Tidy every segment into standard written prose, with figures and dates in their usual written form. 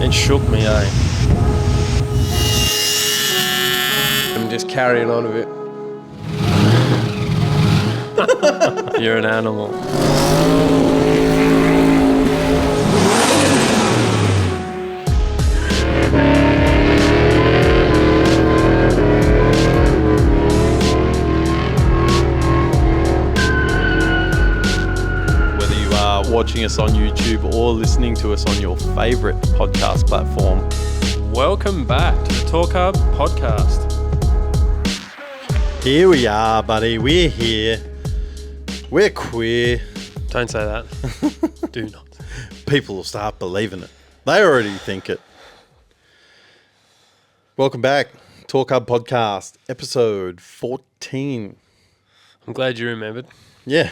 It shook me, eh? I'm just carrying on a bit. You're an animal. Watching us on YouTube or listening to us on your favourite podcast platform. Welcome back to the Torqhub podcast. Here we are, buddy. We're here. We're queer. Don't say that. Do not. People will start believing it. They already think it. Welcome back. Torqhub podcast, episode 14. I'm glad you remembered. Yeah.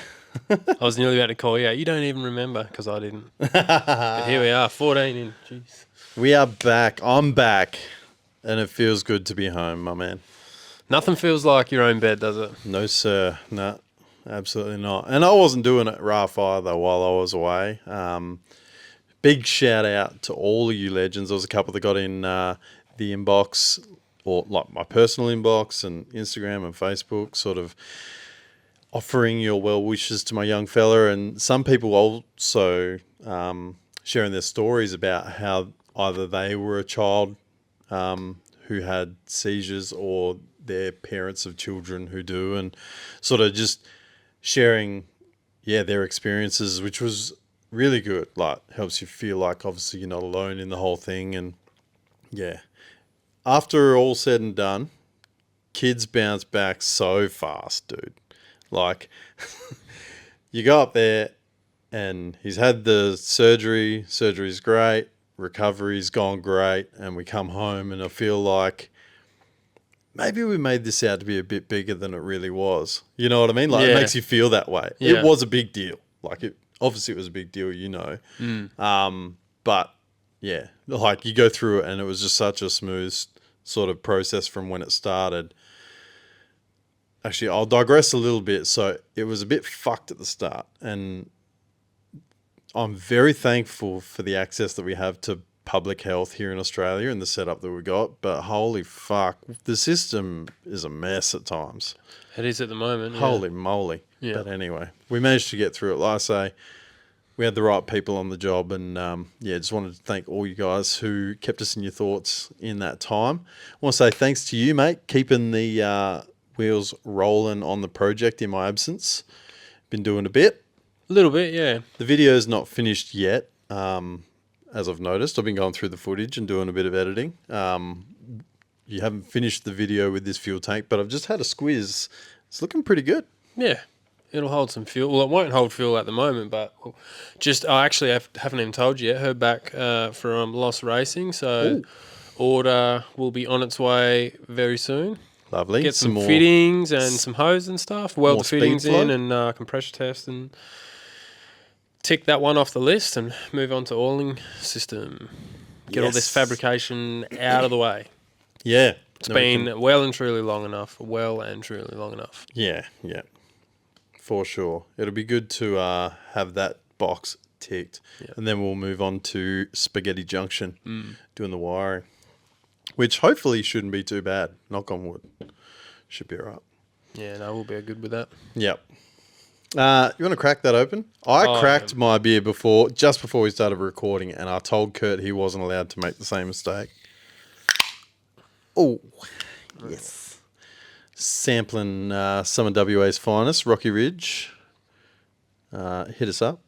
I was nearly about to call you out. You don't even remember because I didn't. But here we are, 14 in. Jeez. We are back. I'm back. And it feels good to be home, my man. Nothing feels like your own bed, does it? No, sir. No, absolutely not. And I wasn't doing it rough either while I was away. Big shout out to all of you legends. There was a couple that got in the inbox, or like my personal inbox and Instagram and Facebook, sort of offering your well wishes to my young fella, and some people also sharing their stories about how either they were a child who had seizures or their parents of children who do, and sort of just sharing, their experiences, which was really good. Like, helps you feel like obviously you're not alone in the whole thing, and after all said and done, kids bounce back so fast, dude. Like, you go up there and he's had the surgery's great, recovery's gone great, and we come home and I feel like maybe we made this out to be a bit bigger than it really was. You know what I mean? Like, it makes you feel that way. Yeah. It was a big deal. Like, obviously it was a big deal, you know. But, yeah, like you go through it and it was just such a smooth sort of process from when it started. Actually, I'll digress a little bit. So it was a bit fucked at the start, and I'm very thankful for the access that we have to public health here in Australia and the setup that we got. But holy fuck, the system is a mess at times. It is at the moment. Holy moly. Yeah. But anyway, we managed to get through it. Like I say, we had the right people on the job, and just wanted to thank all you guys who kept us in your thoughts in that time. I want to say thanks to you, mate, keeping the wheels rolling on the project in my absence. Been doing a bit. A little bit, yeah. The video's not finished yet, as I've noticed. I've been going through the footage and doing a bit of editing. You haven't finished the video with this fuel tank, but I've just had a squeeze. It's looking pretty good. Yeah. It'll hold some fuel. Well, it won't hold fuel at the moment, but I actually haven't even told you yet. Heard back from Lost Racing, so order will be on its way very soon. Lovely. Get some fittings and some hose and stuff. Weld the fittings in and compressor test, and tick that one off the list and move on to oiling system. Get all this fabrication out of the way. Yeah. It's been well and truly long enough. Yeah. For sure. It'll be good to have that box ticked. Yeah. And then we'll move on to Spaghetti Junction, doing the wiring, which hopefully shouldn't be too bad. Knock on wood. Should be all right. Yeah, no, we'll be good with that. Yep. You want to crack that open? I cracked my beer just before we started recording, and I told Kurt he wasn't allowed to make the same mistake. Oh, yes. Sampling some of WA's finest, Rocky Ridge. Hit us up.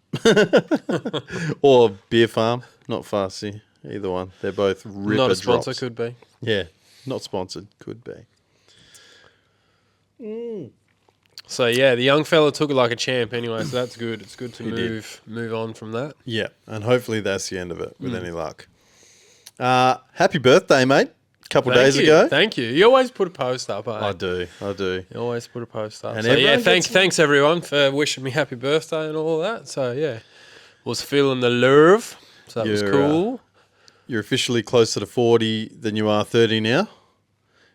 Or Beer Farm, not fussy. Either one. They're both ripper Not a sponsor, drops. could be. Yeah, not sponsored, could be. So, yeah, the young fella took it like a champ anyway, so that's good. It's good to move on from that. Yeah, and hopefully that's the end of it with any luck. Happy birthday, mate. A couple days ago. Thank you. You always put a post up, eh? I do. You always put a post up. And so, yeah, thanks everyone for wishing me happy birthday and all that. So, yeah, was feeling the love, so that was cool. You're officially closer to 40 than you are 30 now.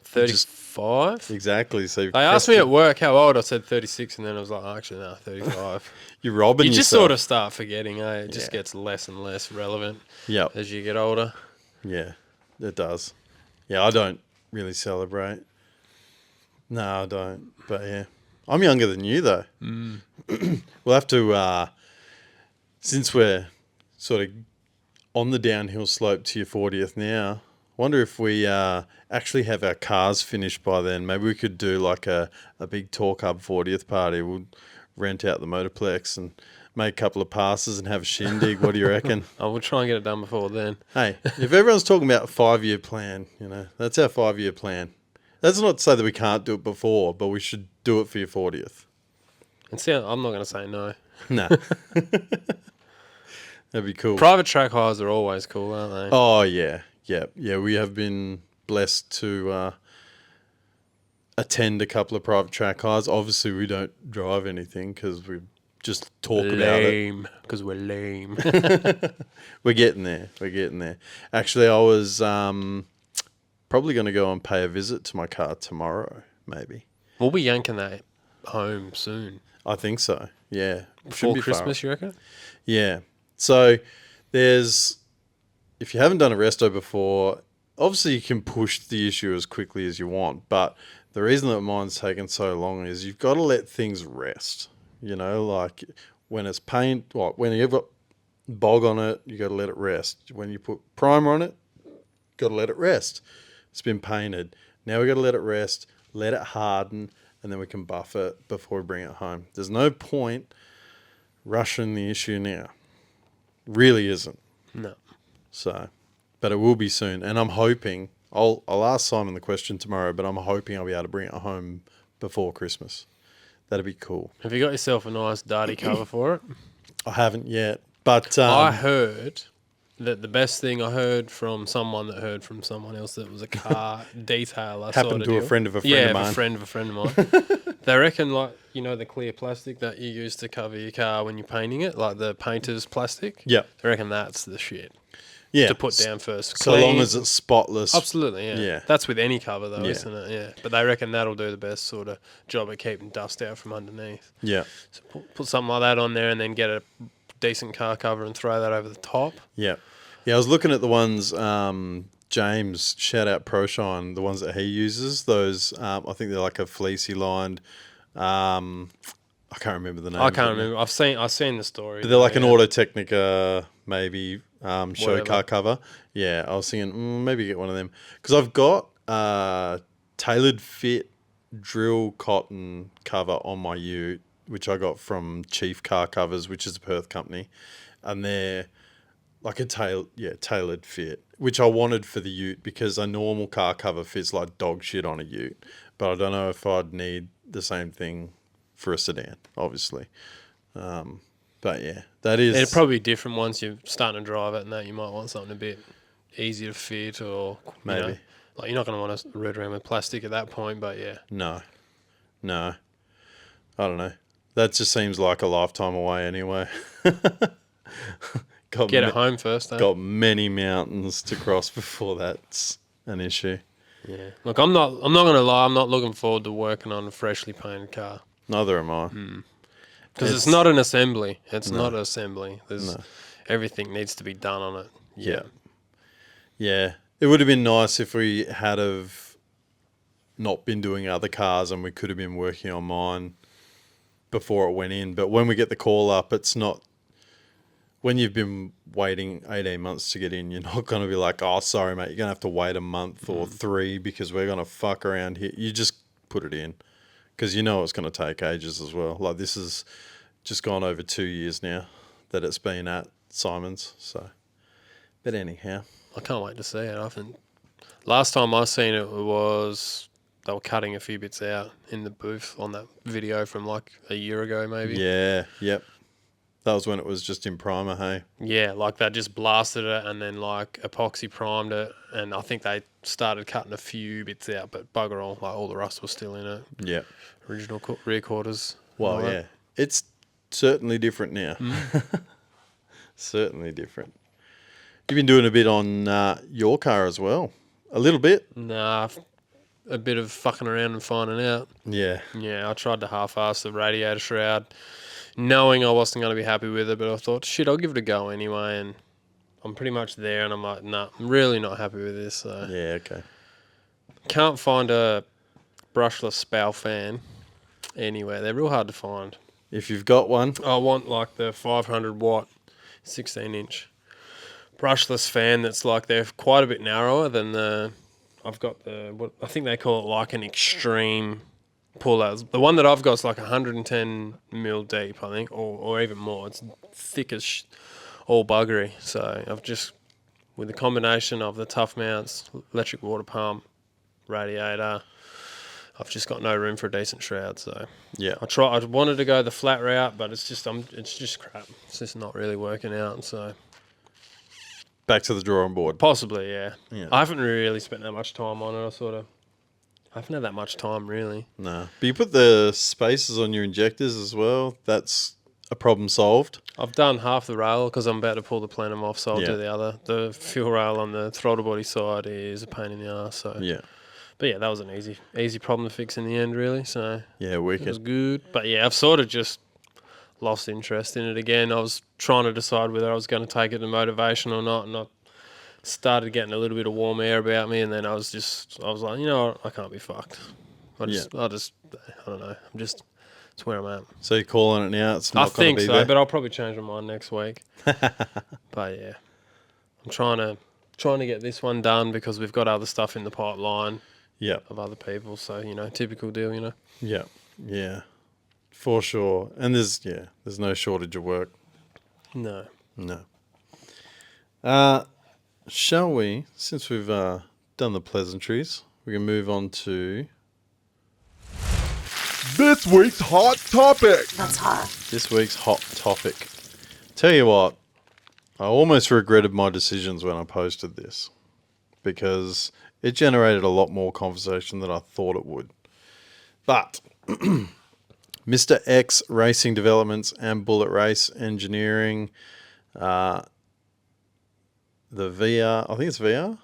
35? Exactly. So they asked me at work how old. I said 36, and then I was like, actually, no, 35. You're robbing yourself. You just sort of start forgetting, eh? It just gets less and less relevant as you get older. Yeah, it does. Yeah, I don't really celebrate. No, I don't. But yeah, I'm younger than you though. We'll have to, since we're sort of on the downhill slope to your 40th now, wonder if we actually have our cars finished by then. Maybe we could do like a big Torqhub 40th party. We'll rent out the motorplex and make a couple of passes and have a shindig. What do you reckon? We'll try and get it done before then. Hey, if everyone's talking about a 5-year plan, that's our 5-year plan. That's not to say that we can't do it before, but we should do it for your 40th. And see, I'm not going to say no. Nah. That'd be cool. Private track hires are always cool, aren't they? Oh, yeah. Yeah, we have been blessed to attend a couple of private track hires. Obviously, we don't drive anything because we just talk about it. Because we're lame. We're getting there. Actually, I was probably going to go and pay a visit to my car tomorrow, maybe. We'll be yanking that home soon. I think so, yeah. Before Christmas, you reckon? Yeah. So if you haven't done a resto before, obviously you can push the issue as quickly as you want, but the reason that mine's taken so long is you've got to let things rest. Like when it's paint, when you've got bog on it, you got to let it rest. When you put primer on it, got to let it rest. It's been painted. Now we got to let it rest, let it harden, and then we can buff it before we bring it home. There's no point rushing the issue now. Really isn't. No. So, but it will be soon. And I'm hoping, I'll ask Simon the question tomorrow, but I'm hoping I'll be able to bring it home before Christmas. That'd be cool. Have you got yourself a nice darty cover for it? I haven't yet, but... I heard that the best thing I heard from someone that heard from someone else that was a car detailer. Happened to a friend of a friend of mine. Yeah, a friend of mine. They reckon, the clear plastic that you use to cover your car when you're painting it, like the painter's plastic? Yeah. They reckon that's the shit. Yeah. To put down first. So long as it's spotless. Absolutely, yeah. Yeah. That's with any cover, though, Yeah. isn't it? Yeah. But they reckon that'll do the best sort of job at keeping dust out from underneath. Yeah. So put something like that on there and then get a decent car cover and throw that over the top. Yeah. Yeah, I was looking at the ones, James, shout out ProShine, the ones that he uses. Those, I think they're like a fleecy lined, I can't remember the name. I can't remember. I've seen the story. But they're like an Auto Technica, maybe, show Whatever. car cover. Yeah, I was thinking, maybe get one of them. Because I've got tailored fit drill cotton cover on my ute, which I got from Chief Car Covers, which is a Perth company. And they're like a tailored fit, which I wanted for the ute because a normal car cover fits like dog shit on a ute. But I don't know if I'd need the same thing for a sedan, obviously. But yeah, that is... It'd probably be different once you're starting to drive it and that. You might want something a bit easier to fit or... Maybe. You're not going to want to root around with plastic at that point, but yeah. No. I don't know. That just seems like a lifetime away anyway. Get it home first, though. Got many mountains to cross before that's an issue. Yeah. Look, I'm not going to lie. I'm not looking forward to working on a freshly painted car. Neither am I. Because it's not an assembly. It's not an assembly. Everything needs to be done on it. Yeah. It would have been nice if we had have not been doing other cars and we could have been working on mine before it went in. But when we get the call up, it's not... When you've been waiting 18 months to get in, you're not going to be like, oh, sorry, mate, you're going to have to wait a month or 3 because we're going to fuck around here. You just put it in because you know it's going to take ages as well. Like this has just gone over 2 years now that it's been at Simon's. So, but anyhow. I can't wait to see it. I think last time I seen it was they were cutting a few bits out in the booth on that video from like a year ago maybe. Yeah, yep. That was when it was just in primer, hey? Yeah, like they just blasted it and then like epoxy primed it and I think they started cutting a few bits out, but bugger all, like all the rust was still in it. Yeah. Original rear quarters. Well, yeah. It's certainly different now. Certainly different. You've been doing a bit on your car as well. A little bit? Nah, a bit of fucking around and finding out. Yeah. Yeah, I tried to half-ass the radiator shroud, knowing I wasn't going to be happy with it, but I thought, shit, I'll give it a go anyway, and I'm pretty much there, and I'm like, nah, I'm really not happy with this. So. Yeah, okay. Can't find a brushless spout fan anywhere. They're real hard to find. If you've got one. I want like the 500 watt, 16 inch brushless fan that's like they're quite a bit narrower than I've got what I think they call it like an extreme pull out. The one that I've got is like 110 mil deep, I think, or even more. It's thick as all buggery. So I've just, with the combination of the tough mounts, electric water pump, radiator, I've just got no room for a decent shroud. So yeah, I wanted to go the flat route, but it's just crap. It's just not really working out. So back to the drawing board. Possibly, yeah. Yeah. I haven't really spent that much time on it. I haven't had that much time, really. No. But you put the spacers on your injectors as well. That's a problem solved. I've done half the rail because I'm about to pull the plenum off, so I'll do the other. The fuel rail on the throttle body side is a pain in the arse. So. Yeah. But yeah, that was an easy problem to fix in the end, really. So yeah, wicked. It was good. But yeah, I've sort of just lost interest in it again. I was trying to decide whether I was going to take it to motivation or not, and I started getting a little bit of warm air about me, and then I was like, you know what, I can't be fucked. I don't know. It's where I'm at. So you're calling it now? It's not I think be so, there? but I'll probably change my mind next week. But yeah, I'm trying to get this one done because we've got other stuff in the pipeline. Yeah. Of other people, so typical deal, Yeah, yeah, for sure. And there's no shortage of work. No. Shall we? Since we've done the pleasantries, we can move on to this week's hot topic. That's hot. This week's hot topic. Tell you what, I almost regretted my decisions when I posted this because it generated a lot more conversation than I thought it would. But Mr. X Racing Developments and Bullet Race Engineering, the VR, I think it's VR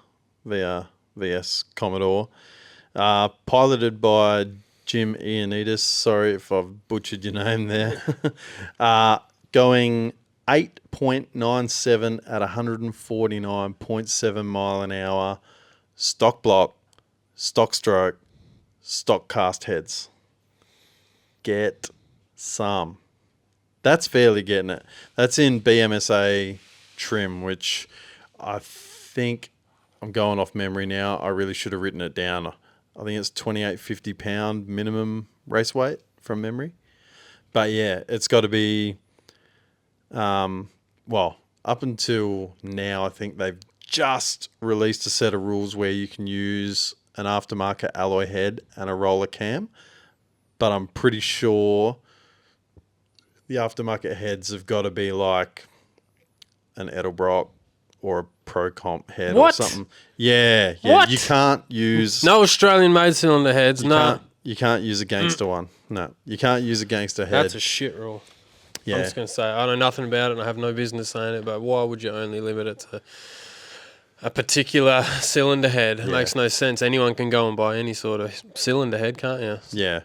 VS Commodore, piloted by Jim Ioannidis. Sorry if I've butchered your name there. Going 8.97 at 149.7 mile an hour. Stock block, stock stroke, stock cast heads. Get some. That's fairly getting it. That's in BMSA trim, which I think, I'm going off memory now, I really should have written it down. I think it's 2850 pound minimum race weight from memory. But yeah, it's got to be, up until now, I think they've just released a set of rules where you can use an aftermarket alloy head and a roller cam, but I'm pretty sure the aftermarket heads have got to be like an Edelbrock or a Pro Comp head or something. Yeah. What? You can't use no Australian-made cylinder heads. You can't use a gangster one. No, you can't use a gangster head. That's a shit rule. Yeah. I'm just going to say, I know nothing about it and I have no business saying it, but why would you only limit it to a particular cylinder head? It makes no sense. Anyone can go and buy any sort of cylinder head, can't you? Yeah.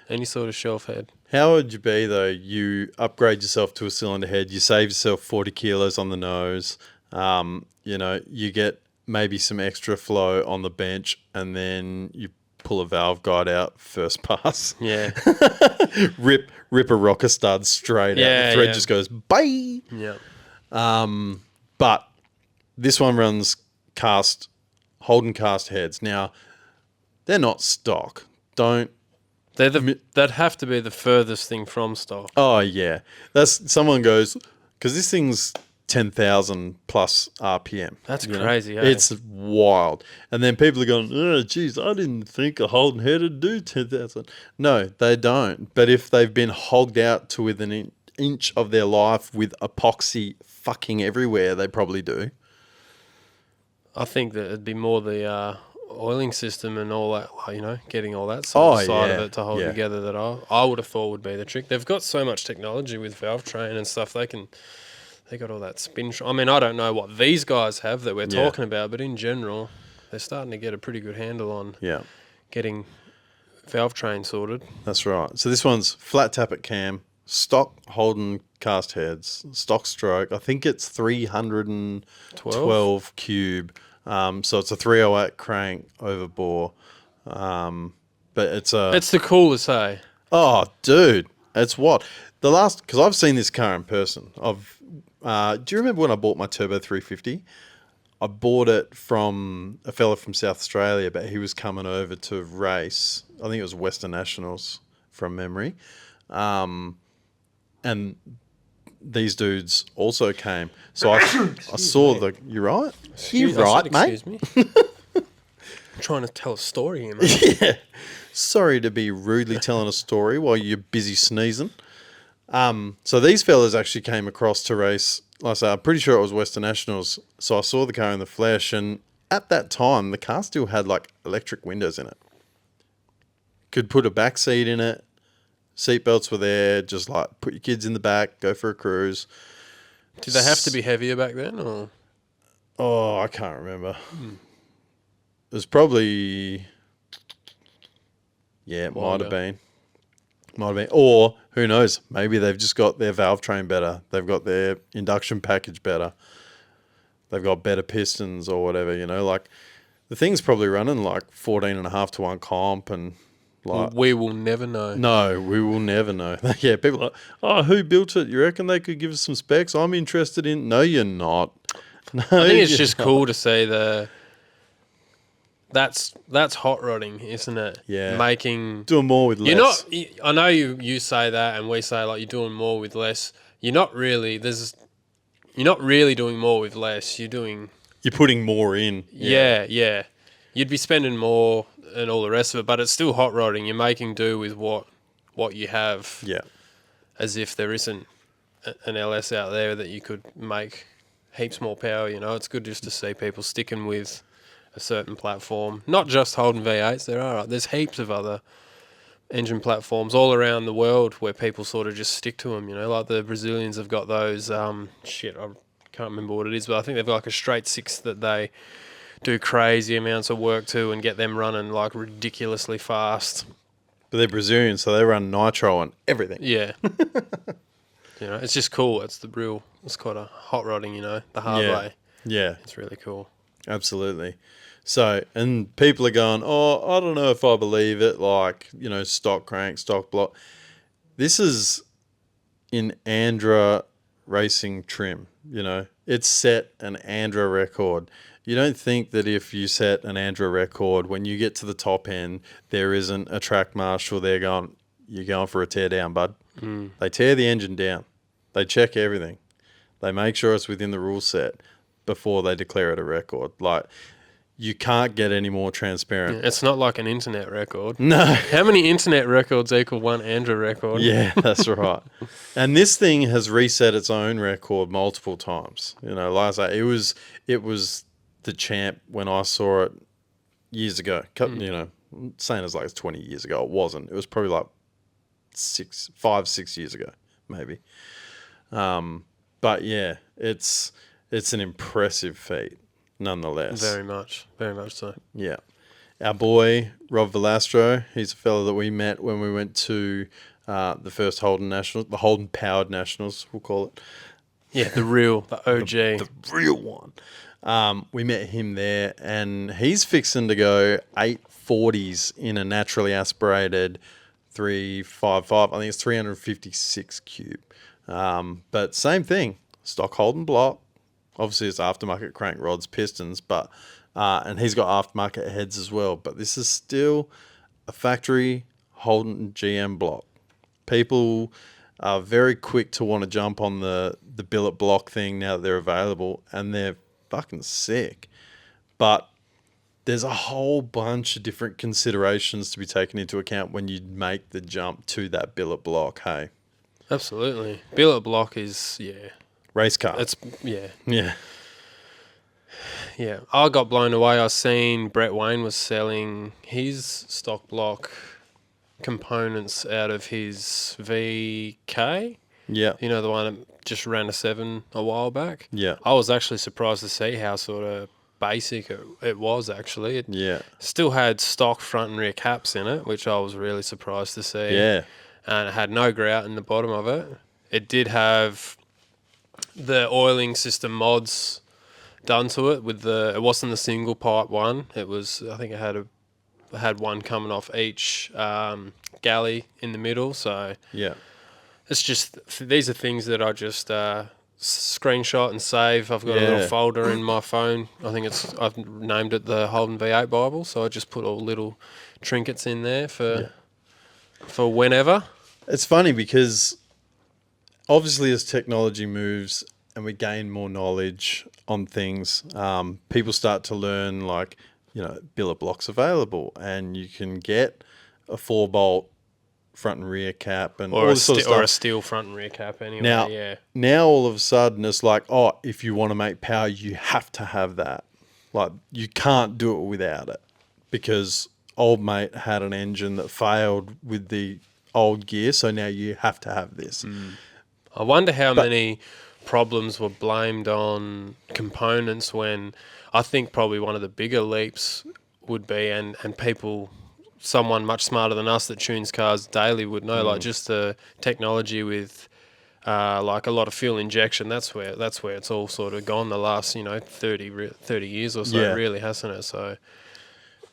Any sort of shelf head. How would you be, though? You upgrade yourself to a cylinder head, you save yourself 40 kilos on the nose, you get maybe some extra flow on the bench, and then you pull a valve guide out first pass. Yeah. Rip a rocker stud straight out. The thread just goes, bye. Yeah. But this one runs Holden cast heads. Now, they're not stock. That'd have to be the furthest thing from stock. Oh, yeah. Someone goes, because this thing's 10,000 plus RPM. That's crazy, eh? It's wild. And then people are going, oh, geez, I didn't think a Holden head would do 10,000. No, they don't. But if they've been hogged out to within an inch of their life with epoxy fucking everywhere, they probably do. I think that it'd be more the oiling system and all that, getting all that side of it to hold together that I would have thought would be the trick. They've got so much technology with valve train and stuff. They got all that spin. I mean, I don't know what these guys have that we're talking about, but in general, they're starting to get a pretty good handle on getting valve train sorted. That's right. So this one's flat tappet cam, stock Holden cast heads, stock stroke. I think it's 312 cube. So it's a 308 crank over bore. But it's the coolest, hey? Oh, dude, it's what because I've seen this car in person. Do you remember when I bought my Turbo 350? I bought it from a fella from South Australia, but he was coming over to race. I think it was Western Nationals from memory. And these dudes also came. So I saw me. you right? Excuse, you right, mate? Excuse me. I'm trying to tell a story here, mate. Yeah. Sorry to be rudely telling a story while you're busy sneezing. So these fellas actually came across to race. Like I say, I'm pretty sure it was Western Nationals. So I saw the car in the flesh, and at that time, the car still had like electric windows in it. Could put a back seat in it. Seatbelts were there. Just like put your kids in the back, go for a cruise. Did they have to be heavier back then, or? Oh, I can't remember. It was probably, yeah, it might have been. Or, who knows, maybe they've just got their valve train better. They've got their induction package better. They've got better pistons or whatever, like the thing's probably running like 14.5 to 1 comp and like. We will never know. No, we will never know. Yeah, people are like, oh, who built it? You reckon they could give us some specs? I'm interested in. No, you're not. No, I think it's just cool to see That's hot rodding, isn't it? Yeah. Doing more with less. I know you say that, and we say like you're doing more with less. You're not really doing more with less. You're putting more in. Yeah. You'd be spending more and all the rest of it, but it's still hot rodding. You're making do with what you have. Yeah. As if there isn't an LS out there that you could make heaps more power. It's good just to see people sticking with a certain platform, not just Holden V8s. There's heaps of other engine platforms all around the world where people sort of just stick to them. Like the Brazilians have got those. I can't remember what it is, but I think they've got like a straight six that they do crazy amounts of work to and get them running like ridiculously fast. But they're Brazilian, so they run nitro on everything. Yeah. It's just cool. It's quite a hot rodding, the hard way. Yeah. It's really cool. Absolutely. So, and people are going, oh, I don't know if I believe it, like, stock crank, stock block. This is in Andra racing trim, It's set an Andra record. You don't think that if you set an Andra record, when you get to the top end, there isn't a track marshal there going, you're going for a tear down, bud. They tear the engine down. They check everything. They make sure it's within the rule set before they declare it a record. Like, you can't get any more transparent. It's not like an internet record. No. How many internet records equal one Andra record? Yeah, that's right. And this thing has reset its own record multiple times. Like I say, it was the champ when I saw it years ago. Saying it's like it's 20 years ago. It wasn't. It was probably like 6 years ago, maybe. But yeah, it's an impressive feat. Nonetheless. Very much so. Yeah. Our boy, Rob Velastro, he's a fellow that we met when we went to the first Holden Nationals, the Holden Powered Nationals, we'll call it. Yeah, the OG. The real one. We met him there, and he's fixing to go 840s in a naturally aspirated 355. I think it's 356 cube. But same thing, stock Holden block. Obviously, it's aftermarket crank rods, pistons, but and he's got aftermarket heads as well. But this is still a factory Holden GM block. People are very quick to want to jump on the billet block thing now that they're available, and they're fucking sick. But there's a whole bunch of different considerations to be taken into account when you make the jump to that billet block. Hey, absolutely, billet block is race car. It's yeah. I got blown away. I seen Brett Wayne was selling his stock block components out of his VK. Yeah. The one that just ran a 7 a while back. Yeah. I was actually surprised to see how sort of basic it was actually. It still had stock front and rear caps in it, which I was really surprised to see. Yeah. and it had no grout in the bottom of it. It did have the oiling system mods done to it it wasn't the single pipe one. It was, I think it had one coming off each galley in the middle. So Yeah. it's just, these are things that I just screenshot and save. I've got a little folder in my phone. I've named it the Holden V8 Bible. So I just put all little trinkets in there for whenever. It's funny because obviously as technology moves and we gain more knowledge on things, people start to learn, like, billet blocks available, and you can get a 4-bolt front and rear cap and all this sort of stuff. Or a steel front and rear cap anyway. Now all of a sudden it's like, oh, if you want to make power, you have to have that. Like, you can't do it without it, because old mate had an engine that failed with the old gear, so now you have to have this. I wonder how many problems were blamed on components, when I think probably one of the bigger leaps would be, and people, someone much smarter than us that tunes cars daily would know, like just the technology with like a lot of fuel injection. That's where it's all sort of gone the last 30 years or so, really, hasn't it? So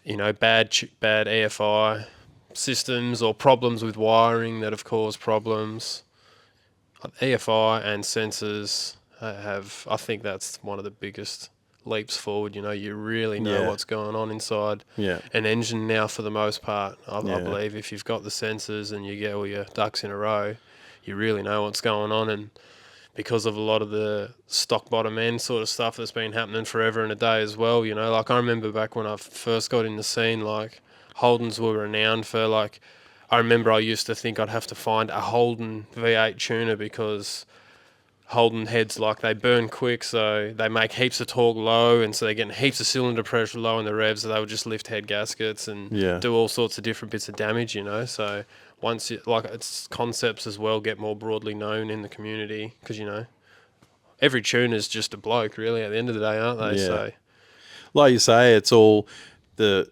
bad EFI systems or problems with wiring that have caused problems. EFI and sensors I think that's one of the biggest leaps forward. You really know what's going on inside an engine now, for the most part. I believe if you've got the sensors and you get all your ducks in a row, you really know what's going on. And because of a lot of the stock bottom end sort of stuff that's been happening forever and a day as well, like I remember back when I first got in the scene, like Holdens were renowned for, like, I remember I used to think I'd have to find a Holden V8 tuner, because Holden heads, like, they burn quick, so they make heaps of torque low, and so they're getting heaps of cylinder pressure low in the revs, so they would just lift head gaskets and do all sorts of different bits of damage, So once its concepts as well get more broadly known in the community, because every tuner's just a bloke, really, at the end of the day, aren't they? So, like you say, it's all the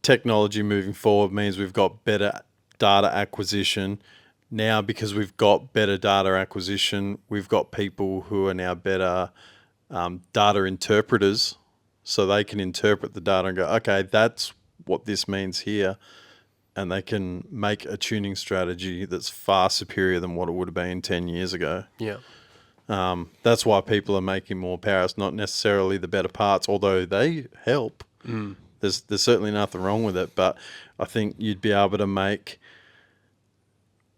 technology moving forward means we've got better data acquisition. Now, because we've got better data acquisition, we've got people who are now better data interpreters, so they can interpret the data and go, okay, that's what this means here, and they can make a tuning strategy that's far superior than what it would have been 10 years ago. Yeah. That's why people are making more power. It's not necessarily the better parts, although they help. There's certainly nothing wrong with it, but I think you'd be able to make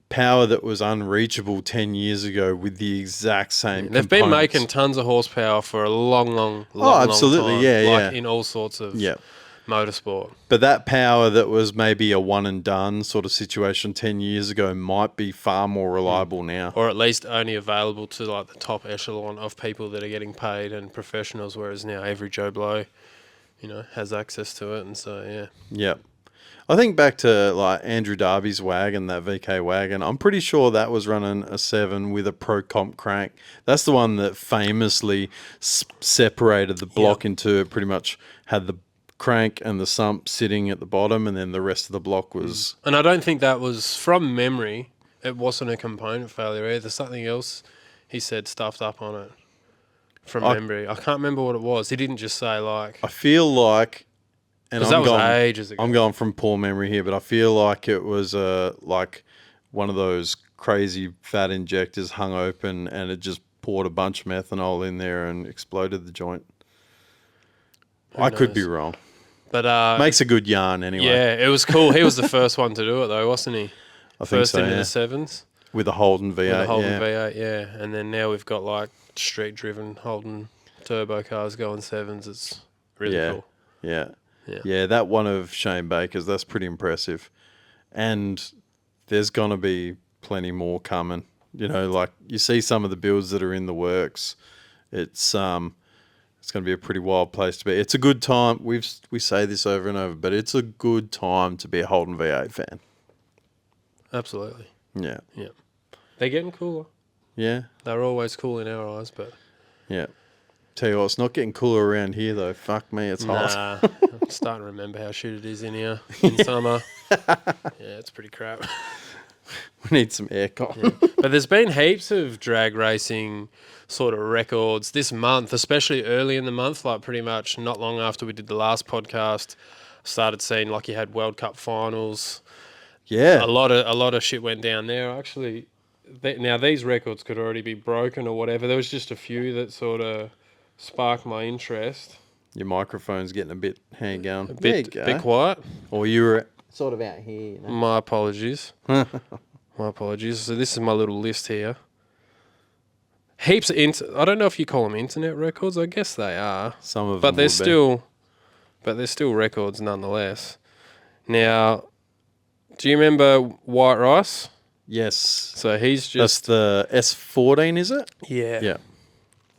power that was unreachable 10 years ago with the exact same They've been making tons of horsepower for a long absolutely, time. In all sorts of motorsport. But that power that was maybe a one and done sort of situation 10 years ago might be far more reliable now. Or at least only available to, like, the top echelon of people that are getting paid and professionals, whereas now every Joe Blow has access to it, and so I think back to, like, Andrew Darby's wagon, that VK wagon. I'm pretty sure that was running a 7 with a Pro Comp crank. That's the one that famously separated the block into, pretty much had the crank and the sump sitting at the bottom, and then the rest of the block was... And I don't think that was, from memory, it wasn't a component failure either. Something else he said stuffed up on it. From memory. I can't remember what it was. He didn't just say, like... I feel like... And that was ages ago. I'm going from poor memory here, but I feel like it was like one of those crazy fat injectors hung open, and it just poured a bunch of methanol in there and exploded the joint. I could be wrong. But makes a good yarn anyway. Yeah, it was cool. He was the first one to do it, though, wasn't he? I think so, into the 7s. With a Holden V8, With a Holden V8, yeah. And then now we've got, like, street-driven Holden turbo cars going 7s. It's really cool. Yeah, that one of Shane Baker's, that's pretty impressive. And there's going to be plenty more coming. Like, you see some of the builds that are in the works. It's going to be a pretty wild place to be. It's a good time. We say this over and over, but it's a good time to be a Holden V8 fan. Absolutely. Yeah. Yeah. They're getting cooler. Yeah. They're always cool in our eyes, but... Yeah. Tell you what, it's not getting cooler around here, though. Fuck me, it's hot. I'm starting to remember how shit it is in here in summer. Yeah, it's pretty crap. We need some aircon. Yeah. But there's been heaps of drag racing sort of records this month, especially early in the month, like pretty much not long after we did the last podcast. Started seeing like you had World Cup finals. Yeah. A lot of shit went down there. Actually, now these records could already be broken or whatever. There was just a few that sort of sparked my interest. Your microphone's getting a bit hang-on. A bit quiet. Or you were sort of out here. You know? My apologies. My apologies. So this is my little list here. Heaps of I don't know if you call them internet records. I guess they are. Some of but them they're still, but they're still records nonetheless. Now, do you remember White Rice? Yes. So he's just that's the S14, is it? Yeah. Yeah.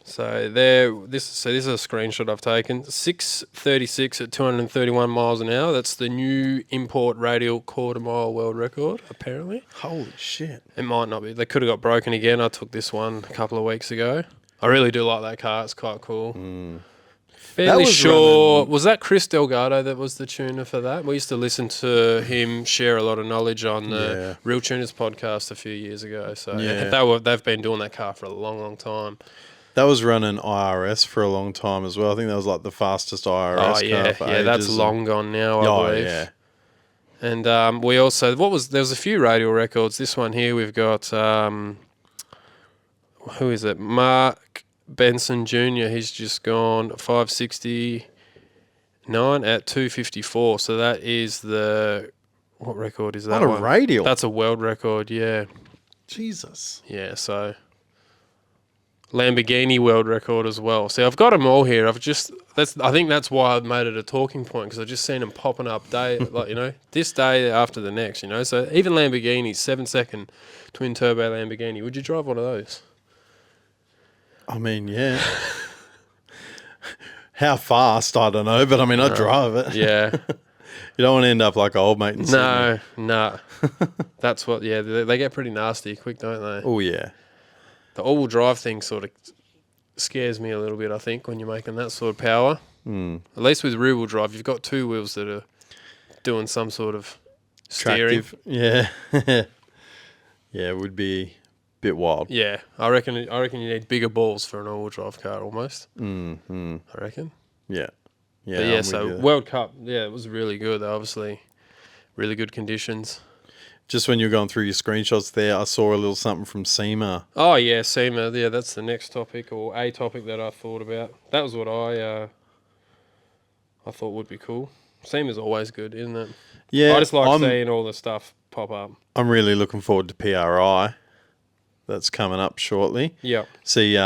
So this is a screenshot I've taken. 6:36 at 231 miles an hour. That's the new import radial quarter mile world record, apparently. Holy shit. It might not be. They could have got broken again. I took this one a couple of weeks ago. I really do like that car. It's quite cool. Fairly sure. Was that Chris Delgado that was the tuner for that? We used to listen to him share a lot of knowledge on the Real Tuners podcast a few years ago. So they've been doing that car for a long, long time. That was running IRS for a long time as well. I think that was like the fastest IRS car for ages. That's long gone now, I believe. Yeah. And we also, there was a few radial records. This one here, we've got, who is it? Mark Benson Jr. He's just gone 569 at 254. So that is what record is that? What a radial. That's a world record, yeah. Jesus. Yeah, so Lamborghini world record as well. See, I've got them all here. I think that's why I've made it a talking point, because I've just seen them popping up this day after the next, So even Lamborghini, 7-second twin turbo Lamborghini. Would you drive one of those? I mean, yeah. How fast, I don't know, but I mean, I'd drive it. Yeah. You don't want to end up like an old mate in Sydney. No. That's what, they get pretty nasty quick, don't they? Oh, yeah. The all-wheel drive thing sort of scares me a little bit, I think, when you're making that sort of power. At least with rear-wheel drive, you've got two wheels that are doing some sort of steering. Tractive. Yeah. Yeah, it would be a bit wild. Yeah, I reckon you need bigger balls for an all-wheel drive car almost. I reckon. Yeah. Yeah. But so World Cup, it was really good. Obviously, really good conditions. Just when you were going through your screenshots there, I saw a little something from SEMA. Oh, yeah, SEMA. Yeah, that's the next topic, or a topic that I thought about. That was what I thought would be cool. SEMA's always good, isn't it? Yeah. I just like seeing all the stuff pop up. I'm really looking forward to PRI. That's coming up shortly. Yeah. See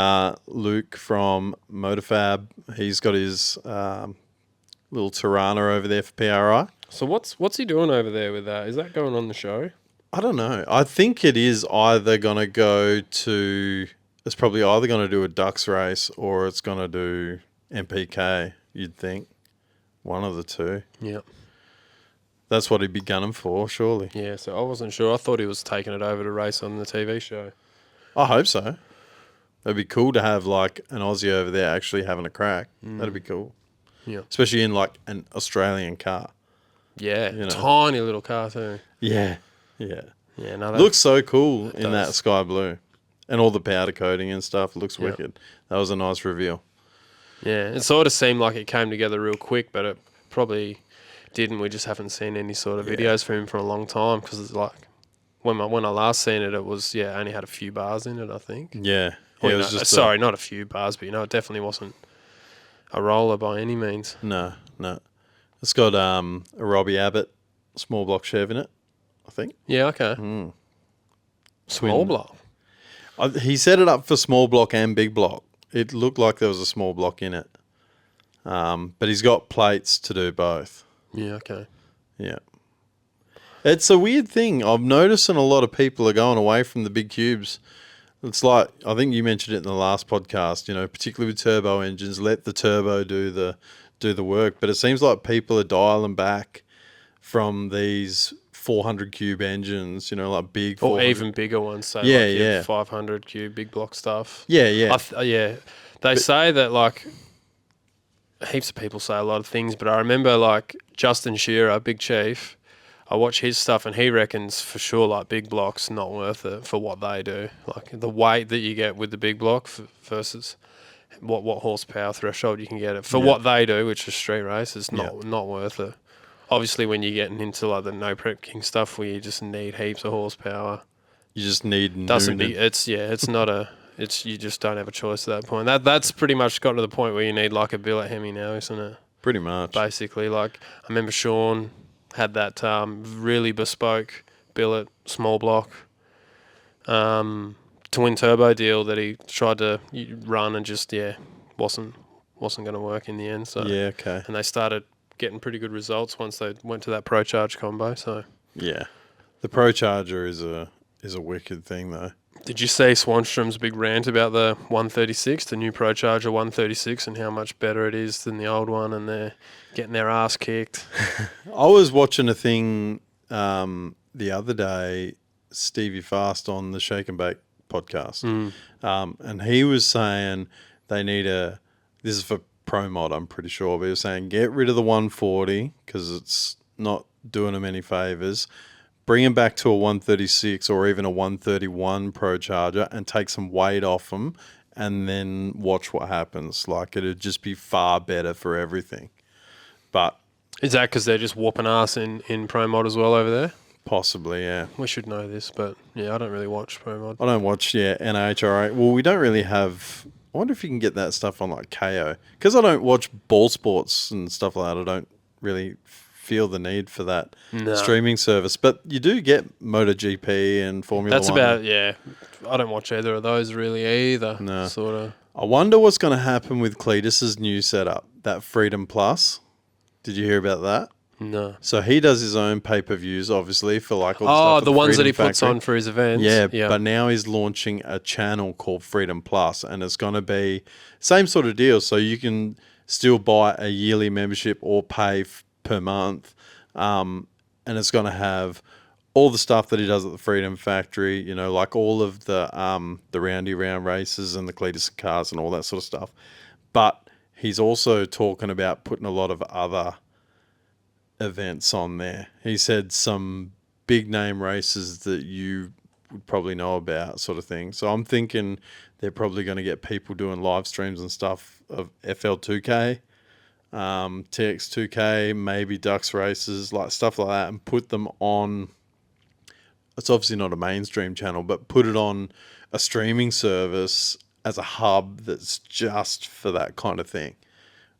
Luke from Motorfab. He's got his little Tirana over there for PRI. So what's he doing over there with that? Is that going on the show? I don't know. I think it is either going to go to... It's probably either going to do a Ducks race or it's going to do MPK, you'd think. One of the two. Yeah. That's what he'd be gunning for, surely. Yeah, so I wasn't sure. I thought he was taking it over to race on the TV show. I hope so. It'd be cool to have like an Aussie over there actually having a crack. That'd be cool. Yeah. Especially in like an Australian car. Yeah, tiny little car too. Yeah, yeah. Yeah, no, looks so cool in that sky blue. And all the powder coating and stuff looks wicked. That was a nice reveal. Yeah, it sort of seemed like it came together real quick, but it probably didn't. We just haven't seen any sort of videos from him for a long time, because it's like when I last seen it, it was only had a few bars in it, I think. Yeah, it was just not a few bars, but it definitely wasn't a roller by any means. No. It's got a Robbie Abbott small block Chev in it, I think. Yeah, okay. Small block. He set it up for small block and big block. It looked like there was a small block in it. But he's got plates to do both. Yeah, okay. Yeah. It's a weird thing. I'm noticing a lot of people are going away from the big cubes. It's like, I think you mentioned it in the last podcast, particularly with turbo engines, let the turbo do the work. But it seems like people are dialing back from these 400 cube engines, like big, or even bigger ones. So 500 cube big block stuff. Yeah. They say that like heaps of people say a lot of things, but I remember like Justin Shearer, Big Chief. I watch his stuff, and he reckons for sure, like, big blocks not worth it for what they do. Like, the weight that you get with the big block versus what horsepower threshold you can get it for what they do, which is street race, is not worth it. Obviously, when you're getting into like the no prep king stuff, where you just need heaps of horsepower, you just need. You just don't have a choice at that point. That's pretty much got to the point where you need like a billet Hemi now, isn't it? Pretty much. Basically, like I remember Sean had that really bespoke billet small block twin turbo deal that he tried to run and just wasn't going to work in the end. So okay. And they started getting pretty good results once they went to that Pro Charge combo. So yeah, the Pro Charger is a wicked thing though. Did you see Swanstrom's big rant about the 136, the new Pro Charger 136, and how much better it is than the old one, and they're getting their ass kicked? I was watching a thing the other day, Stevie Fast on the Shake and Bake podcast, and he was saying they need this is for Pro Mod, I'm pretty sure, but he was saying get rid of the 140 because it's not doing them any favours. Bring them back to a 136 or even a 131 Pro Charger and take some weight off them and then watch what happens. Like, it'd just be far better for everything. But is that because they're just whooping ass in Pro Mod as well over there? Possibly, yeah. We should know this, but yeah, I don't really watch Pro Mod. I don't watch, NHRA. Well, we don't really have... I wonder if you can get that stuff on, like, KO. Because I don't watch ball sports and stuff like that. I don't really feel the need for that streaming service. But you do get MotoGP and Formula 1. That's about, I don't watch either of those really either. No. Sort of. I wonder what's going to happen with Cletus's new setup, that Freedom Plus. Did you hear about that? No. So he does his own pay-per-views, obviously, for like all the stuff. The ones that he puts on for his events. Yeah, but now he's launching a channel called Freedom Plus, and it's going to be same sort of deal. So you can still buy a yearly membership or pay per month, and it's going to have all the stuff that he does at the Freedom Factory. You know, like all of the roundy round races and the Cletus cars and all that sort of stuff. But he's also talking about putting a lot of other events on there. He said some big name races that you would probably know about, sort of thing. So I'm thinking they're probably going to get people doing live streams and stuff of FL2K, TX2K, maybe Ducks races, like stuff like that, and put them on. It's obviously not a mainstream channel, but put it on a streaming service as a hub that's just for that kind of thing,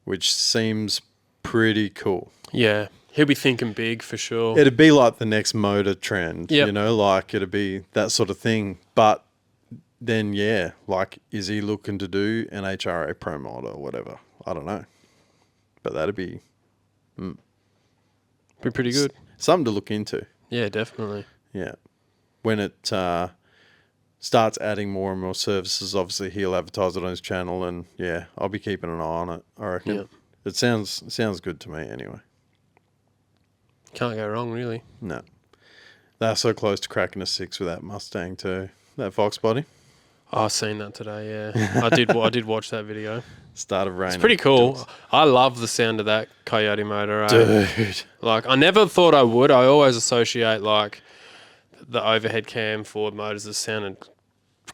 which seems pretty cool. Yeah. He'll be thinking big for sure. It'd be like the next motor trend, you know, like it'd be that sort of thing. But then, like, is he looking to do an HRA Pro Mod or whatever? I don't know. But that'd be... be pretty good. Something to look into. Yeah, definitely. Yeah. When it starts adding more and more services, obviously he'll advertise it on his channel, and, I'll be keeping an eye on it, I reckon. Yep. It sounds good to me anyway. Can't go wrong, really. No. They're so close to cracking a 6 with that Mustang too. That Fox body. Oh, I've seen that today, yeah. I did watch that video. Start of rain. It's pretty cool. I love the sound of that Coyote motor. Dude. Like, I never thought I would. I always associate, like, the overhead cam Ford motors that sounded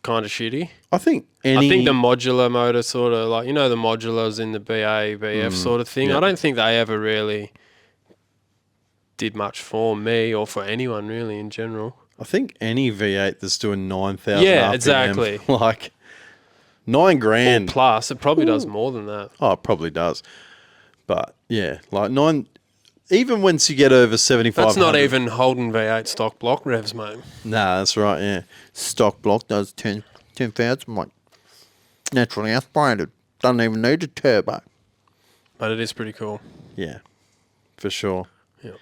kind of shitty. I think the modular motor sort of, like, you know, the modulars in the BA, BF sort of thing. Yep. I don't think they ever really did much for me or for anyone really in general. I think any V8 that's doing 9,000 RPM, exactly. Like $9,000 or plus, it probably does more than that. Oh, it probably does. But like 9, even once you get over 7,500. That's not even Holden V8 stock block revs, mate. Nah, that's right. Yeah, stock block does 10,000. Like naturally aspirated, doesn't even need a turbo. But it is pretty cool. Yeah, for sure. Yeah.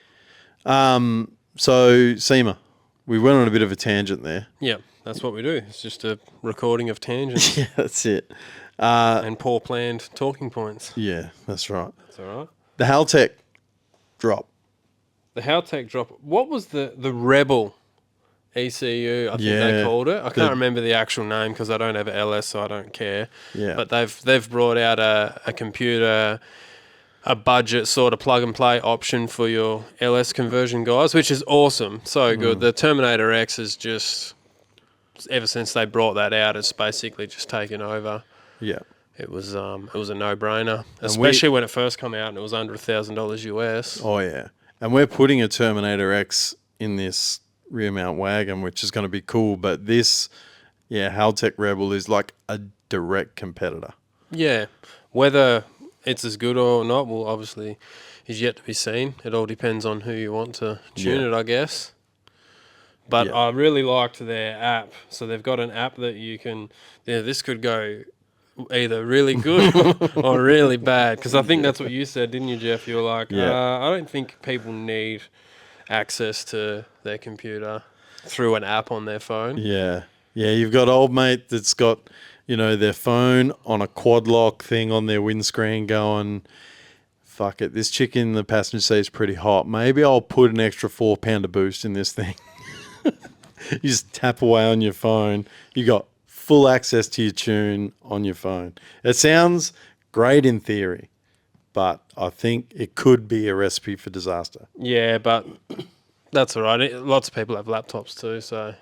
So SEMA, we went on a bit of a tangent there. Yeah, that's what we do. It's just a recording of tangents. Yeah, that's it. And poor planned talking points. Yeah, that's right. That's all right. The Haltech drop. The Haltech drop. What was the Rebel ECU? I think they called it. I can't remember the actual name because I don't have LS, so I don't care. Yeah. But they've brought out a computer a budget sort of plug and play option for your LS conversion guys, which is awesome. So good. The Terminator X is just, ever since they brought that out, it's basically just taken over. Yeah. It was a no-brainer, especially when it first came out and it was under $1,000 US. Oh, yeah. And we're putting a Terminator X in this rear mount wagon, which is going to be cool. But this, Haltech Rebel is like a direct competitor. Yeah. Whether it's as good or not, well, obviously, is yet to be seen. It all depends on who you want to tune it, I guess. But I really liked their app. So they've got an app that you can... Yeah, this could go either really good or really bad. Because I think that's what you said, didn't you, Jeff? You were like, I don't think people need access to their computer through an app on their phone. Yeah. Yeah, you've got old mate that's got, their phone on a quad lock thing on their windscreen going, fuck it, this chick in the passenger seat is pretty hot. Maybe I'll put an extra 4 pounder boost in this thing. You just tap away on your phone. You got full access to your tune on your phone. It sounds great in theory, but I think it could be a recipe for disaster. Yeah, but that's all right. Lots of people have laptops too, so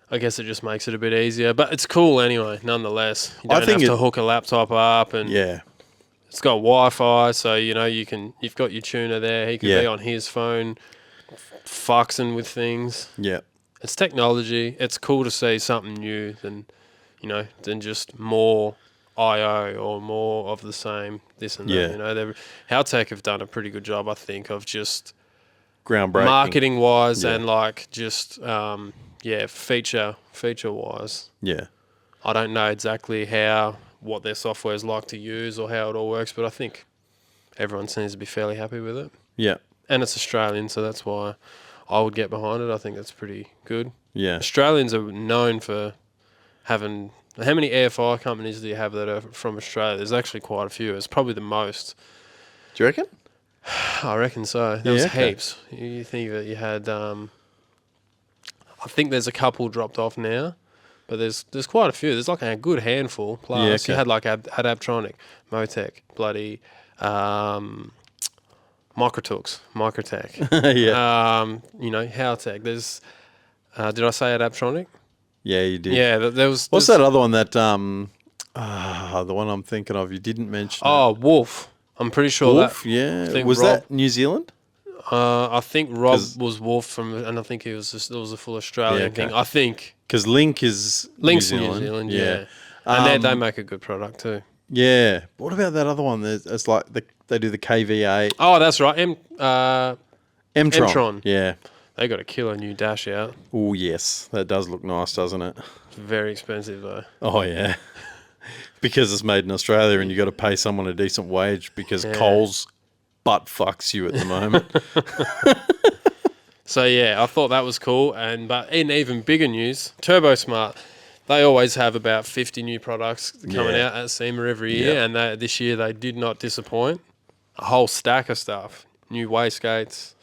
I guess it just makes it a bit easier. But it's cool anyway, nonetheless. You don't have to hook a laptop up, and it's got Wi-Fi, so you've got your tuner there. He could be on his phone, fuxing with things. Yeah. It's technology. It's cool to see something new than just more I/O or more of the same, this and that. Haltech have done a pretty good job, I think, of just groundbreaking marketing-wise and just feature-wise. Yeah. I don't know exactly what their software is like to use or how it all works, but I think everyone seems to be fairly happy with it. Yeah. And it's Australian, so that's why I would get behind it. I think that's pretty good. Yeah. Australians are known for having... How many AFI companies do you have that are from Australia? There's actually quite a few. It's probably the most. Do you reckon? I reckon so. There was heaps. You think that you had... I think there's a couple dropped off now, but there's quite a few. There's like a good handful. Plus, you had like Adaptronic, Motec, bloody... Microtech. Haltech. There's, did I say Adaptronic? Yeah, you did. Yeah, there was. What's that other one that the one I'm thinking of? You didn't mention. Oh, Wolf. I'm pretty sure Wolf. that. Yeah. Was that New Zealand? I think Rob was Wolf and I think it was a full Australian thing. I think because Link's New Zealand. Yeah. And they make a good product too. Yeah. What about that other one? It's like they do the KVA. Oh, that's right. Mtron. Yeah. They got a killer new dash out. Oh, yes. That does look nice, doesn't it? It's very expensive though. Oh, yeah. Because it's made in Australia and you got to pay someone a decent wage because Coles butt fucks you at the moment. So, I thought that was cool. But in even bigger news, TurboSmart, they always have about 50 new products coming out at SEMA every year. And this year they did not disappoint. A whole stack of stuff. New wastegates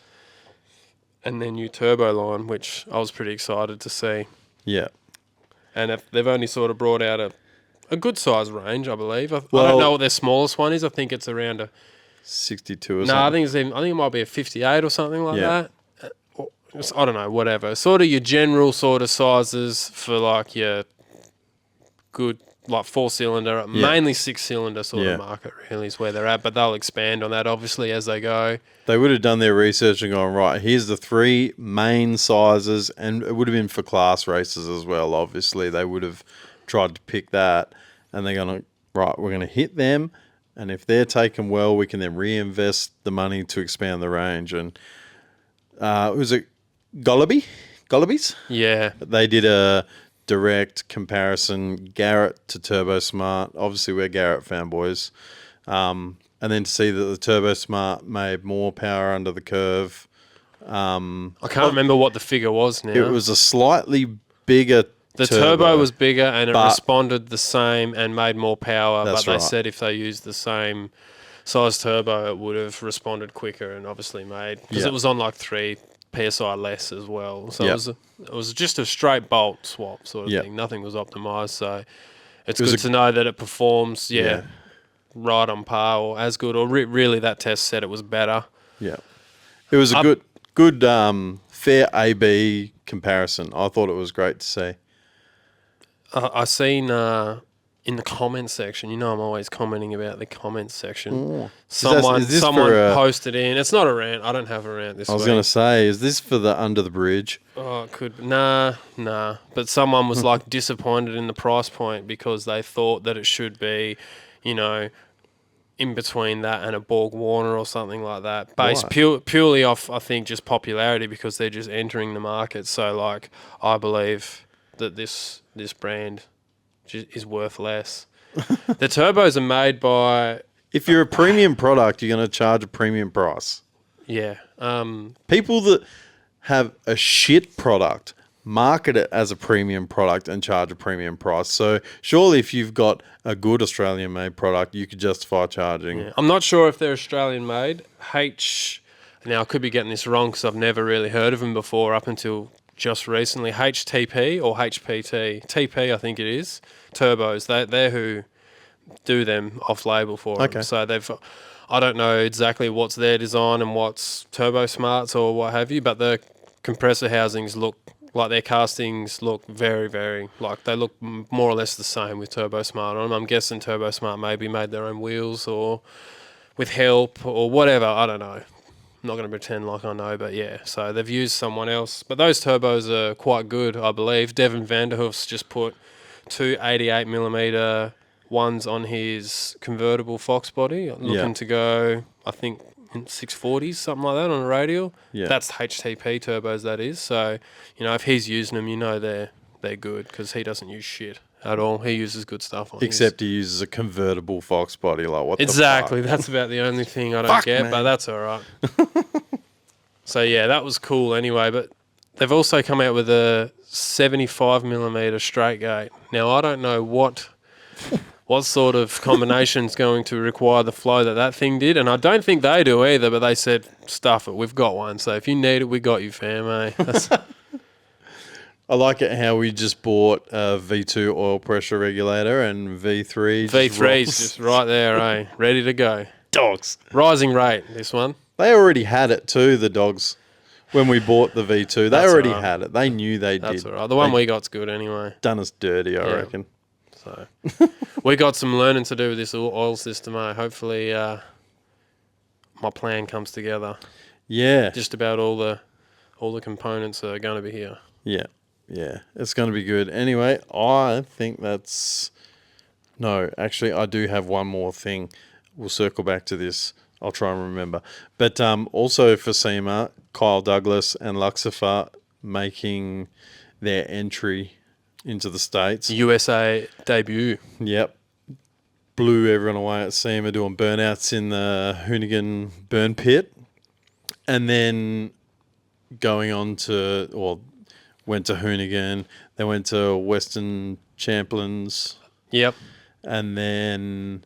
and their new turbo line, which I was pretty excited to see. Yeah. And they've only sort of brought out a good size range, I believe. I don't know what their smallest one is. I think it's around a 62 or something. No, I think it might be a 58 or something like that. I don't know, whatever. Sort of your general sort of sizes for like your good, like 4-cylinder, mainly 6-cylinder sort of market really is where they're at. But they'll expand on that obviously as they go. They would have done their research and gone, right, here's the 3 main sizes, and it would have been for class races as well, obviously. They would have tried to pick that, and they're going to, right, we're going to hit them, and if they're taken well, we can then reinvest the money to expand the range. And was it Golliby's? Yeah. They did a direct comparison, Garrett to TurboSmart. Obviously, we're Garrett fanboys. And then to see that the TurboSmart made more power under the curve. I can't remember what the figure was now. It was a slightly bigger The turbo was bigger and it responded the same and made more power. But they said if they used the same size turbo, it would have responded quicker and obviously made... Because it was on like 3 PSI less as well. So it was just a straight bolt swap sort of thing. Nothing was optimized. So it's good to know that it performs, right on par or as good, or really that test said it was better. Yeah. It was a good fair A-B comparison. I thought it was great to see. I seen in the comments section, I'm always commenting about the comments section. Someone posted in. It's not a rant. I don't have a rant this week. I was going to say, is this for the under the bridge? Oh, it could. Nah. But someone was like disappointed in the price point because they thought that it should be, in between that and a Borg Warner or something like that. Based purely off, I think, just popularity because they're just entering the market. So, like, I believe that this brand is worth less. The turbos are made by... If you're a premium product, you're going to charge a premium price. Yeah. People that have a shit product market it as a premium product and charge a premium price. So surely if you've got a good Australian-made product, you could justify charging. Yeah. I'm not sure if they're Australian-made. Now, I could be getting this wrong because I've never really heard of them before up until just recently. HTP or HPT? TP, I think it is. Turbos. They're who do them off-label for them. So I don't know exactly what's their design and what's Turbo Smarts or what have you, but the compressor housings look like their castings look very, very, like they look more or less the same with Turbo Smart on them. I'm guessing Turbo Smart maybe made their own wheels or with help or whatever. I don't know. I'm not going to pretend like I know, but yeah. So they've used someone else. But those turbos are quite good, I believe. Devin Vanderhoof's just put two 88mm ones on his convertible Fox body, looking to go, I think, in 640s, something like that on a radial. Yeah. That's HTP turbos, that is. So, if he's using them, they're good because he doesn't use shit at all. He uses good stuff on Except he uses a convertible Fox body. Like, what exactly. the fuck? That's about the only thing I don't get, but that's all right. So, yeah, that was cool anyway. But they've also come out with a 75mm straight gate. Now, I don't know what sort of combination's going to require the flow that thing did. And I don't think they do either, but they said, stuff it, we've got one. So if you need it, we got you, fam, eh? I like it how we just bought a V2 oil pressure regulator and V3. V3's just right there, eh? Ready to go. Dogs. Rising rate, this one. They already had it too, the dogs. When we bought the V2, they already had it. They knew they did. That's all right. The one we got's good anyway. Done us dirty, I reckon. So we got some learning to do with this oil system, eh? Hopefully my plan comes together. Yeah. Just about all the components are going to be here. Yeah. Yeah. It's going to be good. Anyway, I think that's... No, actually, I do have one more thing. We'll circle back to this. I'll try and remember. But also for SEMA, Kyle Douglas and Luxifer making their entry into the States. USA debut. Yep. Blew everyone away at SEMA doing burnouts in the Hoonigan burn pit. And then going on to, went to Hoonigan. They went to Western Champlains. Yep. And then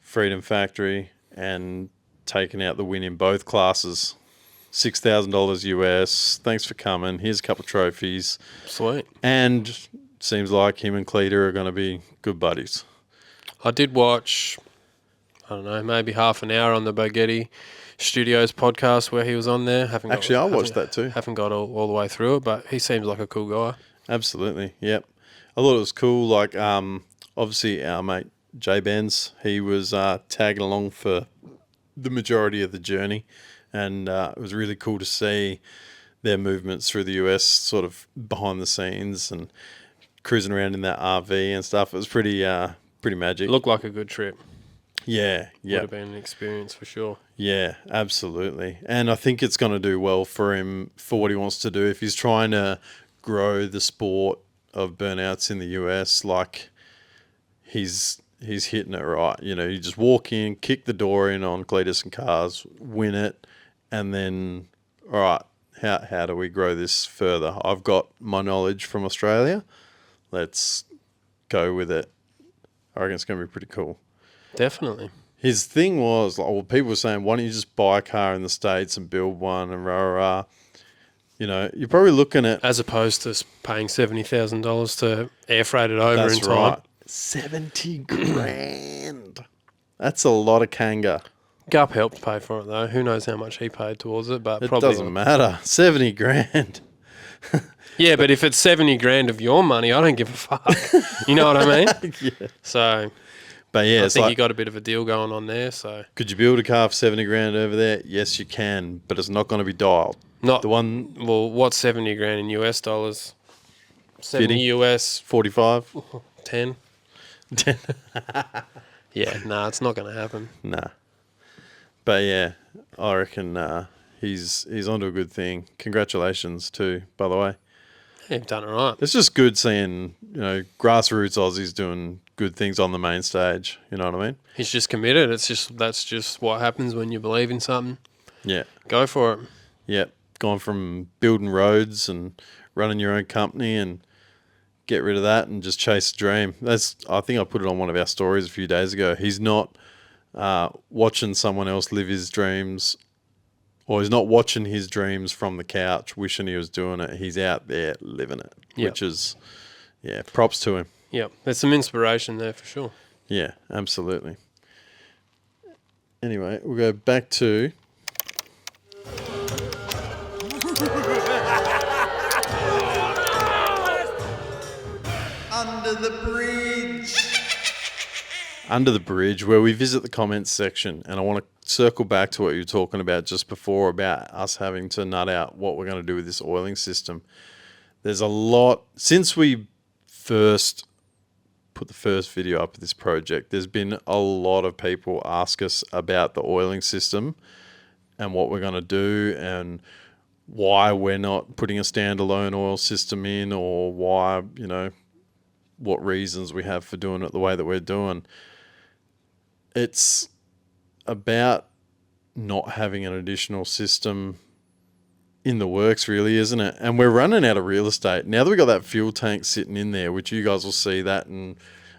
Freedom Factory and taken out the win in both classes. $6,000 US. Thanks for coming. Here's a couple of trophies. Sweet. And seems like him and Cleater are going to be good buddies. I did watch, I don't know, maybe half an hour on the Bogetti Studios podcast where he was on there. I watched that too. Haven't got all the way through it, but he seems like a cool guy. Absolutely, yep. I thought it was cool. Like, obviously our mate Jay Benz, he was tagging along for the majority of the journey. And it was really cool to see their movements through the US, sort of behind the scenes and cruising around in that RV and stuff. It was pretty magic. Looked like a good trip. Yeah. Would have been an experience for sure. Yeah, absolutely. And I think it's going to do well for him for what he wants to do. If he's trying to grow the sport of burnouts in the US, like he's hitting it right. You just walk in, kick the door in on Cletus and Cars, win it. And then, all right, how do we grow this further? I've got my knowledge from Australia. Let's go with it. I reckon it's going to be pretty cool. Definitely. His thing was, people were saying, why don't you just buy a car in the States and build one and rah. You're probably looking at... As opposed to paying $70,000 to air freight it over in time. Right. 70 grand. That's a lot of kanga. Gup helped pay for it though. Who knows how much he paid towards it, but It probably doesn't matter. 70 grand. Yeah, but if it's 70 grand of your money, I don't give a fuck. You know what I mean? Yeah. So, But yeah, I it's think like, you got a bit of a deal going on there. So, could you build a car for 70 grand over there? Yes, you can, but it's not going to be dialed. not The one well. What's 70 grand in US dollars? 70 50? US 45? 10. Yeah, nah, it's not going to happen. Nah. But yeah, I reckon he's onto a good thing. Congratulations too, by the way. Yeah, you've done it right. It's just good seeing, grassroots Aussies doing good things on the main stage. You know what I mean? He's just committed. That's just what happens when you believe in something. Yeah. Go for it. Yeah. Gone from building roads and running your own company and get rid of that and just chase a dream. I think I put it on one of our stories a few days ago. He's not watching someone else live his dreams, or he's not watching his dreams from the couch wishing he was doing it. He's out there living it, which is, props to him. Yep, there's some inspiration there for sure. Yeah, absolutely. Anyway, we'll go back to... Under the bridge. Under the Bridge, where we visit the comments section. And I want to circle back to what you were talking about just before about us having to nut out what we're going to do with this oiling system. There's a lot, since we first put the first video up of this project, there's been a lot of people ask us about the oiling system and what we're going to do and why we're not putting a standalone oil system in, or why, what reasons we have for doing it the way that we're doing. It's about not having an additional system in the works, really, isn't it? And we're running out of real estate. Now that we've got that fuel tank sitting in there, which you guys will see that in,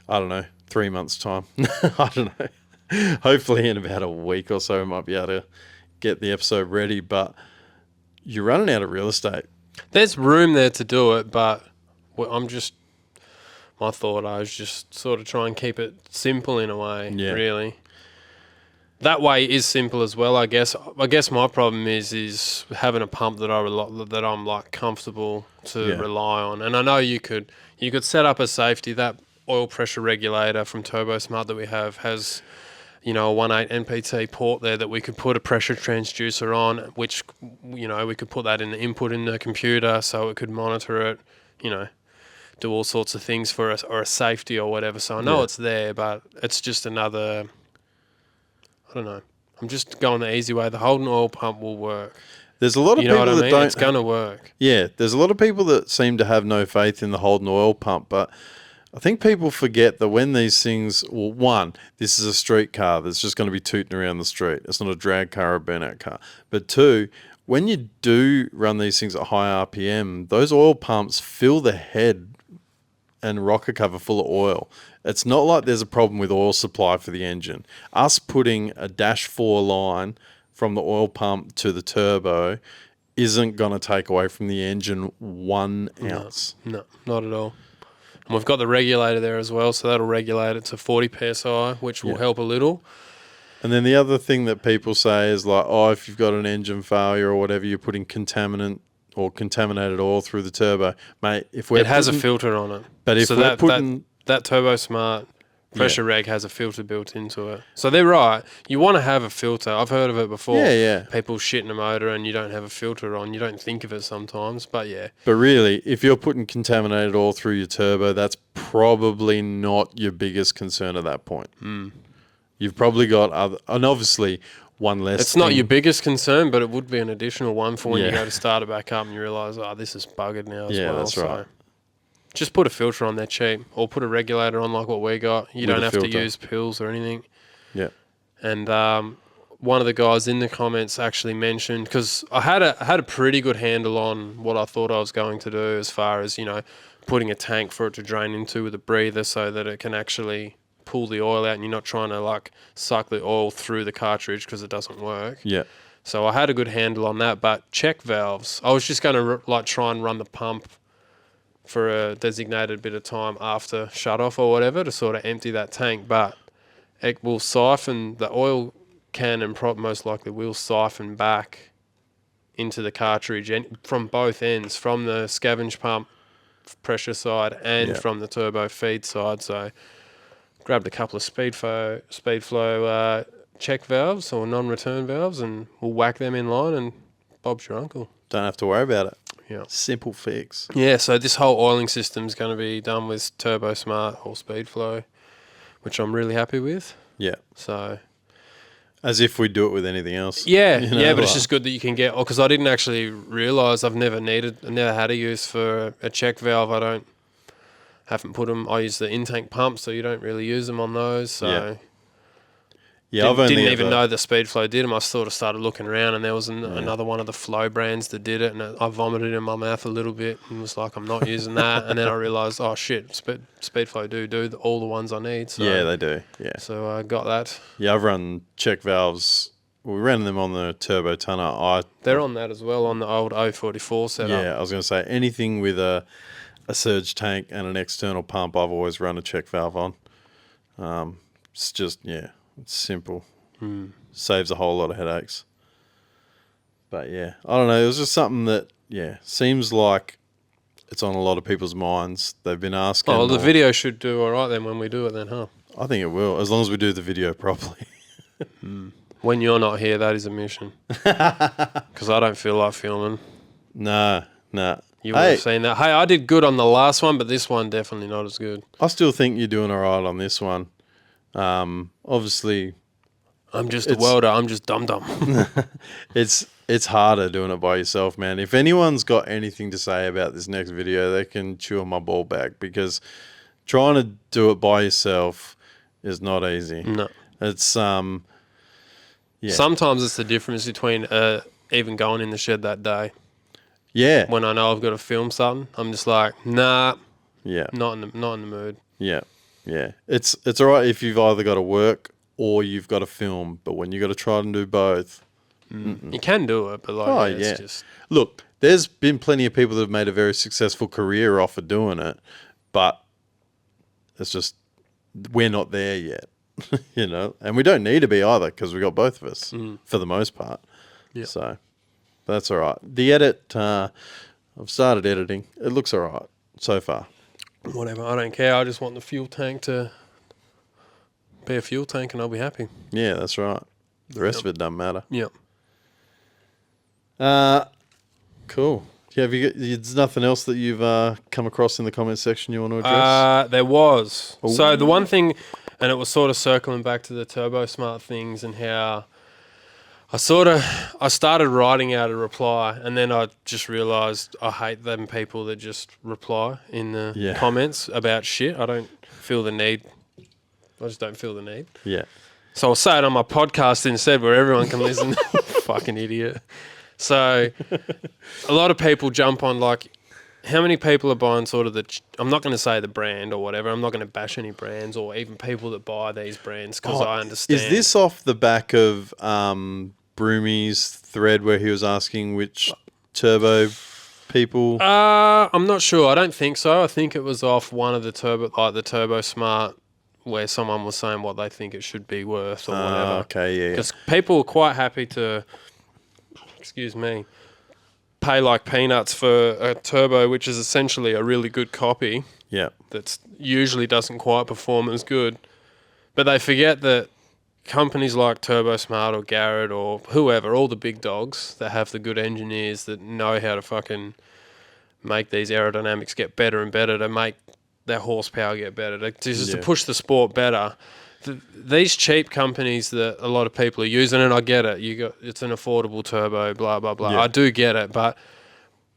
3 months' time. I don't know. Hopefully in about a week or so we might be able to get the episode ready. But you're running out of real estate. There's room there to do it, but my thought, I was just sort of try and keep it simple in a way, really. That way is simple as well, I guess. I guess my problem is having a pump that I'm like comfortable to rely on. And I know you could set up a safety. That oil pressure regulator from TurboSmart that we have has, a 1.8 NPT port there that we could put a pressure transducer on, which, we could put that in the input in the computer so it could monitor it, do all sorts of things for us, or a safety or whatever. So I know it's there, but it's just another, I don't know. I'm just going the easy way. The Holden oil pump will work. There's a lot of people that don't... It's going to work. Yeah, there's a lot of people that seem to have no faith in the Holden oil pump, but I think people forget that when these things... Well, one, this is a street car that's just going to be tooting around the street. It's not a drag car or a burnout car. But two, when you do run these things at high RPM, those oil pumps fill the head and rocker cover full of oil. It's not like there's a problem with oil supply for the engine. Us putting a -4 line from the oil pump to the turbo isn't going to take away from the engine 1 ounce. No, not at all. And we've got the regulator there as well, so that'll regulate it to 40 PSI, which will help a little. And then the other thing that people say is like, if you've got an engine failure or whatever, you're putting contaminated oil through the turbo. Mate, it has a filter on it. But if we're putting... That TurboSmart pressure reg has a filter built into it. So they're right. You want to have a filter. I've heard of it before. Yeah. People shitting a motor and you don't have a filter on. You don't think of it sometimes, but yeah. But really, if you're putting contaminated oil through your turbo, that's probably not your biggest concern at that point. You've probably got other... And obviously... one less It's not your biggest concern, but it would be an additional one for when you go to start it back up and you realise, this is buggered now as well. Yeah, that's right. Just put a filter on there cheap, or put a regulator on like what we got. You don't have to use pills or anything. Yeah. And one of the guys in the comments actually mentioned, because I had a pretty good handle on what I thought I was going to do as far as, putting a tank for it to drain into with a breather so that it can actually pull the oil out and you're not trying to like suck the oil through the cartridge because it doesn't work. Yeah. So I had a good handle on that, but check valves. I was just going to try and run the pump for a designated bit of time after shut off or whatever to sort of empty that tank, but it will siphon the oil can and most likely will siphon back into the cartridge and from both ends, from the scavenge pump pressure side and from the turbo feed side. So grabbed a couple of speed flow check valves or non-return valves, and we'll whack them in line, and Bob's your uncle. Don't have to worry about it. Yeah. Simple fix. Yeah, so this whole oiling system is going to be done with Turbo Smart or Speed Flow, which I'm really happy with. Yeah. So, as if we do it with anything else. Yeah, you know, but it's just good that you can get, because I didn't actually realise I've never had a use for a check valve. Haven't put them, I use the in-tank pump, so you don't really use them on those. So didn't even know the Speed Flow did them. I sort of started looking around, and there was another one of the Flow brands that did it, and I vomited in my mouth a little bit and was like, I'm not using that. And then I realised, oh shit, Speed Flow do all the ones I need. So, yeah, they do. Yeah. So I got that. Yeah, I've run check valves. We ran them on the turbo tonner. They're on that as well, on the old 044 setup. Yeah, I was going to say, anything with a surge tank and an external pump, I've always run a check valve on. It's just, it's simple. Saves a whole lot of headaches. But yeah, I don't know. It was just something that, seems like it's on a lot of people's minds. They've been asking. Oh, well, the video should do all right then when we do it then, huh? I think it will, as long as we do the video properly. When you're not here, that is a mission. Because I don't feel like filming. Nah. You would have seen that. Hey, I did good on the last one, but this one definitely not as good. I still think you're doing all right on this one. Obviously, I'm just a welder. I'm just dum-dum. It's harder doing it by yourself, man. If anyone's got anything to say about this next video, they can chew on my ball back, because trying to do it by yourself is not easy. No. It's Sometimes it's the difference between even going in the shed that day. Yeah. When I know I've got to film something, I'm just like, nah. Yeah. Not in the mood. Yeah. Yeah. It's all right if you've either got to work or you've got to film, but when you got to try and do both, you can do it, but it's just... Look, there's been plenty of people that have made a very successful career off of doing it, but it's just we're not there yet, you know, and we don't need to be either, because we got both of us for the most part. Yeah. So that's all right. The edit, I've started editing. It looks all right so far. Whatever, I don't care. I just want the fuel tank to be a fuel tank, and I'll be happy. Yeah, that's right. The rest of it doesn't matter. Yep. Cool. Yeah, there's nothing else that you've come across in the comment section you want to address? There was. Ooh. So the one thing, and it was sort of circling back to the Turbo Smart things, and how I started writing out a reply, and then I just realised I hate them people that just reply in the comments about shit. I don't feel the need. I just don't feel the need. Yeah. So I'll say it on my podcast instead, where everyone can listen. Fucking idiot. So a lot of people jump on, like, how many people are buying sort of I'm not going to say the brand or whatever. I'm not going to bash any brands or even people that buy these brands, because I understand. Is this off the back of Broomy's thread where he was asking which turbo people? I'm not sure. I don't think so. I think it was off one of the Turbo Smart, where someone was saying what they think it should be worth or whatever. Okay, yeah. Because people are quite happy to, pay like peanuts for a turbo, which is essentially a really good copy. Yeah. That usually doesn't quite perform as good. But they forget that companies like Turbo Smart or Garrett or whoever, all the big dogs that have the good engineers that know how to fucking make these aerodynamics get better and better, to make their horsepower get better, to push the sport better. These cheap companies that a lot of people are using, and I get it, it's an affordable turbo, blah, blah, blah. Yeah. I do get it, but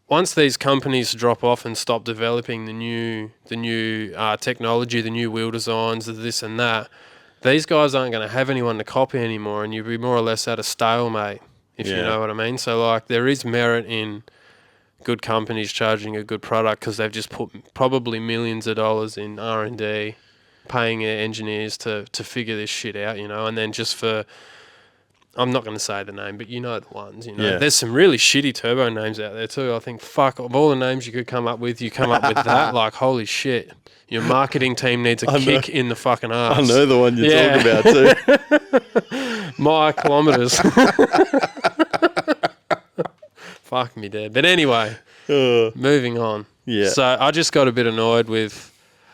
once these companies drop off and stop developing the new technology, the new wheel designs, this and that, these guys aren't going to have anyone to copy anymore, and you'll be more or less at a stalemate, if you know what I mean. So, like, there is merit in good companies charging a good product, because they've just put probably millions of dollars in R&D, paying their engineers to figure this shit out, you know, and then just for I'm not going to say the name, but you know the ones, you know. Yeah. There's some really shitty turbo names out there too. I think, fuck, of all the names you could come up with, you come up with that. Like, holy shit. Your marketing team needs a kick in the fucking ass. I know the one you're talking about too. My kilometres. Fuck me dead. But anyway, moving on. Yeah. So I just got a bit annoyed with,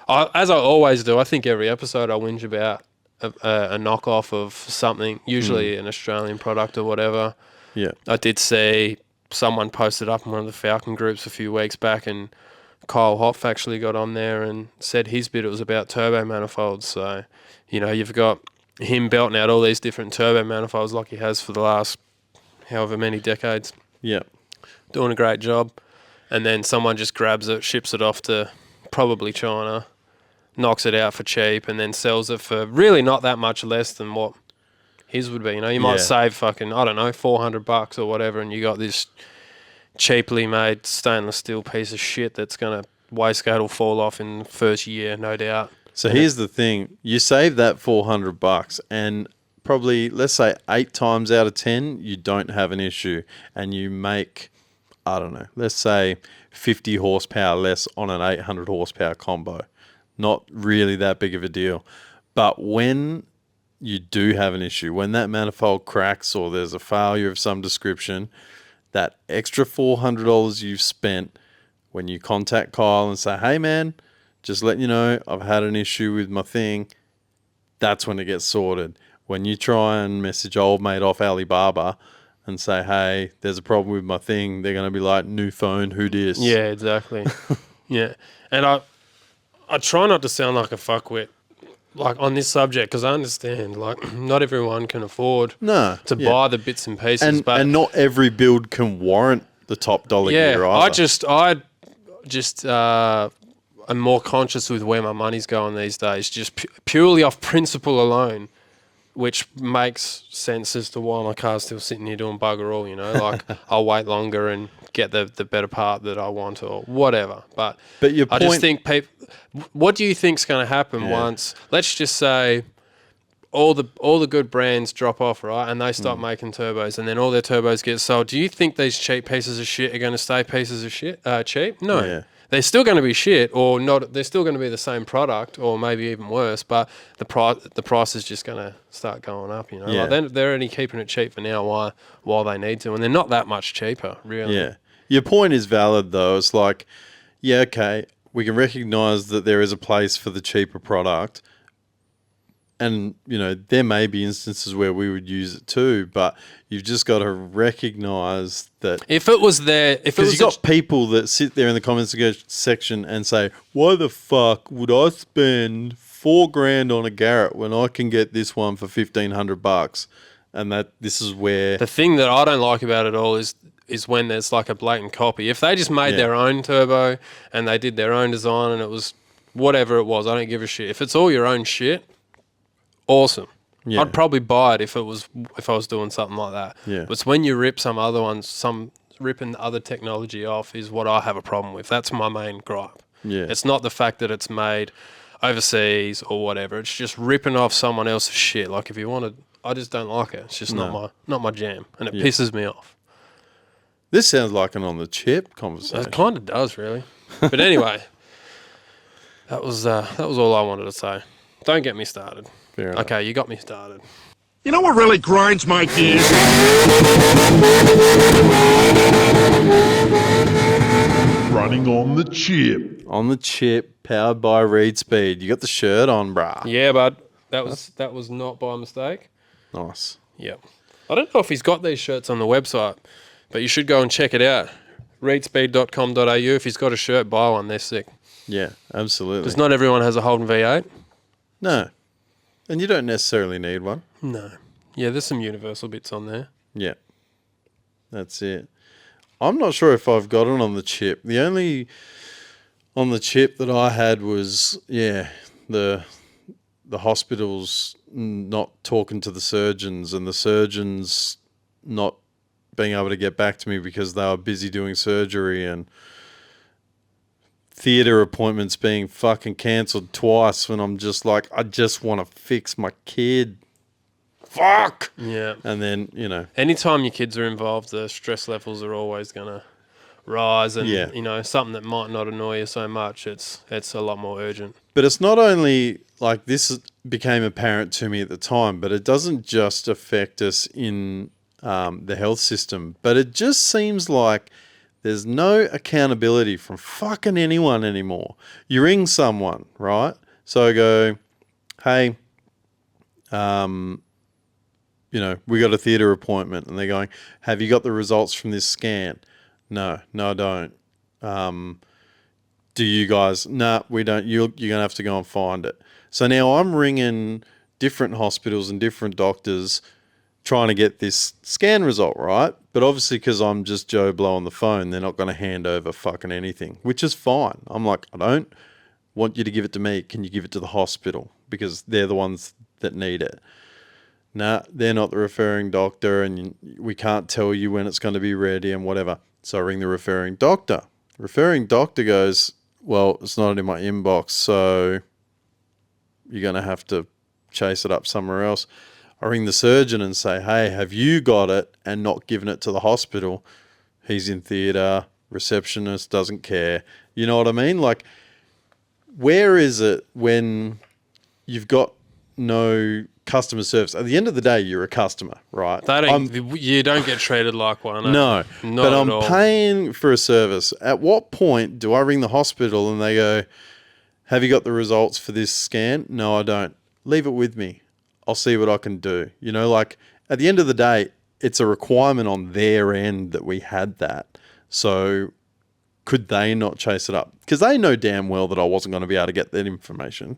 as I always do, I think every episode I whinge about a knockoff of something, usually an Australian product or whatever. Yeah. I did see someone posted up in one of the Falcon groups a few weeks back, and Kyle Hopf actually got on there and said his bit, it was about turbo manifolds. So, you know, you've got him belting out all these different turbo manifolds like he has for the last however many decades. Yeah. Doing a great job. And then someone just grabs it, ships it off to probably China, knocks it out for cheap, and then sells it for really not that much less than what his would be. You know, you might save fucking, I don't know, $400 or whatever, and you got this cheaply made stainless steel piece of shit that's going to wastegate will fall off in the first year, no doubt. So here's the thing. You save that $400 and probably, let's say 8 times out of 10, you don't have an issue, and you make, I don't know, let's say 50 horsepower less on an 800 horsepower combo. Not really that big of a deal. But when you do have an issue, when that manifold cracks or there's a failure of some description, that extra $400 you've spent, when you contact Kyle and say, hey man, just letting you know I've had an issue with my thing, that's when it gets sorted. When you try and message old mate off Alibaba and say, hey, there's a problem with my thing, they're going to be like, new phone, who dis? Yeah, exactly. Yeah. And I try not to sound like a fuckwit, like on this subject, because I understand, like, not everyone can afford to buy the bits and pieces. And not every build can warrant the top dollar gear either. I just am more conscious with where my money's going these days, just purely off principle alone, which makes sense as to why my car's still sitting here doing bugger all, you know, like I'll wait longer and get the better part that I want or whatever. But your point, I just think what do you think's going to happen once, let's just say all the good brands drop off, right, and they stop making turbos, and then all their turbos get sold. Do you think these cheap pieces of shit are going to stay pieces of shit cheap? No. Yeah. They're still going to be shit, or not. They're still going to be the same product, or maybe even worse. But the price is just going to start going up. You know, like they're only keeping it cheap for now, while they need to, and they're not that much cheaper, really. Yeah, your point is valid though. It's like, yeah, okay, we can recognise that there is a place for the cheaper product, and you know there may be instances where we would use it too, but you've just got to recognise that if it was there, because you got people that sit there in the comments section and say, "Why the fuck would I spend $4,000 on a Garrett when I can get this one for $1,500?" And that this is where the thing that I don't like about it all is when there's like a blatant copy. If they just made their own turbo and they did their own design and it was whatever it was, I don't give a shit. If it's all your own shit, awesome. Yeah. I'd probably buy it if I was doing something like that. Yeah. But it's when you rip some other ones, ripping other technology off is what I have a problem with. That's my main gripe. Yeah. It's not the fact that it's made overseas or whatever. It's just ripping off someone else's shit. Like if you wanted, I just don't like it. It's just not my jam, and it pisses me off. This sounds like an on the chip conversation. It kind of does, really. But anyway, that was all I wanted to say. Don't get me started. Fair enough. Okay, you got me started. You know what really grinds my gears? Running on the chip. On the chip, powered by Reed Speed. You got the shirt on, brah. Yeah, bud. That was not by mistake. Nice. Yep. I don't know if he's got these shirts on the website, but you should go and check it out. reedspeed.com.au. If he's got a shirt, buy one. They're sick. Yeah, absolutely. Because not everyone has a Holden V8. No. And you don't necessarily need one. No. Yeah, there's some universal bits on there. Yeah. That's it. I'm not sure if I've got it on the chip. The only on the chip that I had was, the hospitals not talking to the surgeons and the surgeons not being able to get back to me because they were busy doing surgery, and theatre appointments being fucking cancelled twice when I'm just like, I just want to fix my kid. fuck. Yeah. And then, Anytime your kids are involved, the stress levels are always going to rise. And, something that might not annoy you so much, it's a lot more urgent. But it's not only like this became apparent to me at the time, but it doesn't just affect us in the health system, but it just seems like there's no accountability from fucking anyone anymore. You ring someone, right? So I go, hey, we got a theatre appointment, and they're going, have you got the results from this scan? No, I don't. Do you guys? Nah, we don't. You're going to have to go and find it. So now I'm ringing different hospitals and different doctors trying to get this scan result, right? But obviously because I'm just Joe Blow on the phone, they're not going to hand over fucking anything, which is fine. I'm like, I don't want you to give it to me. Can you give it to the hospital? Because they're the ones that need it. Nah, they're not the referring doctor, and we can't tell you when it's going to be ready and whatever. So I ring the referring doctor. The referring doctor goes, well, it's not in my inbox, so you're going to have to chase it up somewhere else. I ring the surgeon and say, hey, have you got it and not given it to the hospital? He's in theatre, receptionist doesn't care. You know what I mean? Like, where is it when you've got no customer service? At the end of the day, you're a customer, right? You don't get treated like one. No, but I'm paying for a service. At what point do I ring the hospital and they go, have you got the results for this scan? No, I don't. Leave it with me. I'll see what I can do. At the end of the day, it's a requirement on their end that we had that. So could they not chase it up? Because they know damn well that I wasn't going to be able to get that information.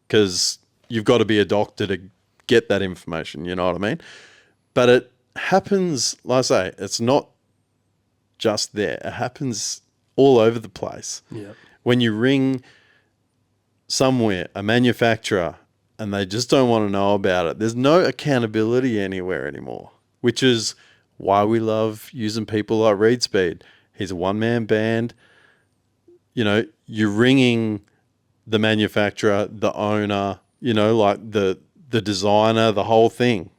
Because you've got to be a doctor to get that information, you know what I mean? But it happens, like I say, it's not just there. It happens all over the place. Yeah. When you ring somewhere, a manufacturer, and they just don't want to know about it, there's no accountability anywhere anymore, which is why we love using people like Reed Speed. He's a one-man band. You're ringing the manufacturer, the owner, like the designer, the whole thing.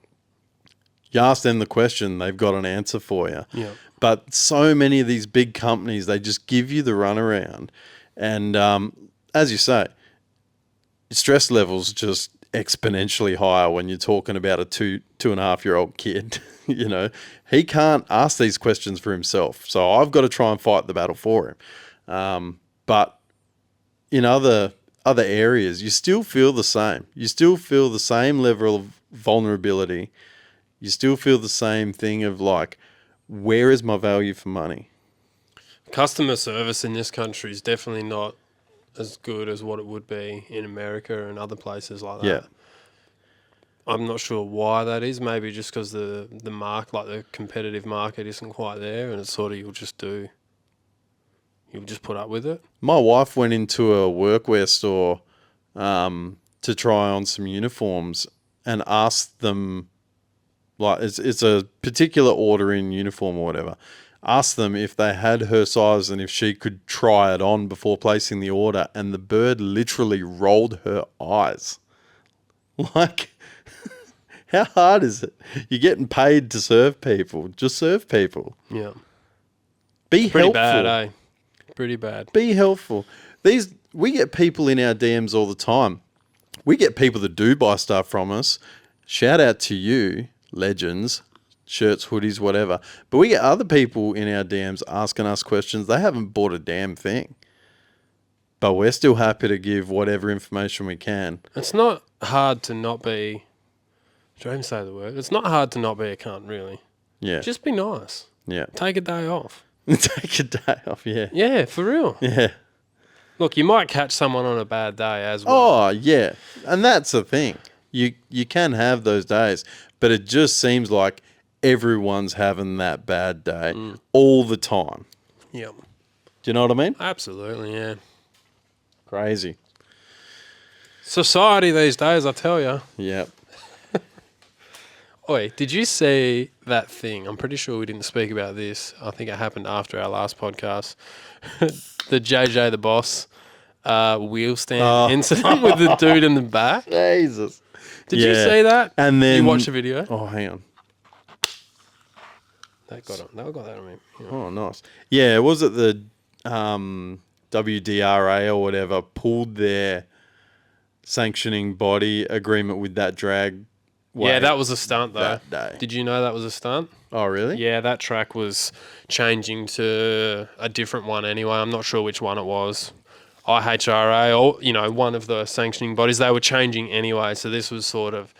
You ask them the question, they've got an answer for you. Yeah. But so many of these big companies, they just give you the runaround. And as you say, stress levels just exponentially higher when you're talking about a 2.5-year-old kid. He can't ask these questions for himself. So I've got to try and fight the battle for him. But in other areas, you still feel the same. You still feel the same level of vulnerability. You still feel the same thing of like, where is my value for money? Customer service in this country is definitely not as good as what it would be in America and other places like that. Yeah. I'm not sure why that is. Maybe just because the the competitive market isn't quite there, and it's sort of you'll just put up with it. My wife went into a workwear store to try on some uniforms and asked them, like it's a particular order in uniform or whatever, asked them if they had her size and if she could try it on before placing the order, and the bird literally rolled her eyes. Like, how hard is it? You're getting paid to serve people. Just serve people. Yeah. Be Pretty helpful. bad, eh? Pretty bad. Be helpful. We get people in our DMs all the time. We get people that do buy stuff from us. Shout out to you, legends, shirts, hoodies, whatever. But we get other people in our DMs asking us questions. They haven't bought a damn thing. But we're still happy to give whatever information we can. It's not hard to not be... Should I even say the word? It's not hard to not be a cunt, really. Yeah. Just be nice. Yeah. Take a day off. Take a day off, yeah. Yeah, for real. Yeah. Look, you might catch someone on a bad day as well. Oh, yeah. And that's the thing. You can have those days, but it just seems like everyone's having that bad day all the time. Yep. Do you know what I mean? Absolutely, yeah. Crazy. Society these days, I tell you. Yep. Oi, did you see that thing? I'm pretty sure we didn't speak about this. I think it happened after our last podcast. The JJ the Boss wheel stand incident with the dude in the back. Jesus. Did you see that? And then you watched the video? Oh, hang on. They got that on me. Yeah. Oh, nice. Yeah, was it the WDRA or whatever pulled their sanctioning body agreement with that drag? Yeah, that was a stunt though. That day. Did you know that was a stunt? Oh, really? Yeah, that track was changing to a different one anyway. I'm not sure which one it was. IHRA or, one of the sanctioning bodies. They were changing anyway, so this was sort of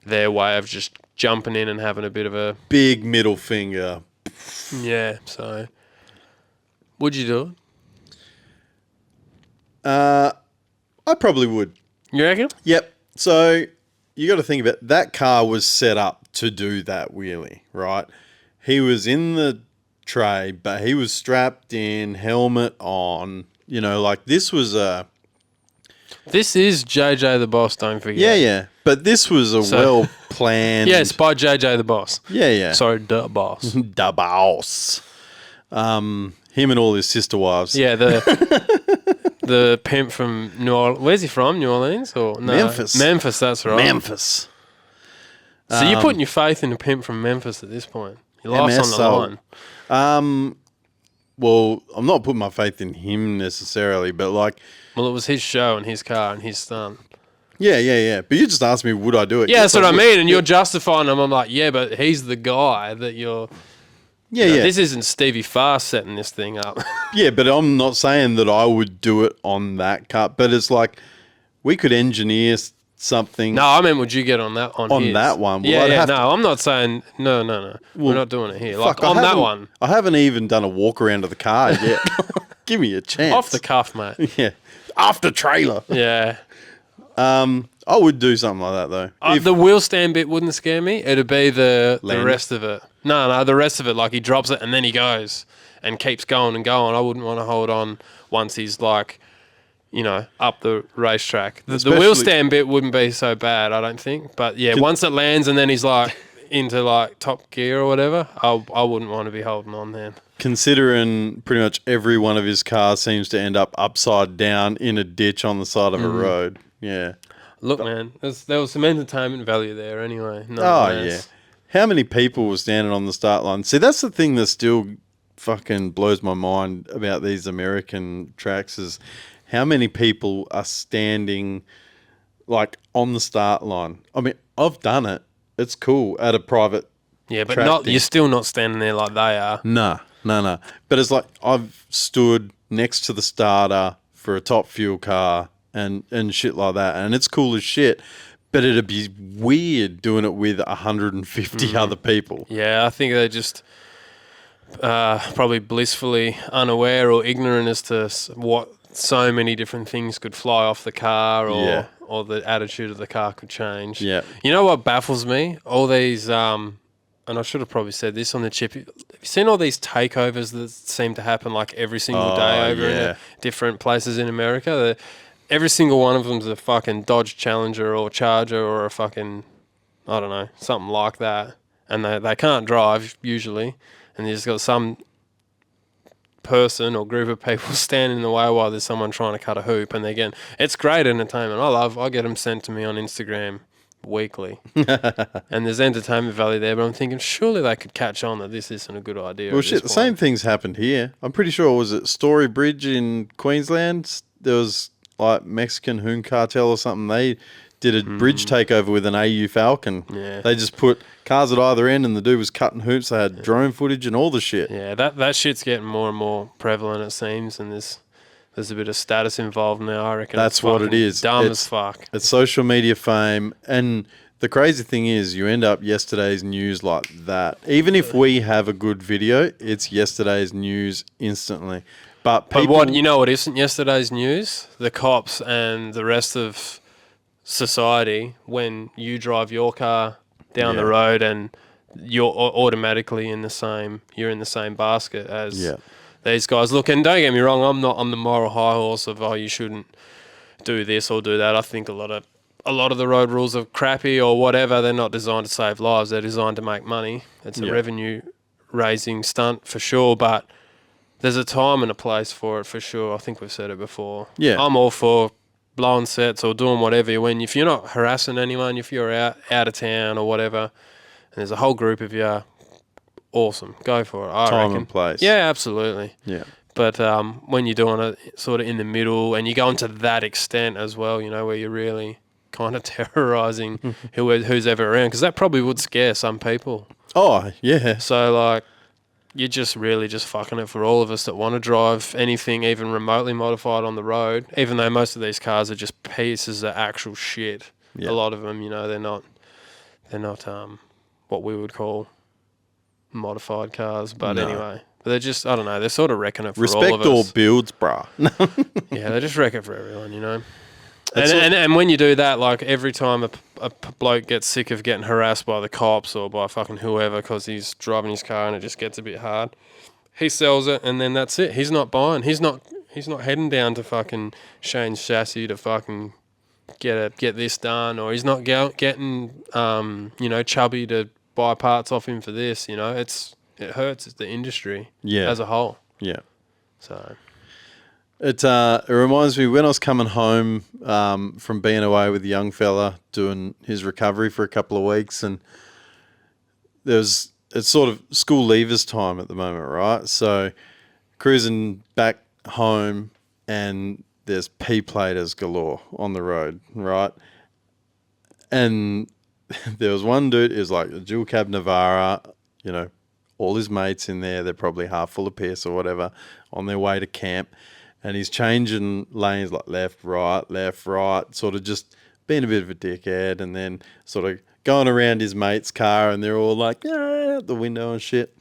their way of just jumping in and having a bit of a... Big middle finger. Yeah, so... Would you do it? I probably would. You reckon? Yep. So you got to think about that car was set up to do that wheelie, right? He was in the tray, but he was strapped in, helmet on. This was a... This is JJ the Boss, don't forget. Yeah. But this was a well-planned... Yes, by JJ the Boss. Yeah. Sorry, the Boss. The Boss. Him and all his sister wives. Yeah, the pimp from New Orleans. Where's he from? New Orleans? Or no? Memphis. Memphis, that's right. Memphis. So you're putting your faith in a pimp from Memphis at this point. Your life's on the line. Well, I'm not putting my faith in him necessarily, but Well, it was his show and his car and his stunt. Yeah. But you just asked me, would I do it? Yeah, that's what I mean. And you're justifying him. I'm like, yeah, but he's the guy that you're... Yeah. This isn't Stevie Fast setting this thing up. Yeah, but I'm not saying that I would do it on that car. But it's like, we could engineer something. No, I mean, would you get on that on his? That one? Well, No, I'm not saying... No. We're not doing it here. Fuck, on that one. I haven't even done a walk around of the car yet. Give me a chance. Off the cuff, mate. Yeah. After trailer. Yeah. I would do something like that, though. The wheel stand bit wouldn't scare me. It'd be the rest of it. No, the rest of it, like he drops it and then he goes and keeps going and going. I wouldn't want to hold on once he's like, up the racetrack. The wheel stand bit wouldn't be so bad, I don't think. But yeah, once it lands and then he's like into like top gear or whatever, I wouldn't want to be holding on then. Considering pretty much every one of his cars seems to end up upside down in a ditch on the side of a road. Yeah. Look, man, there was some entertainment value there anyway. Yeah. How many people were standing on the start line? See, that's the thing that still fucking blows my mind about these American tracks is how many people are standing like on the start line. I mean, I've done it. It's cool at a private but you're still not standing there like they are. No. But it's like I've stood next to the starter for a top fuel car and shit like that, and it's cool as shit. But it'd be weird doing it with 150 other people. Yeah, I think they're just probably blissfully unaware or ignorant as to what so many different things could fly off the car or the attitude of the car could change. Yeah. You know what baffles me? All these, and I should have probably said this on the chip, have you seen all these takeovers that seem to happen like every single day over in different places in America? Every single one of them's a fucking Dodge Challenger or Charger or a fucking, I don't know, something like that. And they can't drive usually. And you just got some person or group of people standing in the way while there's someone trying to cut a hoop. And again, it's great entertainment. I get them sent to me on Instagram weekly. And there's entertainment value there. But I'm thinking surely they could catch on that this isn't a good idea. Well, shit, the same thing's happened here. I'm pretty sure, was it Story Bridge in Queensland? There was... like Mexican Hoon Cartel or something, they did a bridge takeover with an AU Falcon. Yeah. They just put cars at either end and the dude was cutting hoops. They had drone footage and all the shit. Yeah, that shit's getting more and more prevalent, it seems, and there's a bit of status involved now, I reckon. That's what it is. Dumb as fuck. It's social media fame, and the crazy thing is you end up yesterday's news like that. Even if we have a good video, it's yesterday's news instantly. But what isn't yesterday's news? The cops and the rest of society, when you drive your car down the road and you're automatically in the same basket as these guys. Look, and don't get me wrong, I'm not on the moral high horse of you shouldn't do this or do that. I think a lot of the road rules are crappy or whatever. They're not designed to save lives. They're designed to make money. It's a revenue raising stunt for sure, but there's a time and a place for it for sure. I think we've said it before. Yeah. I'm all for blowing sets or doing whatever, if you're not harassing anyone, if you're out of town or whatever, and there's a whole group of you, awesome, go for it. I reckon. And place. Yeah, absolutely. Yeah. But when you're doing it sort of in the middle and you go into that extent as well, where you're really kind of terrorising who's ever around, because that probably would scare some people. Oh, yeah. So, you're just really just fucking it for all of us that want to drive anything even remotely modified on the road, even though most of these cars are just pieces of actual shit. Yeah. A lot of them, they're not what we would call modified cars. But anyway, they're just, I don't know, they're sort of wrecking it for all of us. Respect all builds, bruh. Yeah, they just wreck it for everyone, And when you do that, every time a bloke gets sick of getting harassed by the cops or by fucking whoever because he's driving his car and it just gets a bit hard, he sells it and then that's it. He's not buying. He's not heading down to fucking Shane's Chassis to fucking get this done, or he's not getting Chubby to buy parts off him for this. It hurts. It's the industry as a whole. Yeah. So. It reminds me when I was coming home from being away with the young fella doing his recovery for a couple of weeks, and it's sort of school leavers time at the moment, right? So cruising back home and there's P-platers galore on the road, right? And there was one dude, it was like a dual cab Navara, all his mates in there, they're probably half full of piss or whatever, on their way to camp. And he's changing lanes like left, right, sort of just being a bit of a dickhead, and then sort of going around his mate's car and they're all like, out the window and shit.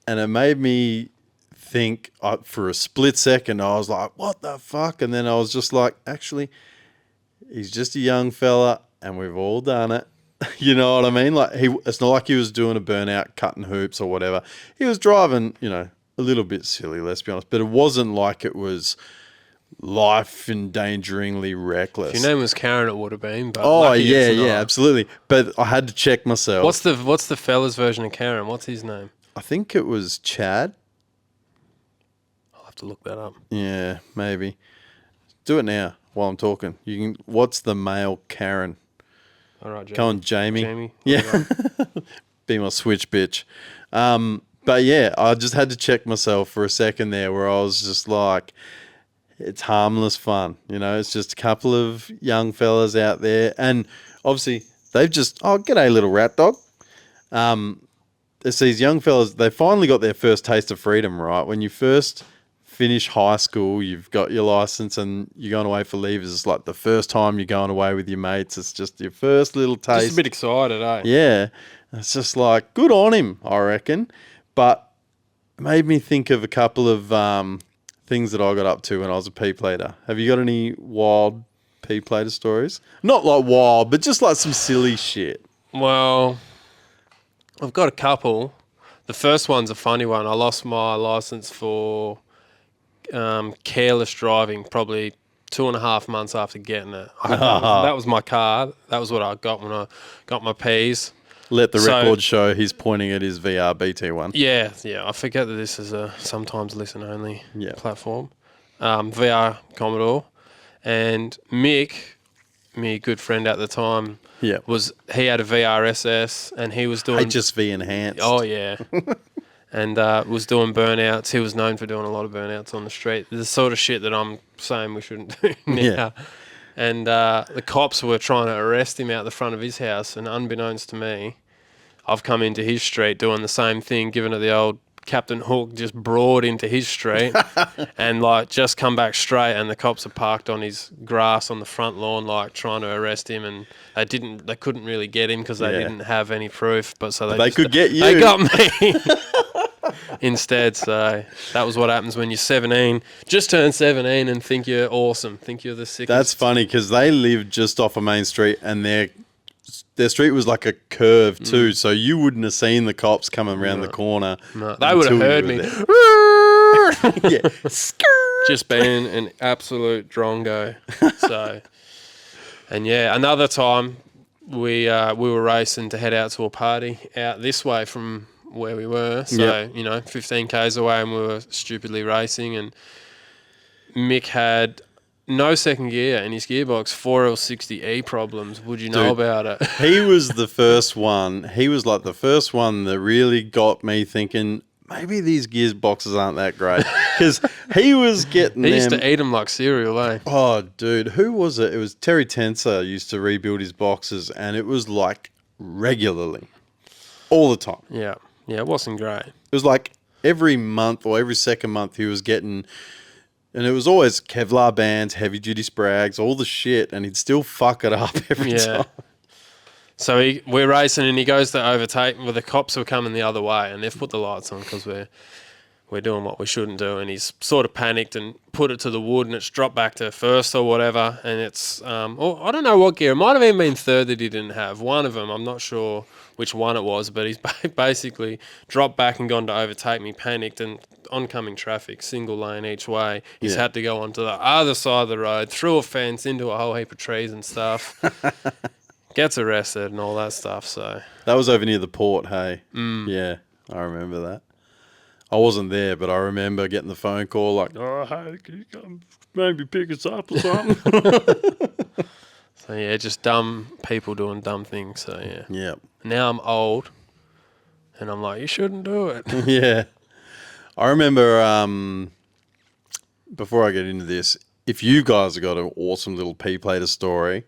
And it made me think for a split second, I was like, what the fuck? And then I was just like, actually, he's just a young fella and we've all done it. You know what I mean? It's not like he was doing a burnout, cutting hoops or whatever. He was driving, a little bit silly, let's be honest, but it wasn't like it was life-endangeringly reckless. If your name was Karen, it would have been. But absolutely. But I had to check myself. What's the fella's version of Karen? What's his name? I think it was Chad. I'll have to look that up. Yeah, maybe. Do it now while I'm talking. What's the male Karen? All right, Jamie. Come on, Jamie. Jamie. Yeah. Be my switch bitch. But yeah, I just had to check myself for a second there where I was just like, it's harmless fun. It's just a couple of young fellas out there. And obviously they've just, g'day little rat dog. It's these young fellas, they finally got their first taste of freedom, right? When you first finish high school, you've got your license and you're going away for leavers. It's like the first time you're going away with your mates. It's just your first little taste. Just a bit excited, eh? Yeah. It's just like, good on him, I reckon. But it made me think of a couple of things that I got up to when I was a P-plater. Have you got any wild P-plater stories? Not like wild, but just like some silly shit. Well, I've got a couple. The first one's a funny one. I lost my license for careless driving probably 2.5 months after getting it. That was my car. That was what I got when I got my Ps. Let the record show he's pointing at his VR BT1. Yeah. I forget that this is a sometimes listen-only platform. VR Commodore. And Mick, my good friend at the time, he had a VR SS and he was doing... HSV enhanced. Oh, yeah. And was doing burnouts. He was known for doing a lot of burnouts on the street. The sort of shit that I'm saying we shouldn't do now. Yeah. And the cops were trying to arrest him out the front of his house. And unbeknownst to me, I've come into his street doing the same thing, giving it the old Captain Hook, just broad into his street and just come back straight. And the cops are parked on his grass on the front lawn, trying to arrest him. And they couldn't really get him because they didn't have any proof. But they could get you. They got me. Instead, so that was what happens when you're 17, just turned 17 and think you're awesome, think you're the sickest. That's funny because they lived just off a main street and their street was like a curve too, so you wouldn't have seen the cops coming around the corner. No, they would have heard me. Yeah. Just being an absolute drongo. So, and another time we were racing to head out to a party out this way from where we were, so 15 k's away, and we were stupidly racing, and Mick had no second gear in his gearbox, 4L60E problems. Would you know about it? He was the first one. He was like the first one that really got me thinking, maybe these gearboxes aren't that great. Because he was getting He used to eat them like cereal, eh? Oh, dude. Who was it? It was Terry Tenser used to rebuild his boxes, and it was like regularly. All the time. Yeah. Yeah, it wasn't great. It was like every month or every second month he was getting... And it was always Kevlar bands, heavy-duty sprags, all the shit, and he'd still fuck it up every time. So we're racing, and he goes to overtake. Well, the cops were coming the other way, and they've put the lights on because we're doing what we shouldn't do. And he's sort of panicked and put it to the wood, and it's dropped back to first or whatever. And it's I don't know what gear. It might have even been third that he didn't have. One of them, I'm not sure which one it was, but he's basically dropped back and gone to overtake me, panicked, and oncoming traffic, single lane each way. He's had to go onto the other side of the road, through a fence, into a whole heap of trees and stuff. Gets arrested and all that stuff. So that was over near the port, hey? Yeah, I remember that. I wasn't there, but I remember getting the phone call like, oh, hey, can you come maybe pick us up or something? So, yeah, just dumb people doing dumb things. So, yeah. Yeah. Now I'm old, and I'm like, you shouldn't do it. Yeah. I remember, before I get into this, if you guys have got an awesome little P-plater story...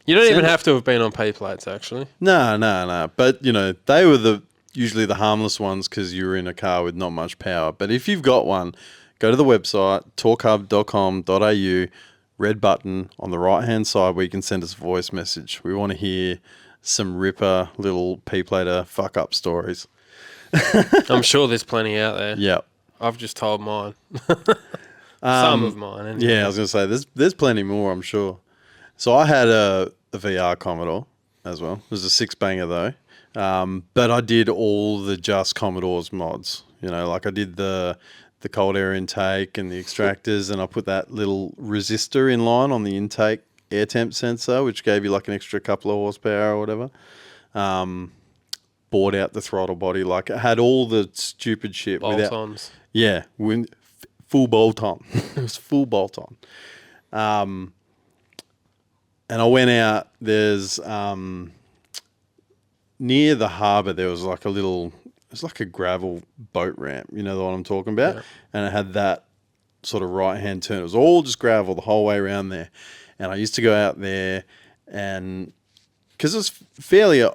You don't even have to have been on P-plates, actually. No. But, you know, they were usually the harmless ones because you were in a car with not much power. But if you've got one, go to the website, torqhub.com.au, red button on the right-hand side where you can send us a voice message. We want to hear some ripper little P-plater fuck-up stories. I'm sure there's plenty out there. Yep. I've just told mine. Some of mine. Anyway. Yeah, I was going to say, there's plenty more, I'm sure. So I had a VR Commodore as well. It was a 6-banger though. But I did all the just Commodores mods. You know, like I did the cold air intake and the extractors, and I put that little resistor in line on the intake air temp sensor, which gave you like an extra couple of horsepower or whatever. Bored out the throttle body. Like it had all the stupid shit. Bolt-ons. Yeah, full bolt-on. It was full bolt-on. And I went out, there's, near the harbour, there was like a gravel boat ramp, you know the one I'm talking about? Yeah. And it had that sort of right-hand turn. It was all just gravel the whole way around there. And I used to go out there and, because it's fairly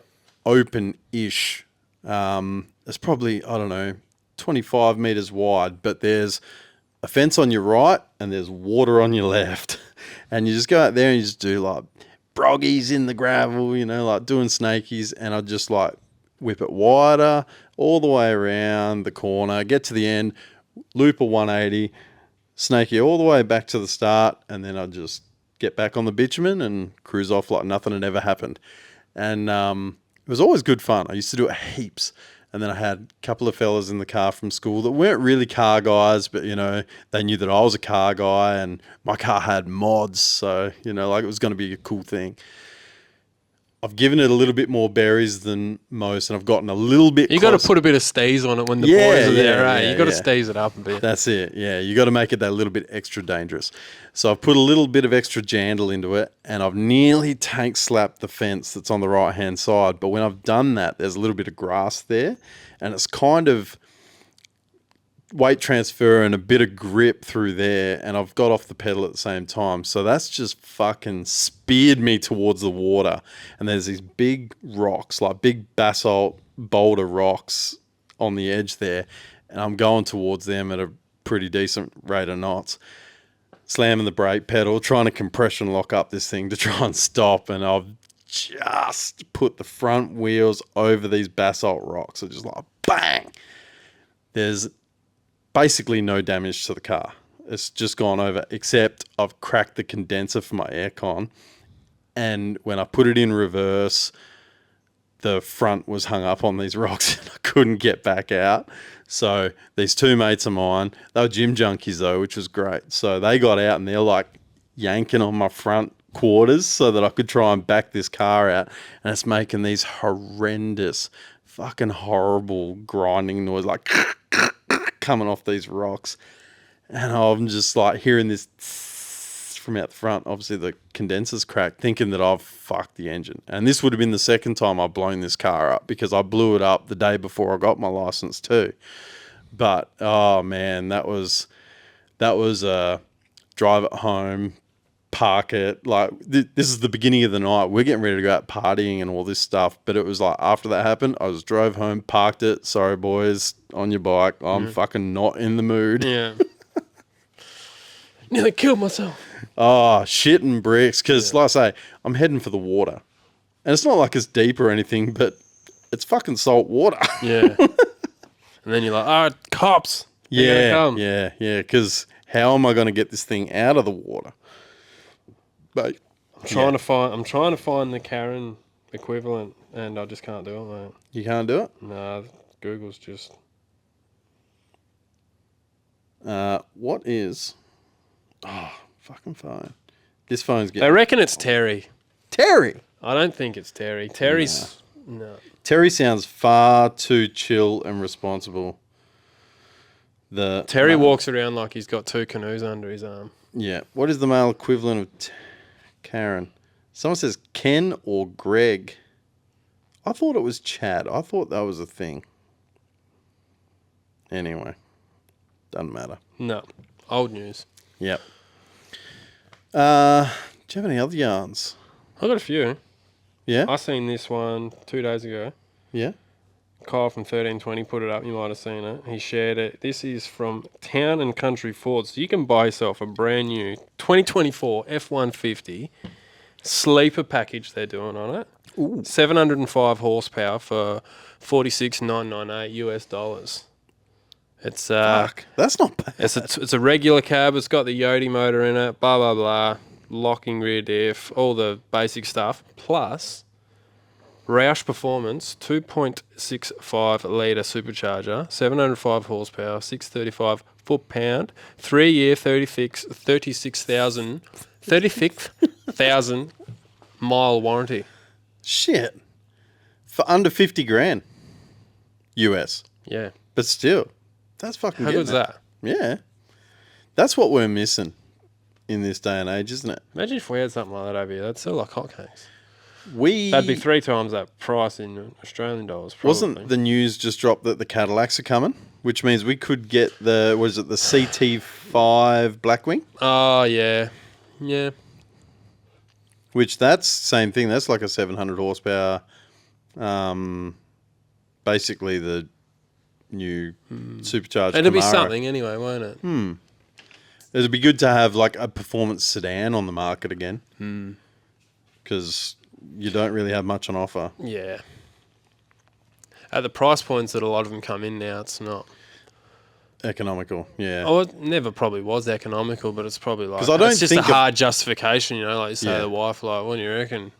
open-ish, it's probably, I don't know, 25 metres wide, but there's a fence on your right and there's water on your left. And you just go out there and you just do like broggies in the gravel, you know, like doing snakies. And I just like whip it wider all the way around the corner, get to the end, loop a 180, snaky all the way back to the start. And then I just get back on the bitumen and cruise off like nothing had ever happened. And it was always good fun. I used to do it heaps. And then I had a couple of fellas in the car from school that weren't really car guys, but, you know, they knew that I was a car guy and my car had mods. So, you know, like it was going to be a cool thing. I've given it a little bit more berries than most, and I've gotten a little bit You got to put a bit of steez on it when the boys are there, right? You got to steez it up a bit. That's it, yeah. You got to make it that little bit extra dangerous. So I've put a little bit of extra jandle into it, and I've nearly tank slapped the fence that's on the right-hand side. But when I've done that, there's a little bit of grass there, and it's kind of weight transfer and a bit of grip through there, and I've got off the pedal at the same time. So that's just fucking speared me towards the water. And there's these big rocks, like big basalt boulder rocks on the edge there, and I'm going towards them at a pretty decent rate of knots, slamming the brake pedal, trying to compression lock up this thing to try and stop, and I've just put the front wheels over these basalt rocks. So just like bang. There's basically no damage to the car. It's just gone over, except I've cracked the condenser for my aircon, and when I put it in reverse, the front was hung up on these rocks and I couldn't get back out. So these two mates of mine, they were gym junkies though, which was great. So they got out and they're like yanking on my front quarters so that I could try and back this car out, and it's making these horrendous, fucking horrible grinding noise, like coming off these rocks. And I'm just like hearing this from out the front. Obviously, the condenser's cracked, thinking that I've fucked the engine. And this would have been the second time I've blown this car up because I blew it up the day before I got my license too. But, oh, man, that was drive it home, park it. Like, this is the beginning of the night. We're getting ready to go out partying and all this stuff. But it was like, after that happened, I just drove home, parked it. Sorry, boys, on your bike. I'm fucking not in the mood. Yeah. Nearly killed myself. Oh, shit and bricks. Because, like I say, I'm heading for the water. And it's not like it's deep or anything, but it's fucking salt water. Yeah. And then you're like, cops. Yeah. Because how am I going to get this thing out of the water? But I'm trying to find the Karen equivalent, and I just can't do it, mate. You can't do it? No, Google's just... What is... Oh, fucking phone. This phone's They getting... reckon it's Terry. Terry! I don't think it's Terry. Terry's... No. Terry sounds far too chill and responsible. Terry walks around like he's got 2 canoes under his arm. Yeah. What is the male equivalent of Karen? Someone says Ken or Greg. I thought it was Chad. I thought that was a thing. Anyway. Doesn't matter. No. Old news. Yep. Do you have any other yarns? I got a few. Yeah? I seen this one 2 days ago. Yeah? Kyle from 1320 put it up. You might have seen it. He shared it. This is from Town and Country Ford. So you can buy yourself a brand new 2024 F-150 sleeper package they're doing on it. Ooh. 705 horsepower for $46,998 US. It's Fuck. That's not bad. it's a regular cab. It's got the Yodi motor in it. Blah blah blah. Locking rear diff. All the basic stuff. Plus Roush Performance 2.65 litre supercharger, 705 horsepower, 635 foot-pound, 3-year, 36,000 mile warranty. Shit. For under 50 grand. US. Yeah. But still, that's fucking How good. good's that? Yeah. That's what we're missing in this day and age, isn't it? Imagine if we had something like that over here. That'd sell like hotcakes. That'd be 3 times that price in Australian dollars. Probably. Wasn't the news just dropped that the Cadillacs are coming? Which means we could get the CT5 Blackwing? Oh, yeah. Yeah. Which that's same thing. That's like a 700 horsepower. Basically the new supercharged It'll be Camaro. something anyway, won't it? It'd be good to have like a performance sedan on the market again. Because you don't really have much on offer. Yeah. At the price points that a lot of them come in now, it's not Economical, yeah. Oh, it never probably was economical, but it's probably like... 'Cause I don't it's just think a hard justification, you know, like you say Yeah. to the wife, like, what do you reckon?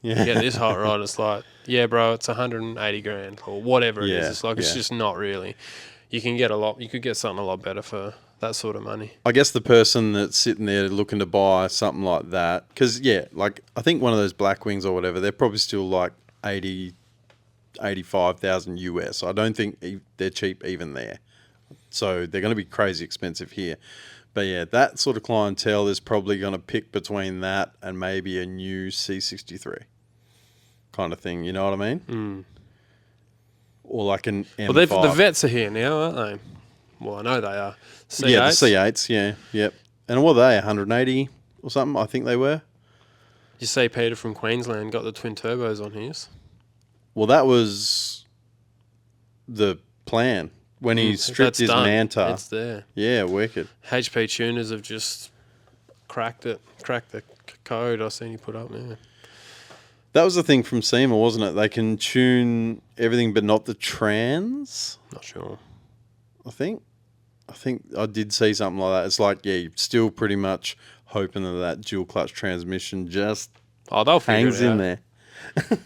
Yeah. You get this hot rod, it's like, yeah, bro, it's 180 grand or whatever it is. Yeah, It's like, it's yeah. just not really. You could get something a lot better for that sort of money. I guess the person that's sitting there looking to buy something like that, because, yeah, like, I think one of those Blackwings or whatever, they're probably still like 85,000 US. I don't think they're cheap even there. So they're going to be crazy expensive here. But yeah, that sort of clientele is probably going to pick between that and maybe a new C63 kind of thing. You know what I mean? Or like an M5. Well, the vets are here now, aren't they? Well, I know they are. C8s? Yeah, the C8s, yeah, yep. And what are they, 180 or something? I think they were. You see Peter from Queensland got the twin turbos on his. Well, that was the plan. When he stripped his done. Manta. It's there. Yeah, wicked. HP tuners have just cracked the code I seen you put up there. That was the thing from SEMA, wasn't it? They can tune everything but not the trans, Not sure. I think I did see something like that. It's like, yeah, you're still pretty much hoping that dual clutch transmission just They'll figure hangs it in out. there.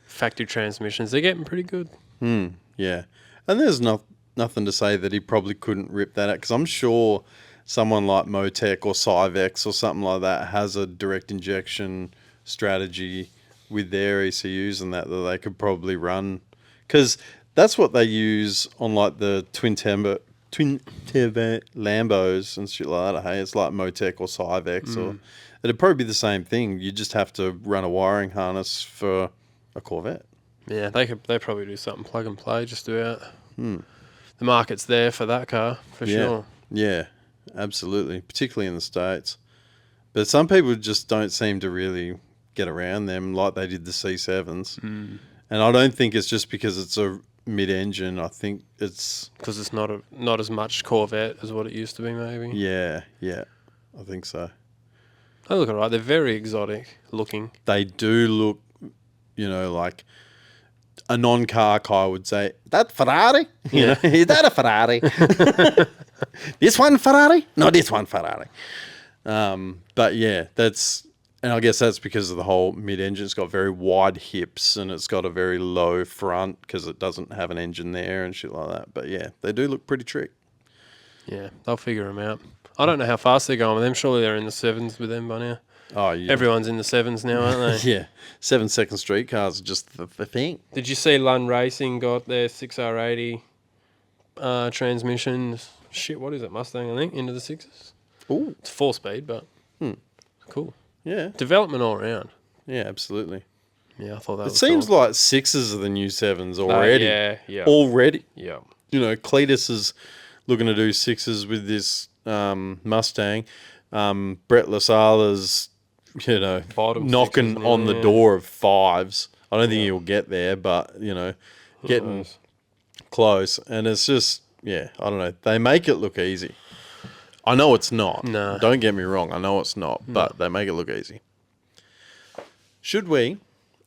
Factory transmissions, they're getting pretty good. Yeah. And there's nothing to say that he probably couldn't rip that out, because I'm sure someone like Motec or Cyvex or something like that has a direct injection strategy with their ECUs and that they could probably run, because that's what they use on like the twin twin turbo Lambos and shit like that. Hey, it's like Motec or Cyvex, or it'd probably be the same thing. You just have to run a wiring harness for a Corvette. Yeah, they probably do something plug and play just about. The market's there for that car for sure. Yeah, absolutely, particularly in the States. But some people just don't seem to really get around them like they did the C7s. And I don't think it's just because it's a mid-engine. I think it's because it's not as much Corvette as what it used to be, maybe. Yeah, I think so. They look alright. They're very exotic looking. They do look, like a non-car guy would say, that Ferrari? Is that a Ferrari? This one Ferrari? No, this one Ferrari. But yeah, and I guess that's because of the whole mid-engine. It's got very wide hips and it's got a very low front because it doesn't have an engine there and shit like that. But yeah, they do look pretty trick. Yeah, they'll figure them out. I don't know how fast they're going with them. Surely they're in the 7s with them by now. Oh, yeah. Everyone's in the 7s now, aren't they? Yeah. 7-second street cars are just the thing. Did you see Lund Racing got their 6R80 transmissions? Shit, what is it? Mustang, I think, into the 6s. Ooh. It's 4-speed, but cool. Yeah. Development all around. Yeah, absolutely. Yeah, I thought that was seems cool. like 6s are the new 7s already. Yeah. Already. Yeah. Cletus is looking to do 6s with this Mustang. Brett Lasala's, Bottom knocking 6s, on the door of 5s. I don't think he'll get there, but, getting close. And it's just, I don't know. They make it look easy. I know it's not. No. Don't get me wrong. I know it's not, but they make it look easy. Should we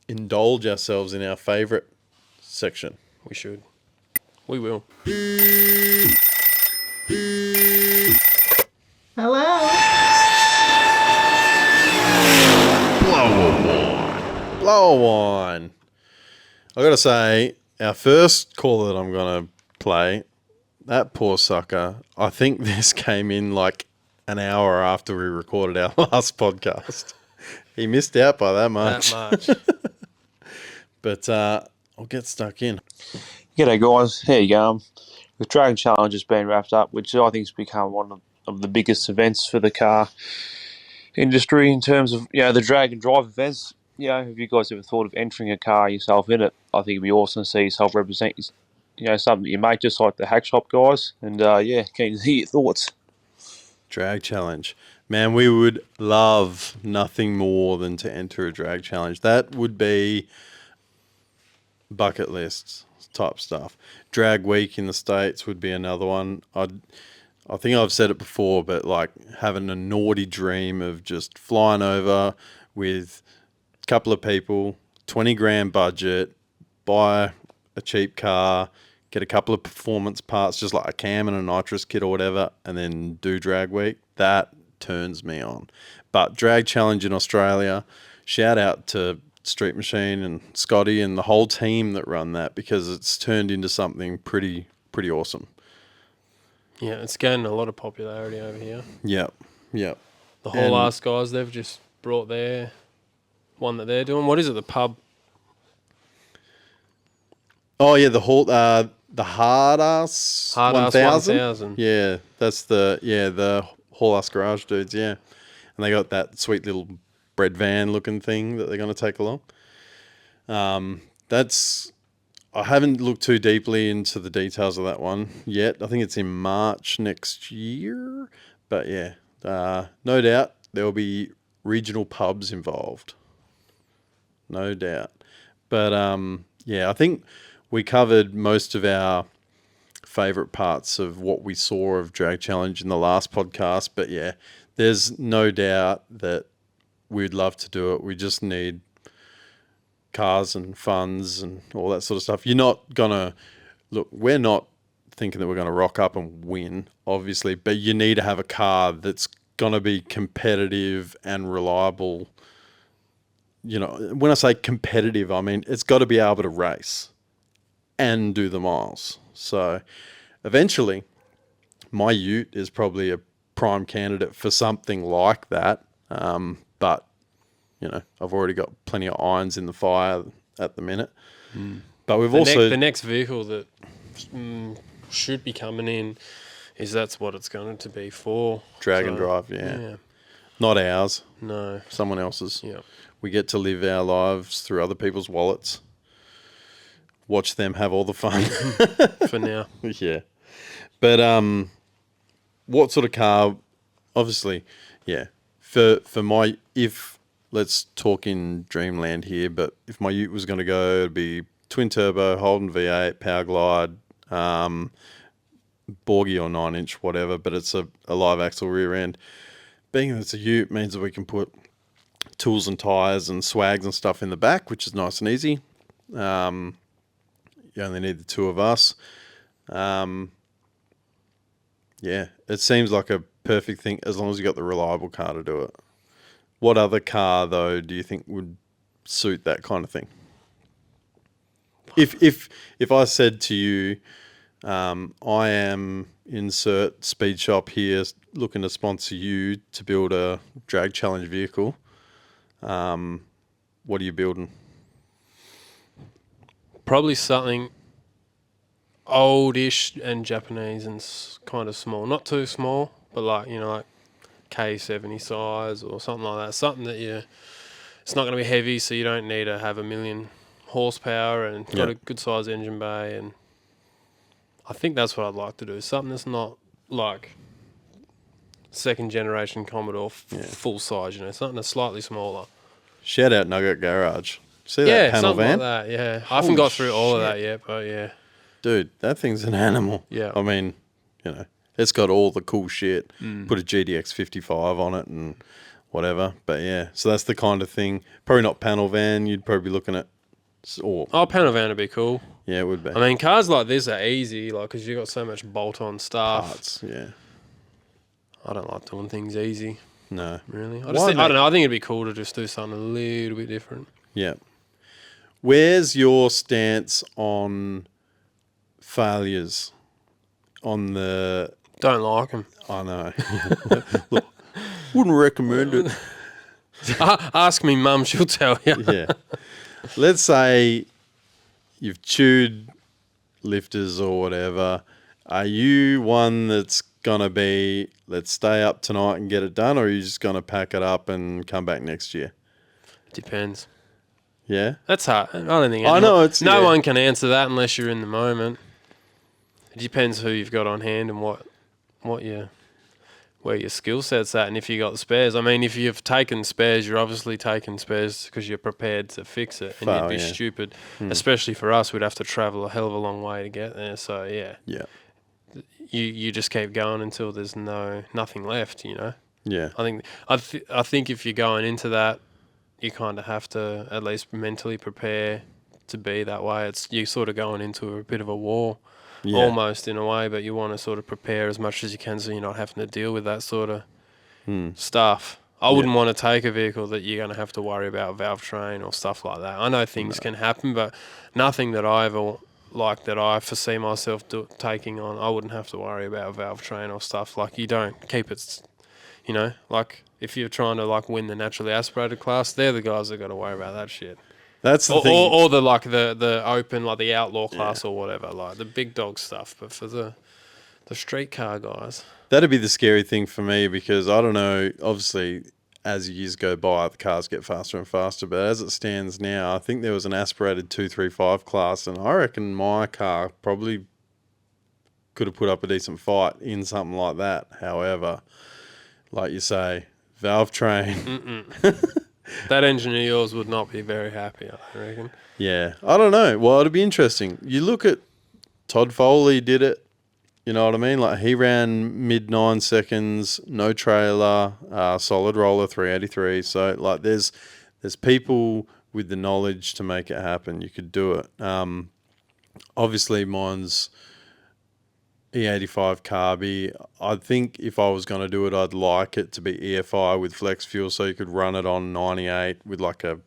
indulge ourselves in our favourite section? We should. We will. Hello? Blow on. I got to say, our first call that I'm going to play, that poor sucker, I think this came in like an hour after we recorded our last podcast. He missed out by that much. But I'll get stuck in. G'day guys, how you going? The Dragon Challenge has been wrapped up, which I think has become one of the biggest events for the car industry in terms of the drag and drive events. Have you guys ever thought of entering a car yourself in it? I think it'd be awesome to see yourself represent something that you make, just like the hack shop guys. And keen to hear your thoughts. Drag challenge. Man, we would love nothing more than to enter a drag challenge. That would be bucket lists type stuff. Drag week in the States would be another one. I think I've said it before, but like having a naughty dream of just flying over with a couple of people, 20 grand budget, buy a cheap car, get a couple of performance parts, just like a cam and a nitrous kit or whatever, and then do drag week. That turns me on. But drag challenge in Australia, shout out to Street Machine and Scotty and the whole team that run that, because it's turned into something pretty awesome. Yeah, it's gaining a lot of popularity over here. Yep. The whole ass guys, they've just brought their one that they're doing. What is it? The pub? Oh yeah, the whole the hard ass 1000. Yeah, that's the whole ass garage dudes. Yeah, and they got that sweet little bread van looking thing that they're going to take along. I haven't looked too deeply into the details of that one yet. I think it's in March next year. But yeah, no doubt there will be regional pubs involved. No doubt. But I think we covered most of our favourite parts of what we saw of Drag Challenge in the last podcast. But yeah, there's no doubt that we'd love to do it. We just need cars and funds and all that sort of stuff. You're not going to... Look, we're not thinking that we're going to rock up and win, obviously, but you need to have a car that's going to be competitive and reliable. When I say competitive, I mean it's got to be able to race and do the miles. So eventually, my Ute is probably a prime candidate for something like that. But I've already got plenty of irons in the fire at the minute. But we've the next vehicle that should be coming in is that's what it's going to be for. Drag and drive, yeah. Yeah. Not ours, No. someone else's. Yeah. We get to live our lives through other people's wallets. Watch them have all the fun. For now. Yeah. But what sort of car? Obviously, yeah. For my, if let's talk in dreamland here, but if my ute was going to go, it'd be twin turbo, Holden V8, Power Glide, Borgie or 9-inch, whatever. But it's a live axle rear end. Being that it's a ute means that we can put tools and tires and swags and stuff in the back, which is nice and easy. You only need the two of us. Yeah, it seems like a perfect thing as long as you got the reliable car to do it. What other car though do you think would suit that kind of thing? If I said to you, I am insert speed shop here looking to sponsor you to build a drag challenge vehicle, what are you building? Probably something oldish and Japanese and kind of small. Not too small, but like, you know, like K70 size or something like that. Something that it's not going to be heavy, so you don't need to have 1,000,000 horsepower and got a good size engine bay. And I think that's what I'd like to do. Something that's not like second generation Commodore full size, you know, something that's slightly smaller. Shout out Nugget Garage. See that panel something van? like that, yeah. I haven't got through all of that yet, but yeah. Dude, that thing's an animal. Yeah. I mean, you know, it's got all the cool shit. Put a GDX 55 on it and whatever. But yeah, so that's the kind of thing. Probably not panel van. You'd probably be looking at. Panel van would be cool. Yeah, it would be. I mean, cars like this are easy, like, because you got so much bolt-on stuff. Parts, yeah. I don't like doing things easy. No. Really. I don't know. I think it'd be cool to just do something a little bit different. Yeah. Where's your stance on failures? On the... Don't like them. I know. Look, wouldn't recommend it. Ask me mum, she'll tell you. Yeah. Let's say you've chewed lifters or whatever. Are you one that's going to be, let's stay up tonight and get it done, or are you just going to pack it up and come back next year? Depends. Yeah? That's hard. I don't think no one can answer that unless you're in the moment. It depends who you've got on hand and where your skill set's at, and if you got the spares. I mean, if you've taken spares, you're obviously taking spares because you're prepared to fix it, and you'd be stupid. Especially for us, we'd have to travel a hell of a long way to get there. So yeah, you just keep going until there's nothing left. You know. Yeah. I think if you're going into that, you kind of have to at least mentally prepare to be that way. You're sort of going into a bit of a war. Yeah. Almost in a way, but you want to sort of prepare as much as you can so you're not having to deal with that sort of stuff. I wouldn't want to take a vehicle that you're going to have to worry about valve train or stuff like that. I know things can happen, but nothing that I ever that I foresee myself taking on, I wouldn't have to worry about valve train or stuff. Like, you don't keep it, you know, like if you're trying to like win the naturally aspirated class, they're the guys that got to worry about that shit. That's the thing. Or the open, like the outlaw class or whatever, like the big dog stuff. But for the street car guys, that'd be the scary thing for me, because I don't know, obviously as years go by the cars get faster and faster, but as it stands now, I think there was an aspirated 235 class, and I reckon my car probably could have put up a decent fight in something like that. However, like you say, valve train. That engine of yours would not be very happy, I reckon. Yeah. I don't know. Well, it'd be interesting. You look at Todd Foley did it. You know what I mean? Like, he ran mid 9 seconds, no trailer, solid roller 383. So, like, there's people with the knowledge to make it happen. You could do it. Obviously, mine's E85 carby. I think if I was going to do it, I'd like it to be EFI with flex fuel, so you could run it on 98 with like a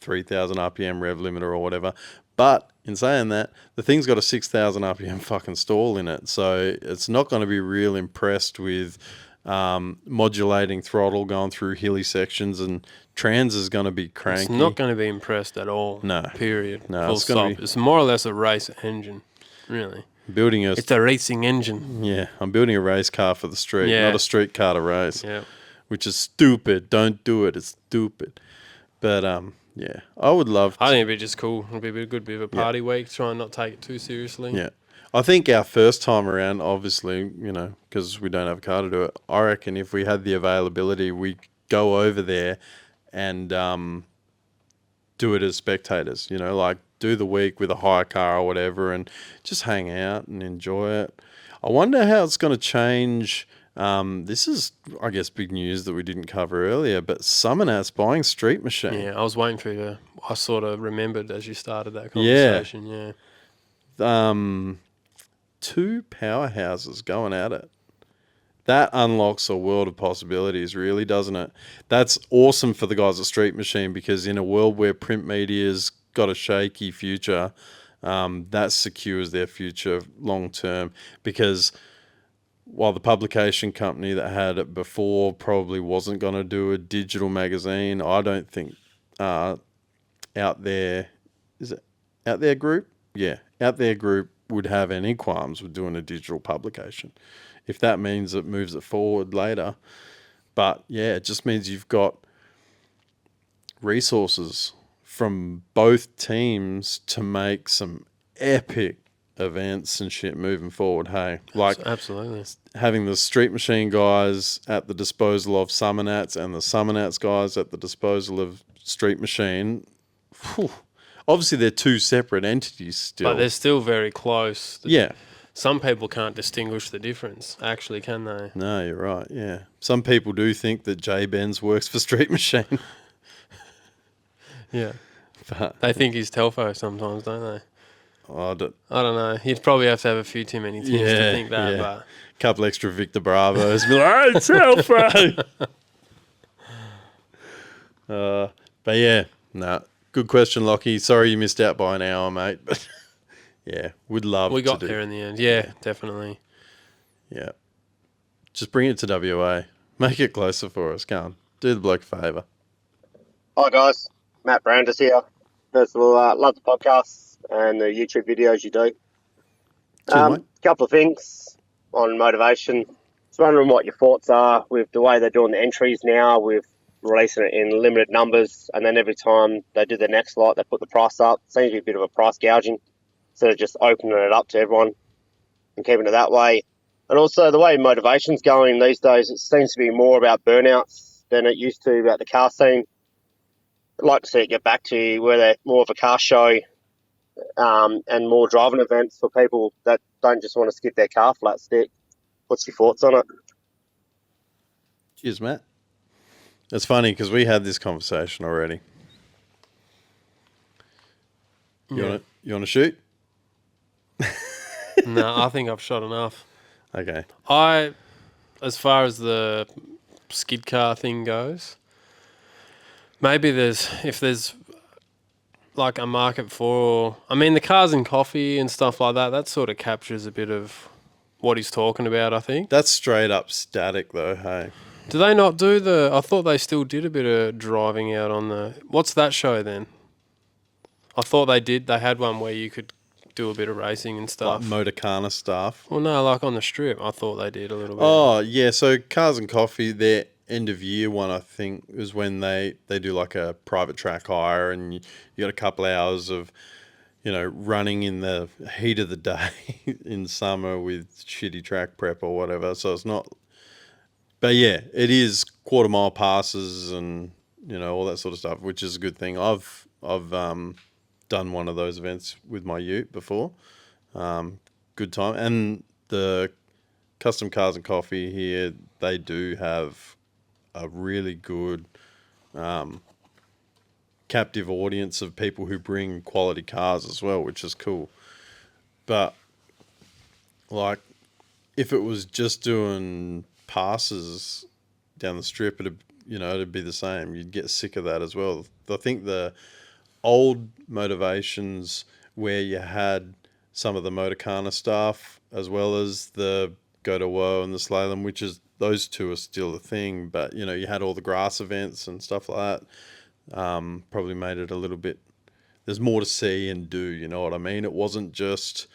3,000 RPM rev limiter or whatever. But in saying that, the thing's got a 6,000 RPM fucking stall in it, so it's not going to be real impressed with modulating throttle going through hilly sections, and trans is going to be cranky. It's not going to be impressed at all. No. Period. No, Full stop. It's more or less a race engine, really. Building It's a racing engine. Yeah, I'm building a race car for the street, Yeah. not a street car to race. Yeah. Which is stupid. Don't do it. It's stupid. But yeah, I would love. I think it'd be just cool. It'd be a good bit of a party week. Try and not take it too seriously. Yeah, I think our first time around, obviously, because we don't have a car to do it. I reckon if we had the availability, we go over there and do it as spectators. Like do the week with a hire car or whatever, and just hang out and enjoy it. I wonder how it's going to change. This is, I guess, big news that we didn't cover earlier, but Summonat's buying Street Machine. Yeah, I was waiting for you. I sort of remembered as you started that conversation. Yeah. 2 powerhouses going at it. That unlocks a world of possibilities, really, doesn't it? That's awesome for the guys at Street Machine, because in a world where print media's got a shaky future, that secures their future long term, because while the publication company that had it before probably wasn't going to do a digital magazine, I don't think Out There Group? Yeah, Out There Group would have any qualms with doing a digital publication, if that means it moves it forward later. But yeah, it just means you've got resources from both teams to make some epic events and shit moving forward. Hey, like absolutely having the Street Machine guys at the disposal of Summonats and the Summonats guys at the disposal of Street Machine. Whew. Obviously, they're two separate entities still, but they're still very close. Yeah. Some people can't distinguish the difference, actually, can they? No, you're right. Yeah, some people do think that J Benz works for Street Machine. Yeah, but they think he's Telfo sometimes, don't they? I don't know. You'd probably have to have a few too many teams to think that. Yeah. But a couple extra Victor Bravos. Be like, hey, Telfo! But yeah, no. Good question, Lockie. Sorry you missed out by an hour, mate. But yeah, would love to. We got there in the end. Yeah, definitely. Yeah. Just bring it to WA. Make it closer for us. Go on. Do the bloke a favour. Hi, guys. Matt Brandis here. First of all, love the podcasts and the YouTube videos you do. Cheers, mate. Couple of things on motivation. Just wondering what your thoughts are with the way they're doing the entries now, with releasing it in limited numbers, and then every time they do the next lot, they put the price up. Seems to be a bit of a price gouging instead of just opening it up to everyone and keeping it that way. And also the way motivation's going these days, it seems to be more about burnouts than it used to about the car scene. I'd like to see it get back to where they're more of a car show and more driving events for people that don't just want to skip their car flat stick. What's your thoughts on it? Cheers, Matt. It's funny because we had this conversation already. You want to shoot? No, I think I've shot enough. Okay. As far as the skid car thing goes, maybe if there's like a market for, I mean, the cars and coffee and stuff like that, that sort of captures a bit of what he's talking about, I think. That's straight up static though, hey. Do they not do I thought they still did a bit of driving out on what's that show then? I thought they did. They had one where you could do a bit of racing and stuff. Like Motorcana stuff. Well, no, like on the strip. I thought they did a little bit. Oh, yeah. So Cars and Coffee, their end of year one, I think, is when they do like a private track hire, and you got a couple hours of, running in the heat of the day in summer with shitty track prep or whatever. So it's not... But yeah, it is quarter mile passes and, all that sort of stuff, which is a good thing. I've done one of those events with my ute before. Good time. And the Custom Cars and Coffee here, they do have a really good captive audience of people who bring quality cars as well, which is cool. But like, if it was just doing passes down the strip, it'd be the same. You'd get sick of that as well. I think the old motivations where you had some of the Motorcana stuff as well as the Go to Woe and the Slalom, which is, those two are still a thing, but you had all the grass events and stuff like that. Probably made it a little bit, there's more to see and do, you know what I mean? It wasn't just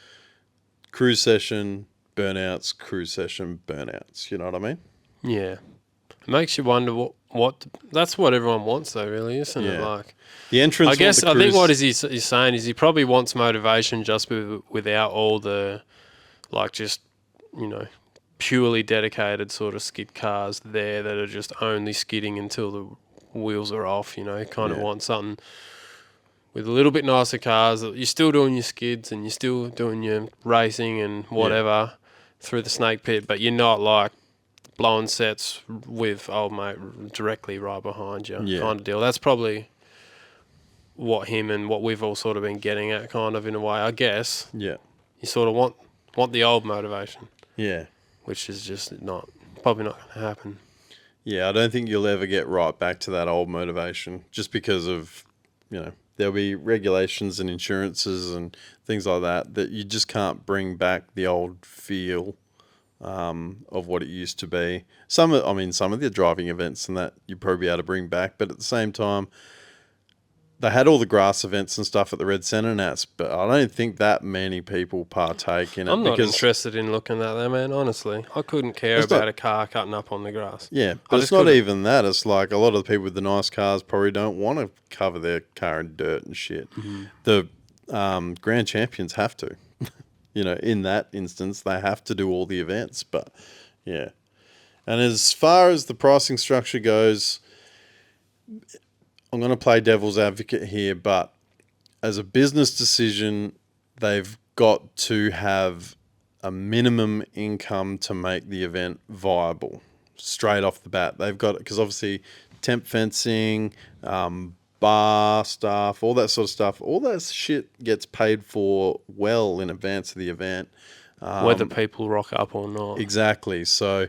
cruise session, burnouts, cruise session, burnouts. You know what I mean? Yeah. It makes you wonder what that's what everyone wants though, really, isn't it? Yeah. Like, The entrance. I guess I think what he's saying is he probably wants motivation just without all the, like, just, you know, purely dedicated sort of skid cars there that are just only skidding until the wheels are off. You know, kind of want something with a little bit nicer cars that you're still doing your skids and you're still doing your racing and whatever through the snake pit, but you're not like blowing sets with old mate directly right behind you kind of deal. That's probably what him and what we've all sort of been getting at, kind of, in a way, I guess. Yeah. You sort of want the old motivation. Yeah. Which is just probably not going to happen. Yeah, I don't think you'll ever get right back to that old motivation just because of, you know, there'll be regulations and insurances and things like that you just can't bring back the old feel of what it used to be. Some of the driving events and that you'd probably be able to bring back, but at the same time, they had all the grass events and stuff at the Red Centre Nats, but I don't think that many people partake in it. I'm not interested in looking at that, man, honestly. I couldn't care about a car cutting up on the grass. Yeah, but it's not even that. It's like a lot of the people with the nice cars probably don't want to cover their car in dirt and shit. Mm-hmm. The Grand Champions have to. You know, in that instance, they have to do all the events. But, yeah. And as far as the pricing structure goes, I'm going to play devil's advocate here, but as a business decision, they've got to have a minimum income to make the event viable straight off the bat. They've got, because obviously temp fencing, bar staff, all that sort of stuff, all that shit gets paid for well in advance of the event. Whether people rock up or not. Exactly. So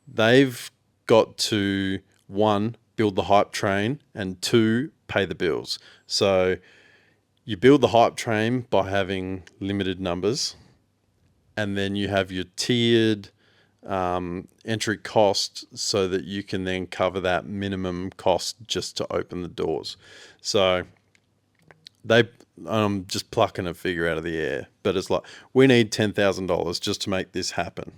they've got to, one, build the hype train, and two, pay the bills. So you build the hype train by having limited numbers, and then you have your tiered entry cost so that you can then cover that minimum cost just to open the doors. So I'm just plucking a figure out of the air, but it's like, we need $10,000 just to make this happen,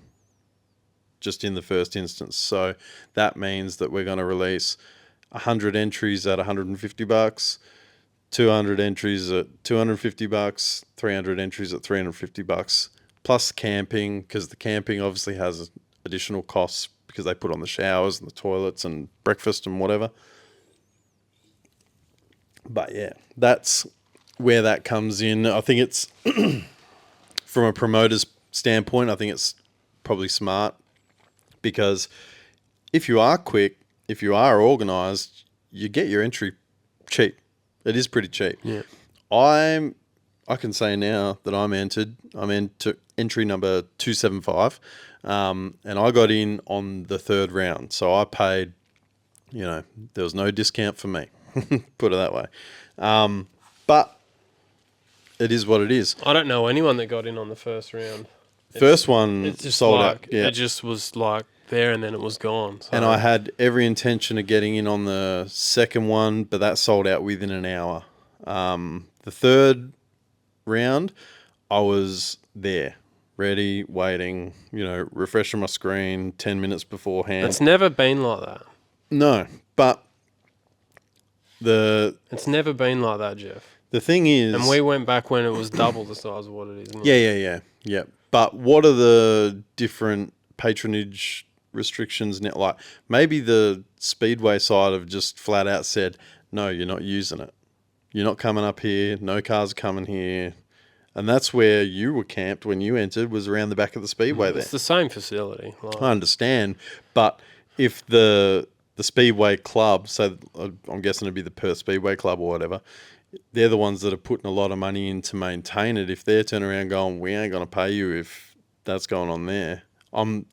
just in the first instance. So that means that we're going to release 100 entries at $150, 200 entries at $250, 300 entries at $350, plus camping, because the camping obviously has additional costs because they put on the showers and the toilets and breakfast and whatever. But yeah, that's where that comes in. I think it's, from a promoter's standpoint, I think it's probably smart, because if you are quick, if you are organised, you get your entry cheap. It is pretty cheap. Yeah. I can say now that I'm entered. I'm into entry number 275, and I got in on the third round. So I paid, you know, there was no discount for me, put it that way. But it is what it is. I don't know anyone that got in on the first round. First one sold out. Yeah. It just was like there and then it was gone. So. And I had every intention of getting in on the second one, but that sold out within an hour. The third round, I was there, ready, waiting, you know, refreshing my screen 10 minutes beforehand. It's never been like that. No, but it's never been like that, Jeff. The thing is... And we went back when it was double the size of what it is now. Yeah. But what are the different patronage restrictions now? Like, maybe the Speedway side have just flat out said, no, you're not using it. You're not coming up here. No cars are coming here. And that's where you were camped when you entered, was around the back of the Speedway there. It's the same facility. Like. I understand. But if the Speedway club, so I'm guessing it'd be the Perth Speedway Club or whatever, they're the ones that are putting a lot of money in to maintain it. If they're turning around going, we ain't going to pay you if that's going on there. I'm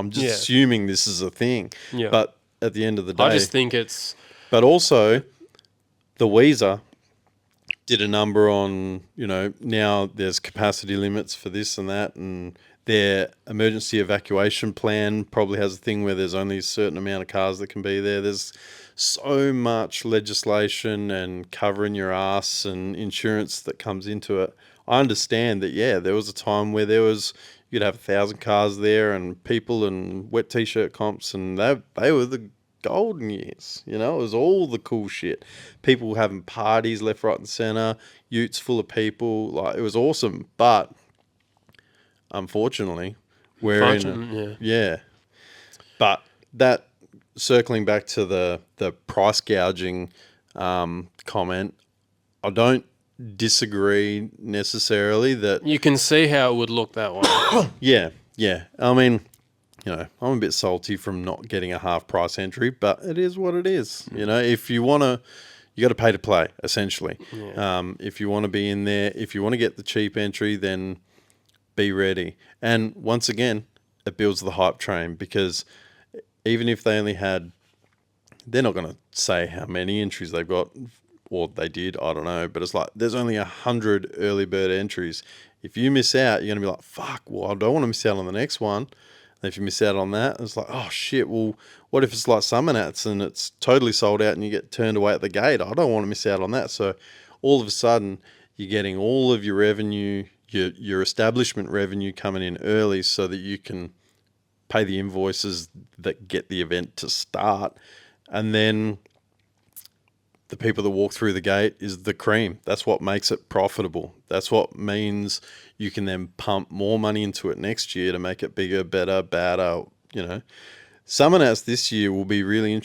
just assuming this is a thing. Yeah. But at the end of the day... I just think it's... But also, the Weezer did a number on, you know, now there's capacity limits for this and that, and their emergency evacuation plan probably has a thing where there's only a certain amount of cars that can be there. There's so much legislation and covering your ass and insurance that comes into it. I understand that, yeah, there was a time where you'd have 1,000 cars there and people and wet t-shirt comps, and they were the golden years. You know, it was all the cool shit. People having parties left, right, and center, utes full of people. Like, it was awesome. But unfortunately, yeah. But that, circling back to the price gouging comment, I don't disagree necessarily that you can see how it would look that way. yeah. I mean, you know, I'm a bit salty from not getting a half price entry, but it is what it is. You know, if you want to, you got to pay to play, essentially. Yeah. If you want to be in there, if you want to get the cheap entry, then be ready. And once again, it builds the hype train, because even if they only had, they're not going to say how many entries they've got, or they did, I don't know, but it's like, there's only 100 early bird entries. If you miss out, you're going to be like, fuck, well, I don't want to miss out on the next one. And if you miss out on that, it's like, oh shit, well, what if it's like Summer Nats and it's totally sold out and you get turned away at the gate? I don't want to miss out on that. So all of a sudden, you're getting all of your revenue, your establishment revenue coming in early, so that you can pay the invoices that get the event to start. And then the people that walk through the gate is the cream. That's what makes it profitable. That's what means you can then pump more money into it next year to make it bigger, better, badder, you know. Summer Nats this year will be really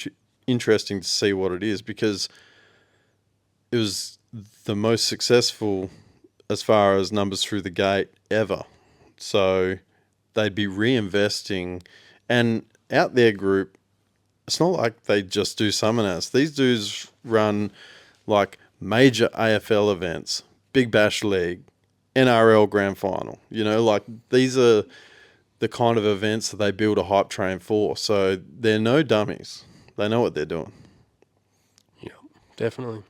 interesting to see what it is, because it was the most successful as far as numbers through the gate ever. So they'd be reinvesting. And out their group, it's not like they just do Summer Nats. These dudes run like major AFL events, Big Bash League, NRL Grand Final. You know, like, these are the kind of events that they build a hype train for. So they're no dummies. They know what they're doing. Yeah, definitely.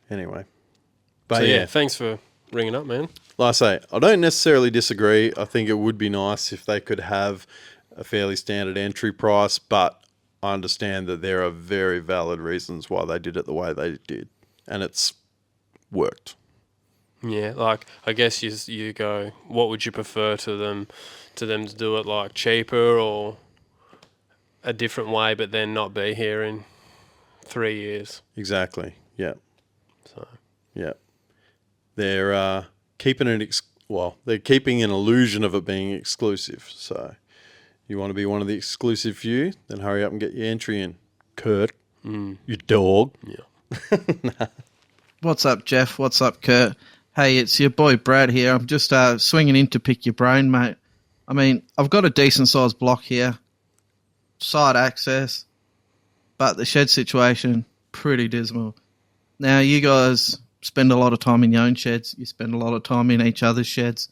Anyway. But so yeah, thanks for ringing up, man. Like I say, I don't necessarily disagree. I think it would be nice if they could have a fairly standard entry price, but I understand that there are very valid reasons why they did it the way they did, and it's worked. Yeah, like, I guess you go, what would you prefer to them to do it, like, cheaper or a different way, but then not be here in 3 years? Exactly. Yeah. So yeah, they're keeping it. They're keeping an illusion of it being exclusive. So you want to be one of the exclusive few, then hurry up and get your entry in, Kurt. You dog. Yeah. What's up, Jeff? What's up, Kurt? Hey, it's your boy Brad here. I'm just swinging in to pick your brain, mate. I mean, I've got a decent-sized block here, side access, but the shed situation, pretty dismal. Now, you guys spend a lot of time in your own sheds. You spend a lot of time in each other's sheds,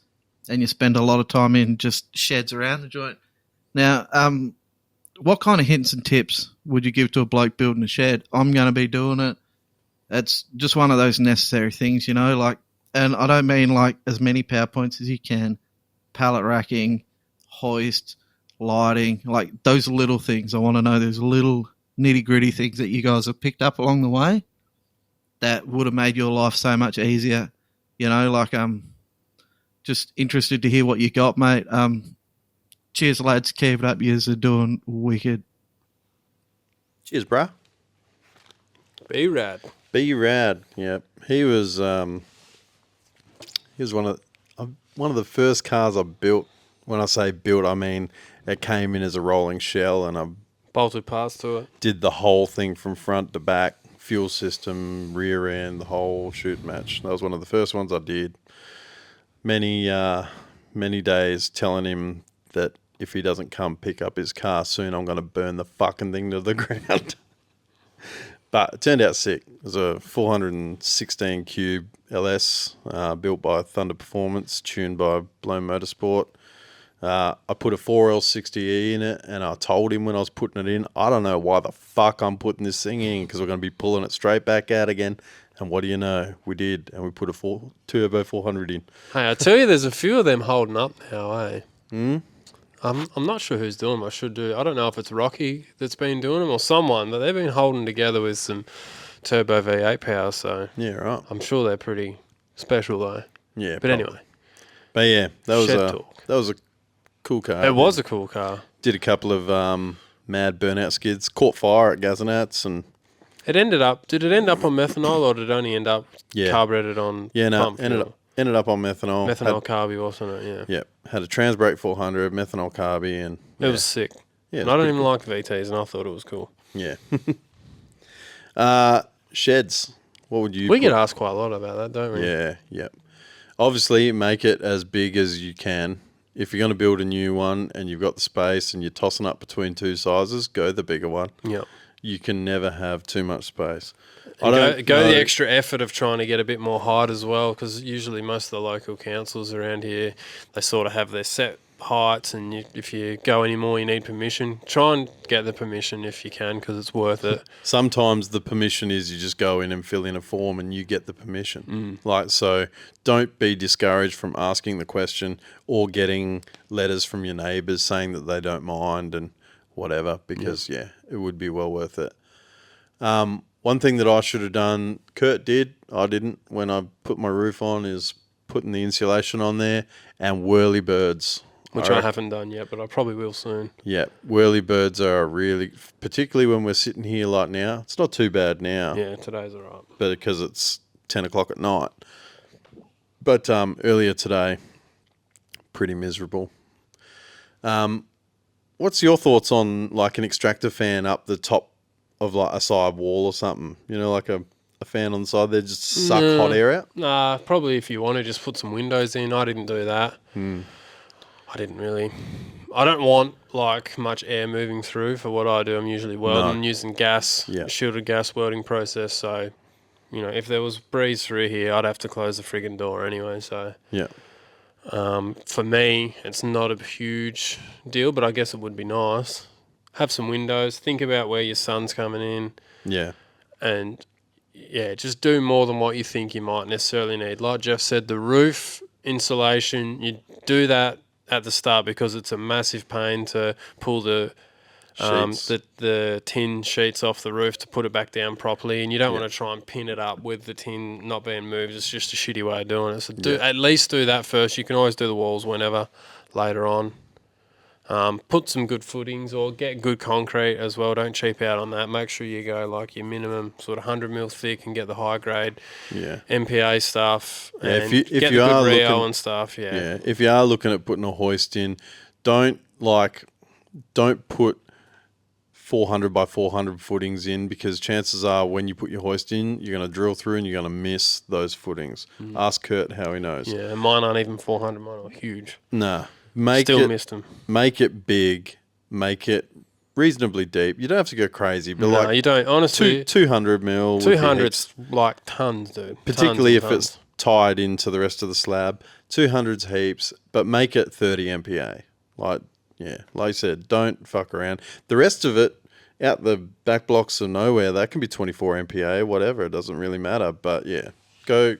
and you spend a lot of time in just sheds around the joint. Now, what kind of hints and tips would you give to a bloke building a shed? I'm going to be doing it. It's just one of those necessary things, you know, like, and I don't mean like as many PowerPoints as you can, pallet racking, hoist, lighting, like those little things. I want to know those little nitty-gritty things that you guys have picked up along the way that would have made your life so much easier. You know, like, just interested to hear what you got, mate. Cheers, lads. Keep it up. Yous are doing wicked. Cheers, bruh. Be rad. Be rad. Yep. He was one of the first cars I built. When I say built, I mean it came in as a rolling shell, and I bolted parts to it. Did the whole thing from front to back, fuel system, rear end, the whole shoot match. That was one of the first ones I did. Many days telling him that if he doesn't come pick up his car soon, I'm going to burn the fucking thing to the ground. But it turned out sick. It was a 416 cube LS built by Thunder Performance, tuned by Blown Motorsport. I put a 4L60E in it, and I told him when I was putting it in, I don't know why the fuck I'm putting this thing in, because we're going to be pulling it straight back out again. And what do you know? We did, and we put a turbo 400 in. Hey, I tell you, there's a few of them holding up now, eh? I'm not sure who's doing them. I don't know if it's Rocky that's been doing them or someone, but they've been holding together with some turbo V8 power. So Yeah, right. I'm sure they're pretty special though. Yeah, But anyway, but yeah, that Torq. was a cool car. It was a cool car. Did a couple of mad burnout skids. Caught fire at Gazinats and Did it end up on methanol or did it only end up carbureted on pump fuel? Ended up on methanol. Methanol carby, wasn't it? Yeah. Yeah, had a Transbrake 400, methanol carby, and It was sick. Yeah, and I don't even like VTs, and I thought it was cool. Yeah. Sheds. What would you? We get asked quite a lot about that, don't we? Yeah, yeah. Obviously, make it as big as you can. If you're going to build a new one and you've got the space and you're tossing up between two sizes, go the bigger one. Yeah. You can never have too much space. Go the extra effort of trying to get a bit more height as well, because usually most of the local councils around here, they sort of have their set heights, and if you go any more, you need permission. Try and get the permission if you can, because it's worth it. Sometimes the permission is you just go in and fill in a form and you get the permission. So don't be discouraged from asking the question or getting letters from your neighbours saying that they don't mind and whatever, because it would be well worth it. One thing that I should have done, Kurt did, I didn't, when I put my roof on, is putting the insulation on there and whirlybirds. Which I haven't done yet, but I probably will soon. Yeah, whirlybirds are really, particularly when we're sitting here like now. It's not too bad now. Yeah, today's all right. But because it's 10 o'clock at night. But earlier today, pretty miserable. What's your thoughts on like an extractor fan up the top of like a side wall or something? You know, like a fan on the side there, just suck hot air out? Nah, probably if you want to just put some windows in. I didn't do that. I didn't really. I don't want like much air moving through for what I do. I'm usually welding, I'm using gas, shielded gas welding process. So, you know, if there was breeze through here, I'd have to close the friggin' door anyway. So, for me, it's not a huge deal, but I guess it would be nice. Have some windows. Think about where your sun's coming in. Yeah. And just do more than what you think you might necessarily need. Like Jeff said, the roof insulation, you do that at the start because it's a massive pain to pull the tin sheets off the roof to put it back down properly, and you don't want to try and pin it up with the tin not being moved. It's just a shitty way of doing it. So at least do that first. You can always do the walls whenever later on. Put some good footings or get good concrete as well. Don't cheap out on that. Make sure you go like your minimum sort of 100 mil thick and get the high grade MPA stuff. And if you get the are good Rio looking, and stuff. If you are looking at putting a hoist in, don't put 400 by 400 footings in, because chances are when you put your hoist in, you're going to drill through and you're going to miss those footings. Ask Kurt how he knows. Yeah, and mine aren't even 400. Mine are huge. Nah. Missed them. Make it big. Make it reasonably deep. You don't have to go crazy, but you don't. Honestly, 200 mil. 200's like tons, dude. Particularly if it's tied into the rest of the slab. 200's heaps, but make it 30 MPA. Like I said, don't fuck around. The rest of it, out the back blocks of nowhere, that can be 24 MPA, whatever. It doesn't really matter. But go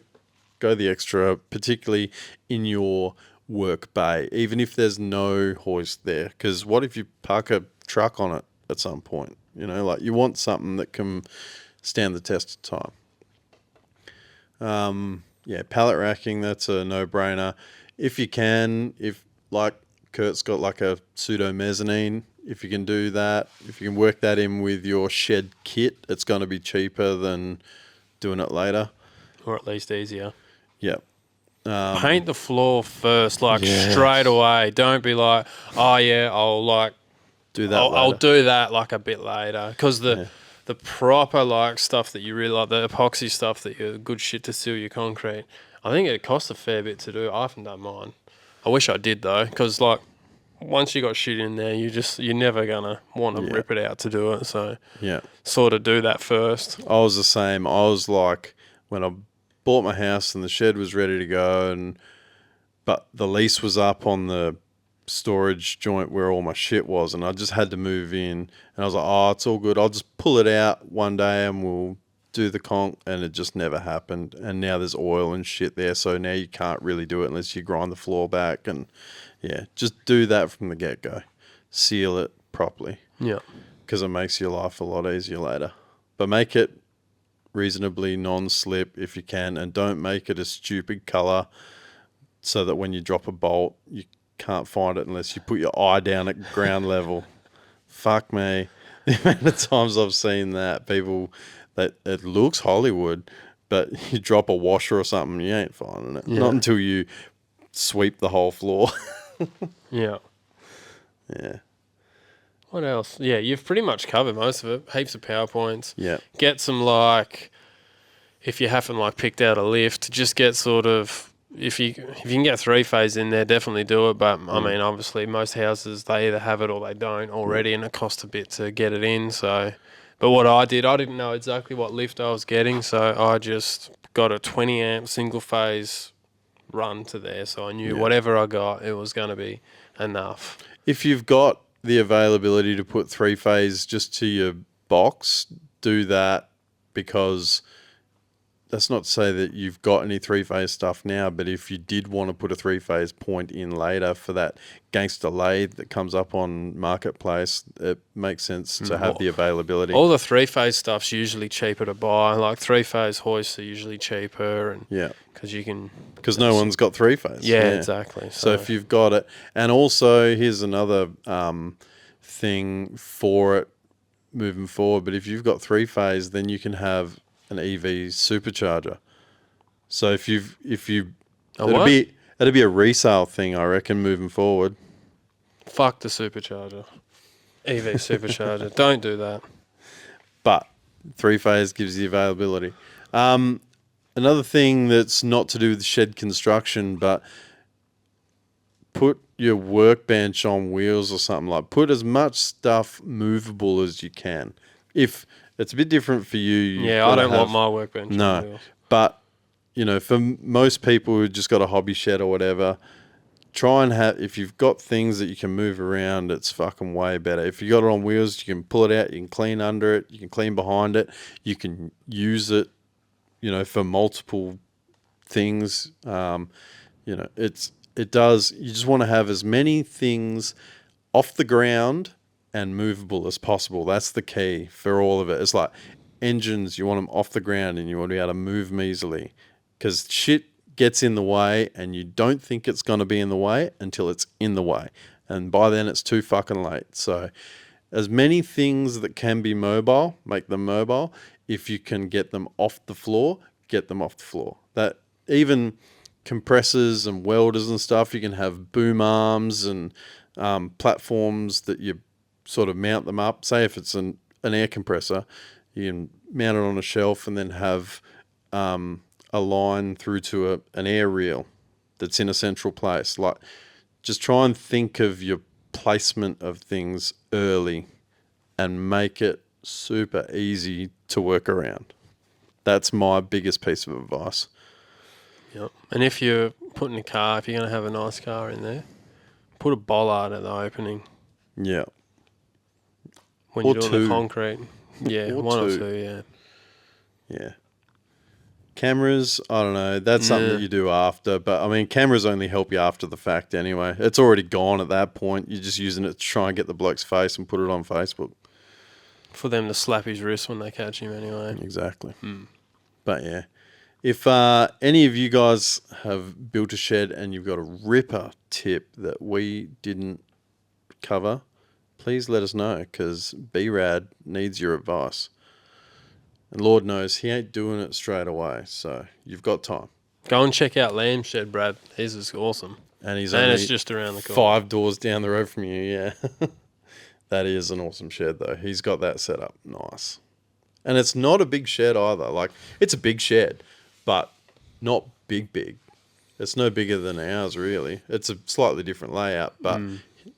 the extra, particularly in your work bay, even if there's no hoist there, because what if you park a truck on it at some point? You know, like you want something that can stand the test of time. Pallet racking, that's a no-brainer. If you can, if like Kurt's got like a pseudo mezzanine, if you can do that, if you can work that in with your shed kit, it's going to be cheaper than doing it later, or at least easier. Paint the floor first, straight away. Don't be like, I'll do that. I'll do that like a bit later, because the proper like stuff that you really like, the epoxy stuff that you're good shit to seal your concrete. I think it costs a fair bit to do. I haven't done mine. I wish I did though, because like once you got shit in there, you're never gonna want to rip it out to do it. So sort of do that first. I was the same. I was like, when I bought my house and the shed was ready to go, but the lease was up on the storage joint where all my shit was, and I just had to move in, and I was like, it's all good, I'll just pull it out one day and we'll do the conch, and it just never happened. And now there's oil and shit there, so now you can't really do it unless you grind the floor back. And yeah, just do that from the get-go. Seal it properly. Yeah. Because it makes your life a lot easier later. But make it reasonably non-slip if you can, and don't make it a stupid colour so that when you drop a bolt, you can't find it unless you put your eye down at ground level. Fuck me. The amount of times I've seen that, people, that it looks Hollywood, but you drop a washer or something, you ain't finding it. Yeah. Not until you sweep the whole floor. Yeah. Yeah. What else? Yeah, you've pretty much covered most of it. Heaps of PowerPoints. Yeah. Get some, like, if you haven't, like, picked out a lift, just get sort of, if you can get 3-phase in there, definitely do it. But, I mean, obviously, most houses, they either have it or they don't already, and it costs a bit to get it in. So, but what I didn't know exactly what lift I was getting, so I just got a 20-amp single-phase run to there. So I knew whatever I got, it was going to be enough. If you've got the availability to put 3-phase just to your box, do that, because that's not to say that you've got any 3-phase stuff now, but if you did want to put a 3-phase point in later for that gangster lathe that comes up on Marketplace, it makes sense to have the availability. All the 3-phase stuff's usually cheaper to buy. Like 3-phase hoists are usually cheaper, and because no one's got 3-phase. Yeah, exactly. So if you've got it, and also here's another thing for it moving forward. But if you've got 3-phase, then you can have an EV supercharger. So if you it'd be a resale thing, I reckon, moving forward. Fuck the supercharger. EV supercharger. Don't do that. But 3-phase gives you availability. Another thing that's not to do with shed construction, but put your workbench on wheels or something. Like, put as much stuff movable as you can. If it's a bit different for you. I don't want my workbench on wheels. But, for most people who just got a hobby shed or whatever, try and have, if you've got things that you can move around, it's fucking way better. If you got it on wheels, you can pull it out, you can clean under it, you can clean behind it, you can use it, for multiple things. It does. You just want to have as many things off the ground and movable as possible. That's the key for all of it. It's like engines, you want them off the ground and you want to be able to move them easily, because shit gets in the way and you don't think it's going to be in the way until it's in the way. And by then it's too fucking late. So as many things that can be mobile, make them mobile. If you can get them off the floor, get them off the floor. That even compressors and welders and stuff, you can have boom arms and platforms that you sort of mount them up. Say if it's an air compressor, you can mount it on a shelf and then have a line through to an air reel that's in a central place. Like, just try and think of your placement of things early and make it super easy to work around. That's my biggest piece of advice. Yep. And if you're putting a car, if you're going to have a nice car in there, put a bollard at the opening. Yeah. When you're doing the concrete. Yeah, one or two, yeah. Yeah. Cameras, I don't know. That's something that you do after. But, I mean, cameras only help you after the fact anyway. It's already gone at that point. You're just using it to try and get the bloke's face and put it on Facebook. For them to slap his wrist when they catch him anyway. Exactly. But, yeah. If any of you guys have built a shed and you've got a ripper tip that we didn't cover, please let us know, because B-Rad needs your advice. And Lord knows he ain't doing it straight away, so you've got time. Go and check out Lamb's shed, Brad. His is awesome. And it's just around the corner. 5 doors down the road from you, yeah. That is an awesome shed, though. He's got that set up nice. And it's not a big shed either. Like, it's a big shed, but not big. It's no bigger than ours, really. It's a slightly different layout, but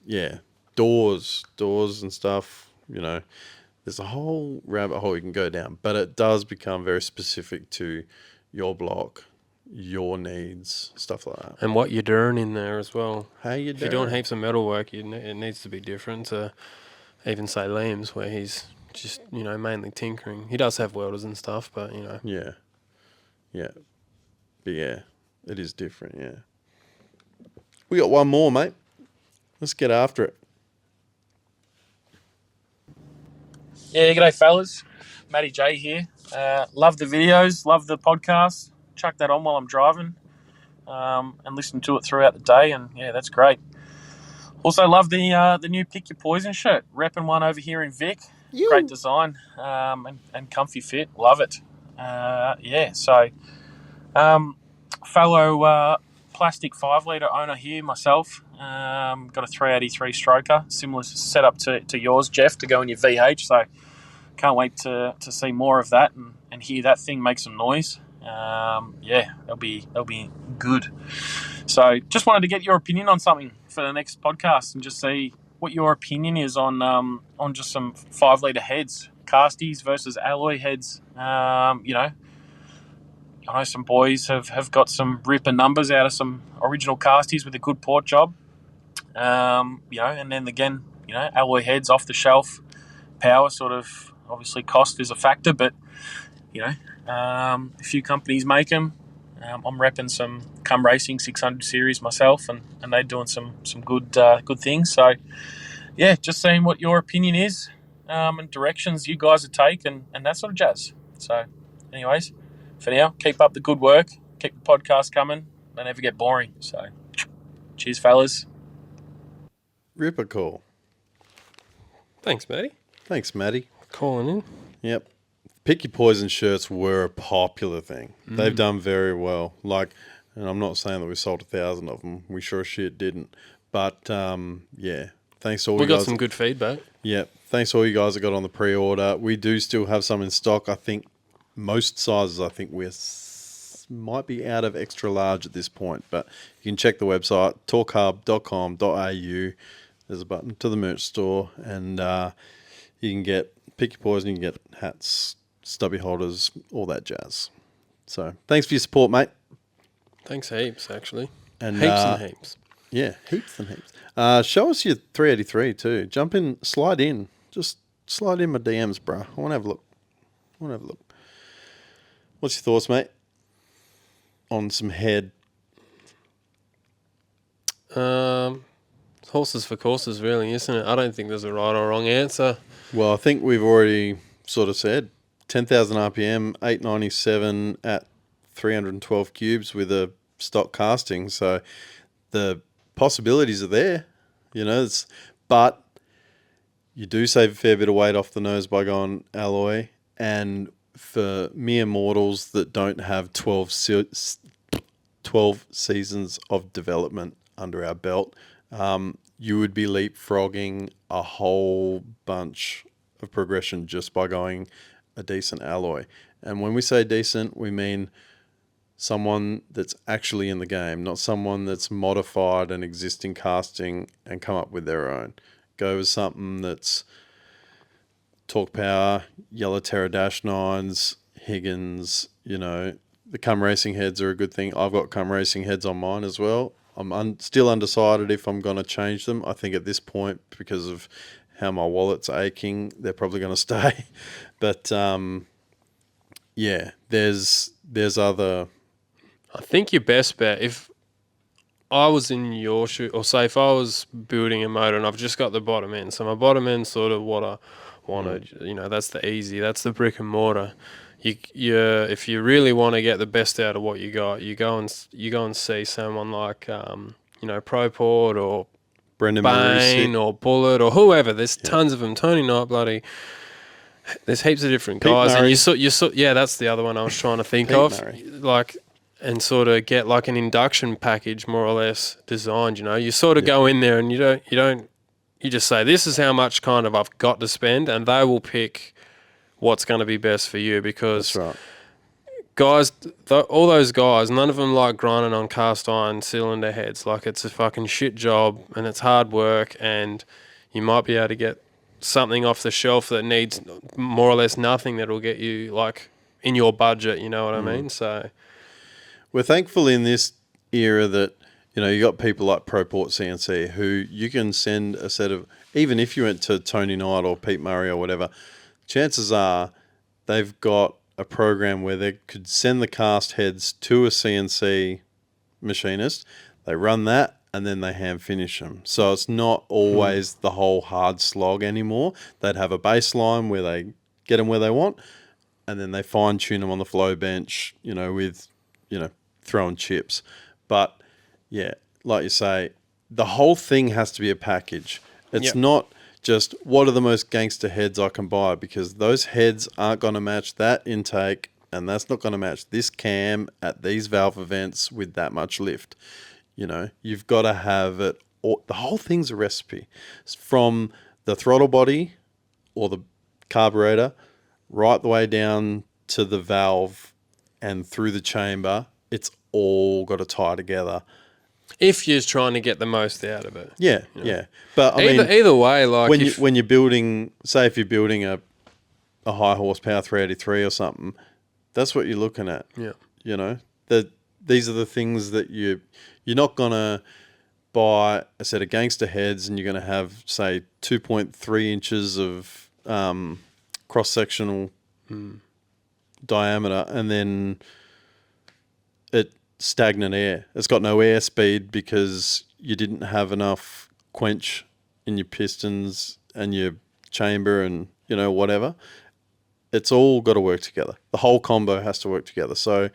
yeah, doors and stuff, there's a whole rabbit hole you can go down, but it does become very specific to your block, your needs, stuff like that. And what you're doing in there as well. How you doing? If you're doing heaps of metal work, it needs to be different to even say Liam's, where he's just, mainly tinkering. He does have welders and stuff, but, Yeah. Yeah. But yeah, it is different, yeah. We got one more, mate. Let's get after it. Yeah, g'day fellas. Matty J here. Love the videos, love the podcast. Chuck that on while I'm driving and listen to it throughout the day, and yeah, that's great. Also love the new Pick Your Poison shirt. Repping one over here in Vic. Great design and comfy fit. Love it. Fellow plastic 5-litre owner here myself. Got a 383 stroker, similar setup to yours, Jeff, to go in your VH. So can't wait to see more of that and hear that thing make some noise. That'll be good. So just wanted to get your opinion on something for the next podcast and just see what your opinion is on just some 5-litre heads, casties versus alloy heads. I know some boys have got some ripper numbers out of some original casties with a good port job. And then again, alloy heads off the shelf, power sort of, obviously cost is a factor, but, a few companies make them. I'm repping some Come Racing 600 series myself, and they're doing some good things. So, yeah, just seeing what your opinion is and directions you guys would take and that sort of jazz. So, anyways, for now, keep up the good work. Keep the podcast coming. They never get boring. So, cheers, fellas. Ripper call. Thanks, Matty. Thanks, Matty. Calling in. Yep. Pick Your Poison shirts were a popular thing. They've done very well. And I'm not saying that we sold 1,000 of them. We sure as shit didn't. But, yeah. Thanks to all you guys. We got some good feedback. Yeah. Thanks to all you guys that got on the pre-order. We do still have some in stock. I think most sizes, we might be out of extra large at this point. But you can check the website, torqhub.com.au. There's a button to the merch store. And you can get Pick Your Poison. You can get hats, stubby holders, all that jazz. So thanks for your support, mate. Thanks heaps, actually. And heaps and heaps. Yeah, heaps and heaps. Show us your 383 too. Jump in, slide in. Just slide in my DMs, bro. I want to have a look. What's your thoughts, mate, on some head? Horses for courses, really, isn't it? I don't think there's a right or wrong answer. Well, I think we've already sort of said 10,000 RPM, 897 at 312 cubes with a stock casting. So the possibilities are there, but you do save a fair bit of weight off the nose by going alloy. And for mere mortals that don't have 12 seasons of development under our belt, you would be leapfrogging a whole bunch of progression just by going a decent alloy. And when we say decent, we mean someone that's actually in the game, not someone that's modified an existing casting and come up with their own. Go with something that's Torq Power, Yellow Terra Dash 9s, Higgins, the Come Racing heads are a good thing. I've got Come Racing heads on mine as well. I'm still undecided if I'm going to change them. I think at this point, because of how my wallet's aching, they're probably going to stay. But, yeah, there's other... I think your best bet, if I was in your shoe, or say if I was building a motor and I've just got the bottom end, so my bottom end's sort of what I wanted, that's the easy, that's the brick and mortar. If you really want to get the best out of what you got, you go and see someone like Proport or Brendan Bain or Bullet or whoever. There's tons of them. Tony Knight, bloody. There's heaps of different guys, and you that's the other one I was trying to think of. Murray. And sort of get like an induction package more or less designed. You sort of go in there and you just say, this is how much kind of I've got to spend, and they will pick what's going to be best for you, because that's right. Guys, all those guys, none of them like grinding on cast iron cylinder heads. Like, it's a fucking shit job and it's hard work, and you might be able to get something off the shelf that needs more or less nothing that'll get you like in your budget, you know what I mean? So we're thankful in this era that you got people like Proport CNC who you can send a set of, even if you went to Tony Knight or Pete Murray or whatever, chances are they've got a program where they could send the cast heads to a CNC machinist. They run that and then they hand finish them. So it's not always the whole hard slog anymore. They'd have a baseline where they get them where they want, and then they fine tune them on the flow bench, with, throwing chips. But yeah, like you say, the whole thing has to be a package. It's not just what are the most gangster heads I can buy, because those heads aren't going to match that intake, and that's not going to match this cam at these valve events with that much lift. You've got to have it. The whole thing's a recipe, from the throttle body or the carburetor right the way down to the valve and through the chamber. It's all got to tie together. If you're trying to get the most out of it. Yeah, yeah. But I mean, either way, like when you're building, say if you're building a high horsepower 383 or something, that's what you're looking at. Yeah. These are the things that you're not gonna buy a set of gangster heads and you're gonna have, say, 2.3 inches of cross sectional diameter, and then stagnant air. It's got no air speed because you didn't have enough quench in your pistons and your chamber and whatever. It's all got to work together. The whole combo has to work together. So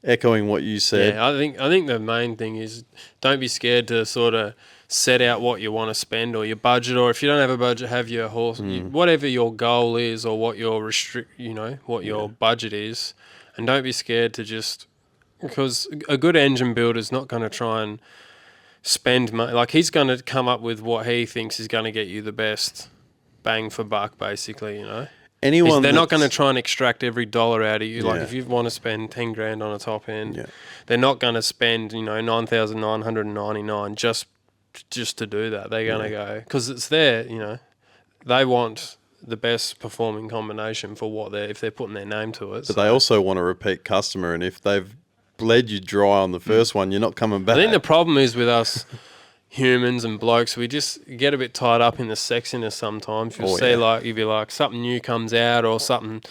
echoing what you said, I think the main thing is don't be scared to sort of set out what you want to spend or your budget, or if you don't have a budget, have your whatever your goal is or what your your budget is, and don't be scared to just. Because a good engine builder is not going to try and spend money. Like, he's going to come up with what he thinks is going to get you the best bang for buck, basically, They're not going to try and extract every dollar out of you. Like, if you want to spend 10 grand on a top end, they're not going to spend, 9,999 just to do that. They're going to go, because it's there, they want the best performing combination for if they're putting their name to it. But they also want a repeat customer, and if they've bled you dry on the first one, you're not coming back. I think the problem is with us humans and blokes, we just get a bit tied up in the sexiness sometimes. You'll you'll be like, something new comes out or something,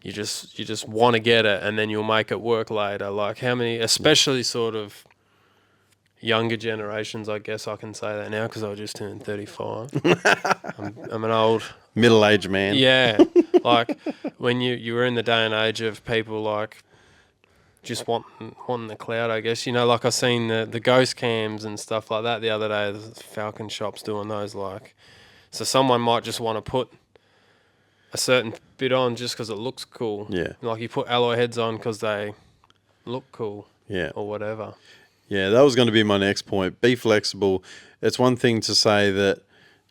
you just want to get it, and then you'll make it work later. Like, how many, especially sort of younger generations, I guess I can say that now because I just turned 35. I'm an old... middle-aged man. Yeah. Like, when you were in the day and age of people like just wanting the cloud, I guess. Like I seen the ghost cams and stuff like that the other day. The Falcon Shop's doing those. Like, so someone might just want to put a certain bit on just because it looks cool. Yeah. Like, you put alloy heads on because they look cool. Yeah. Or whatever. Yeah, that was going to be my next point. Be flexible. It's one thing to say that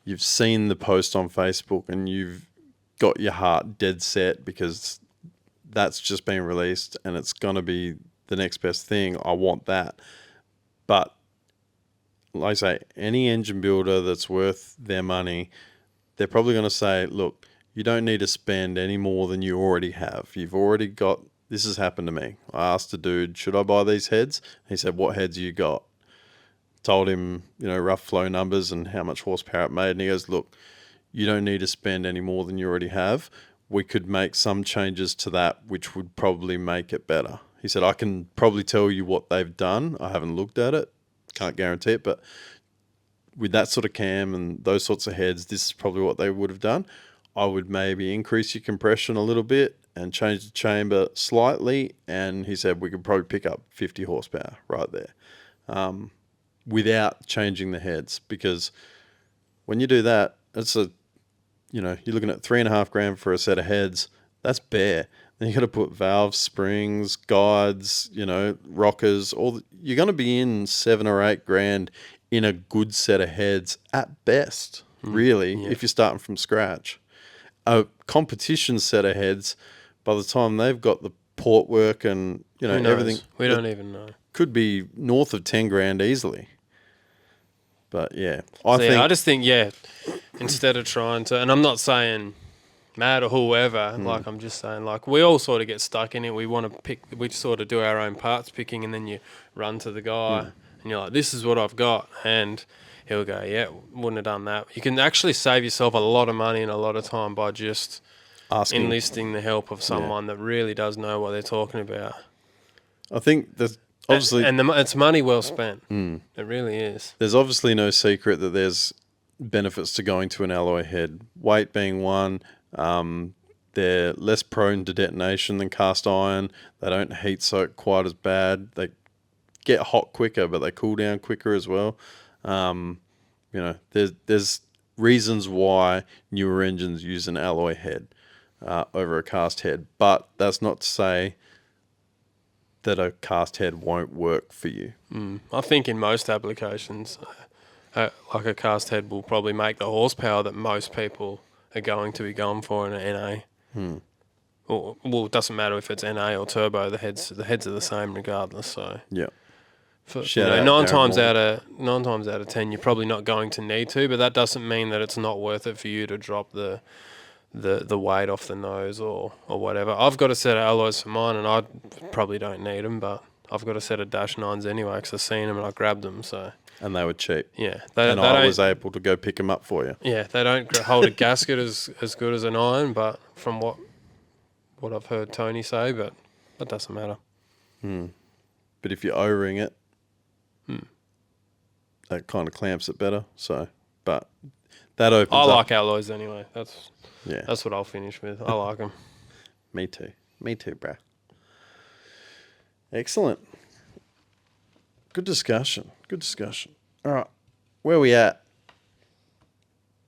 you've seen the post on Facebook and you've got your heart dead set because that's just been released and it's going to be the next best thing. I want that. But like I say, any engine builder that's worth their money, they're probably going to say, look, you don't need to spend any more than you already have. You've already got, this has happened to me. I asked a dude, should I buy these heads? He said, what heads you got? Told him, rough flow numbers and how much horsepower it made. And he goes, look, you don't need to spend any more than you already have. We could make some changes to that, which would probably make it better. He said, I can probably tell you what they've done. I haven't looked at it. Can't guarantee it. But with that sort of cam and those sorts of heads, this is probably what they would have done. I would maybe increase your compression a little bit and change the chamber slightly. And he said we could probably pick up 50 horsepower right there without changing the heads. Because when you do that, it's you're looking at $3.5 for a set of heads. That's bare. Then you got to put valves, springs, guides, rockers. You're going to be in $7 or $8 in a good set of heads at best, really, if you're starting from scratch. A competition set of heads, by the time they've got the port work and everything, we don't even know. Could be north of $10,000 easily. But yeah, I just think instead of trying to, and I'm not saying Matt or whoever, like, I'm just saying, like, we all sort of get stuck in it. We want to pick, we sort of do our own parts picking, and then you run to the guy and you're like, this is what I've got, and he'll go, yeah, wouldn't have done that. You can actually save yourself a lot of money and a lot of time by just enlisting the help of someone that really does know what they're talking about. I think there's obviously... it's money well spent. It really is. There's obviously no secret that there's benefits to going to an alloy head. Weight being one. They're less prone to detonation than cast iron. They don't heat soak quite as bad. They get hot quicker, but they cool down quicker as well. There's reasons why newer engines use an alloy head over a cast head, but that's not to say that a cast head won't work for you. I think in most applications, like a cast head will probably make the horsepower that most people are going to be going for in an NA. Well, it doesn't matter if it's NA or turbo. The heads are the same regardless. So yeah, nine times out of 10, you're probably not going to need to, but that doesn't mean that it's not worth it for you to drop the weight off the nose or whatever. I've got a set of alloys for mine, and I probably don't need them, but I've got a set of Dash 9s anyway because I've seen them and I grabbed them. So. And they were cheap. Yeah. I was able to go pick them up for you. Yeah, they don't hold a gasket as good as an iron, but from what I've heard Tony say, but that doesn't matter. But if you O-ring it, that kind of clamps it better. So, but that opens I up. like alloys anyway. That's Yeah. That's what I'll finish with. I like them. Me too, bruh. Excellent. Good discussion. All right. Where we at?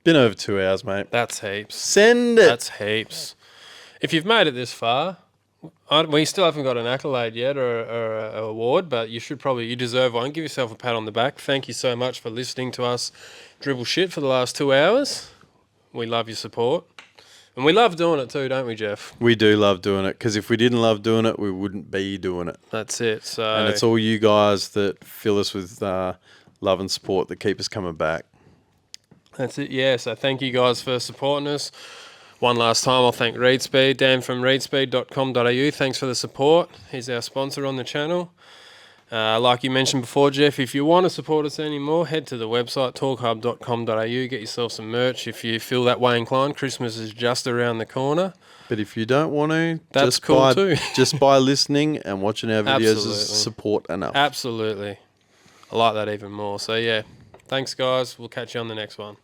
Been over 2 hours, mate. That's heaps. Send it. That's heaps. If you've made it this far, we still haven't got an accolade yet or an award, but you deserve one. Give yourself a pat on the back. Thank you so much for listening to us dribble shit for the last 2 hours. We love your support. And we love doing it too, don't we, Jeff? We do love doing it, because if we didn't love doing it, we wouldn't be doing it. That's it. So, and it's all you guys that fill us with love and support that keep us coming back. That's it, yeah. So thank you guys for supporting us. One last time, I'll thank ReadSpeed, Dan from readspeed.com.au. Thanks for the support. He's our sponsor on the channel. Like you mentioned before, Jeff, if you want to support us anymore, head to the website, torqhub.com.au. Get yourself some merch if you feel that way inclined. Christmas is just around the corner. But if you don't want to, that's cool too. Just by listening and watching our videos is support enough. Absolutely. I like that even more. So, yeah, thanks, guys. We'll catch you on the next one.